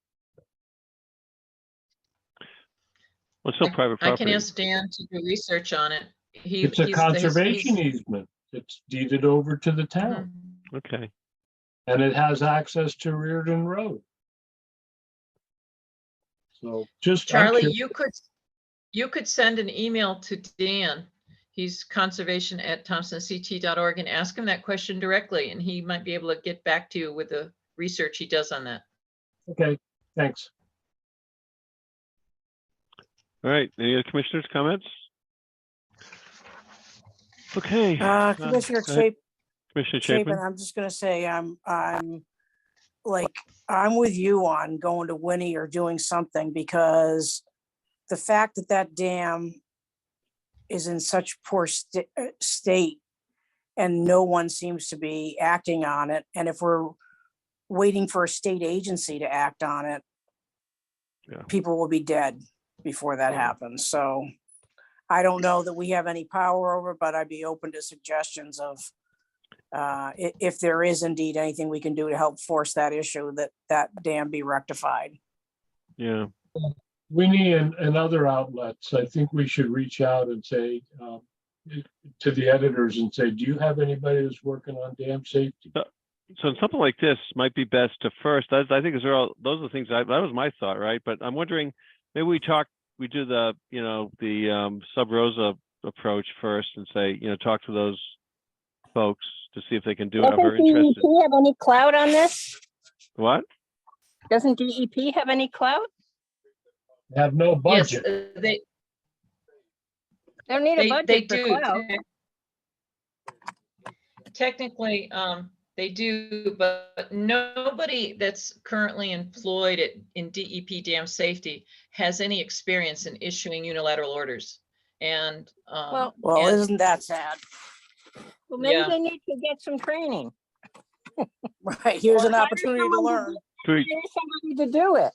Well, it's still private I can property. ask Dan to do research on it. It's a conservation easement. It's deeded over to the town Okay. and it has access to Reardon Road. So just. I'm Charlie, curious. you could send an email to Dan. He's conservation@thompsonct.org and ask him that question directly, and he might be able to get back to you with the research he does on that. Okay, thanks. All right. Any other commissioners' comments? Okay. Commissioner go ahead. Chapin. Commissioner Chapin, Chapin? I'm just gonna say, I'm with you on going to Winnie or doing something, because the fact that that dam is in such poor state and no one seems to be acting on it, and if we're waiting for a state agency to act on it, Yeah. people will be dead before that happens. So I don't know that we have any power over, but I'd be open to suggestions of if there is indeed anything we can do to help force that issue, that dam be rectified. Yeah. Winnie and other outlets, I think we should reach out and say to the editors and say, do you have anybody that's working on dam safety? So something like this might be best to first, I think those are the things that was my thought, right? But I'm wondering, maybe we do the, the sub rosa approach first and say, talk to those folks to see if they can do it. I'm very Doesn't interested. DEP have any clout on this? What? Doesn't DEP have any clout? Have no Yes, budget. they Don't need a they budget for do. clout. Technically, they do, but nobody that's currently employed in DEP dam safety has any experience in issuing unilateral orders. And Well, and- Isn't that sad? Well, maybe Yeah. they need to get some training. Right, here's Or an hire opportunity to someone learn. Hire somebody to do it.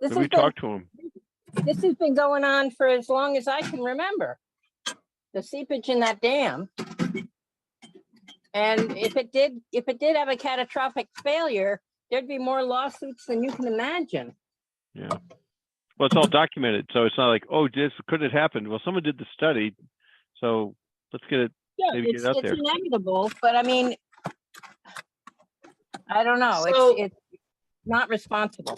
This Did we has been, talk to them? this has been going on for as long as I can remember. The seepage in that dam. And if it did have a catastrophic failure, there'd be more lawsuits than you can imagine. Yeah. Well, it's all documented, so it's not like, oh, this could have happened. Well, someone did the study, so let's get it. Yeah, Maybe get it's it out there. inevitable, but I mean, I don't know. So- It's not responsible.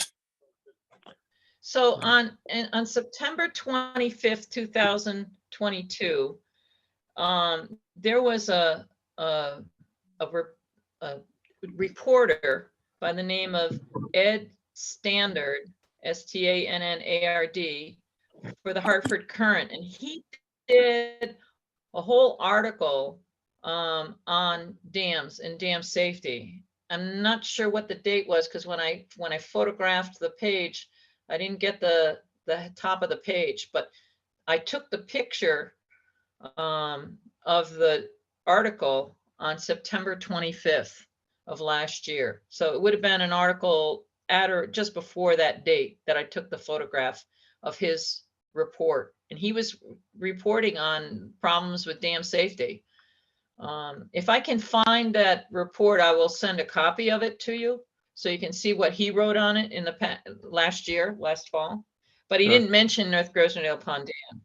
So on September 25th, 2022, there was a reporter by the name of Ed Standard, STANNARD, for the Hartford Courant, and he did a whole article on dams and dam safety. I'm not sure what the date was, because when I photographed the page, I didn't get the top of the page, but I took the picture of the article on September 25th of last year. So it would have been an article at or just before that date that I took the photograph of his report. And he was reporting on problems with dam safety. If I can find that report, I will send a copy of it to you so you can see what he wrote on it in the last fall. But he Sure. didn't mention North Grosvenor Pond Dam.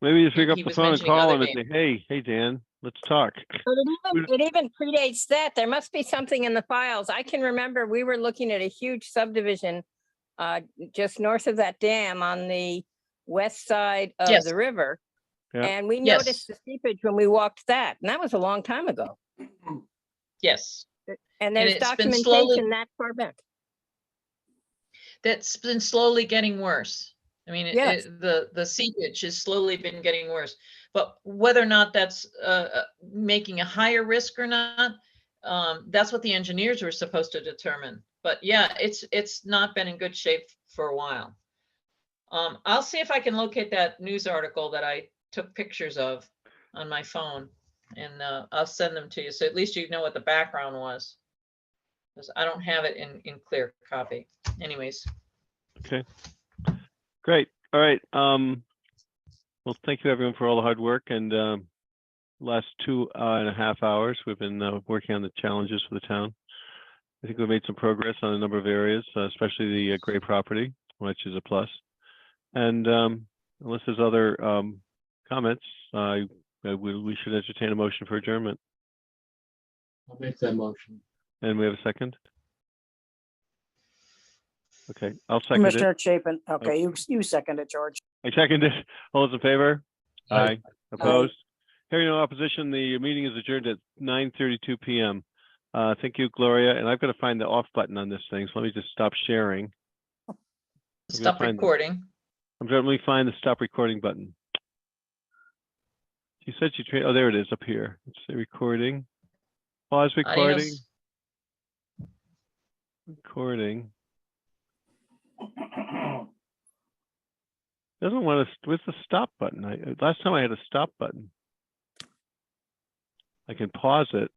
Maybe just pick up He the was phone and mentioning call other him and say, hey, Dan, let's talk. But it even predates that. There must be something in the files. I can remember we were looking at a huge subdivision just north of that dam on the west side of Yes. the river. Yeah. And we Yes. noticed the seepage when we walked that, and that was a long time ago. Yes, And there's it's been slowly- documentation that far back. that's been slowly getting worse. I mean, Yes. the seepage has slowly been getting worse. But whether or not that's making a higher risk or not, that's what the engineers were supposed to determine. But yeah, it's not been in good shape for a while. I'll see if I can locate that news article that I took pictures of on my phone, and I'll send them to you. So at least you know what the background was. Because I don't have it in clear copy. Anyways, Okay. Great. All right. Well, thank you everyone for all the hard work, and last 2.5 hours, we've been working on the challenges for the town. I think we've made some progress on a number of areas, especially the gray property, which is a plus. And unless there's other comments, we should entertain a motion for adjournment. I'll make that motion. And we have a second? Okay, I'll second it. Commissioner Chapin. Okay, you second it, George. I second it. All those in favor? Aye. Opposed? Hearing no opposition, the meeting is adjourned at 9:32 p.m. Thank you, Gloria. And I've got to find the off button on this thing, so let me just stop sharing. stop find it. recording. Let me find the stop recording button. You said oh, there it is up here. Let's say recording. Pause recording. Adios. Recording. Doesn't want to. Where's the stop button? Last time I had a stop button. I can pause it.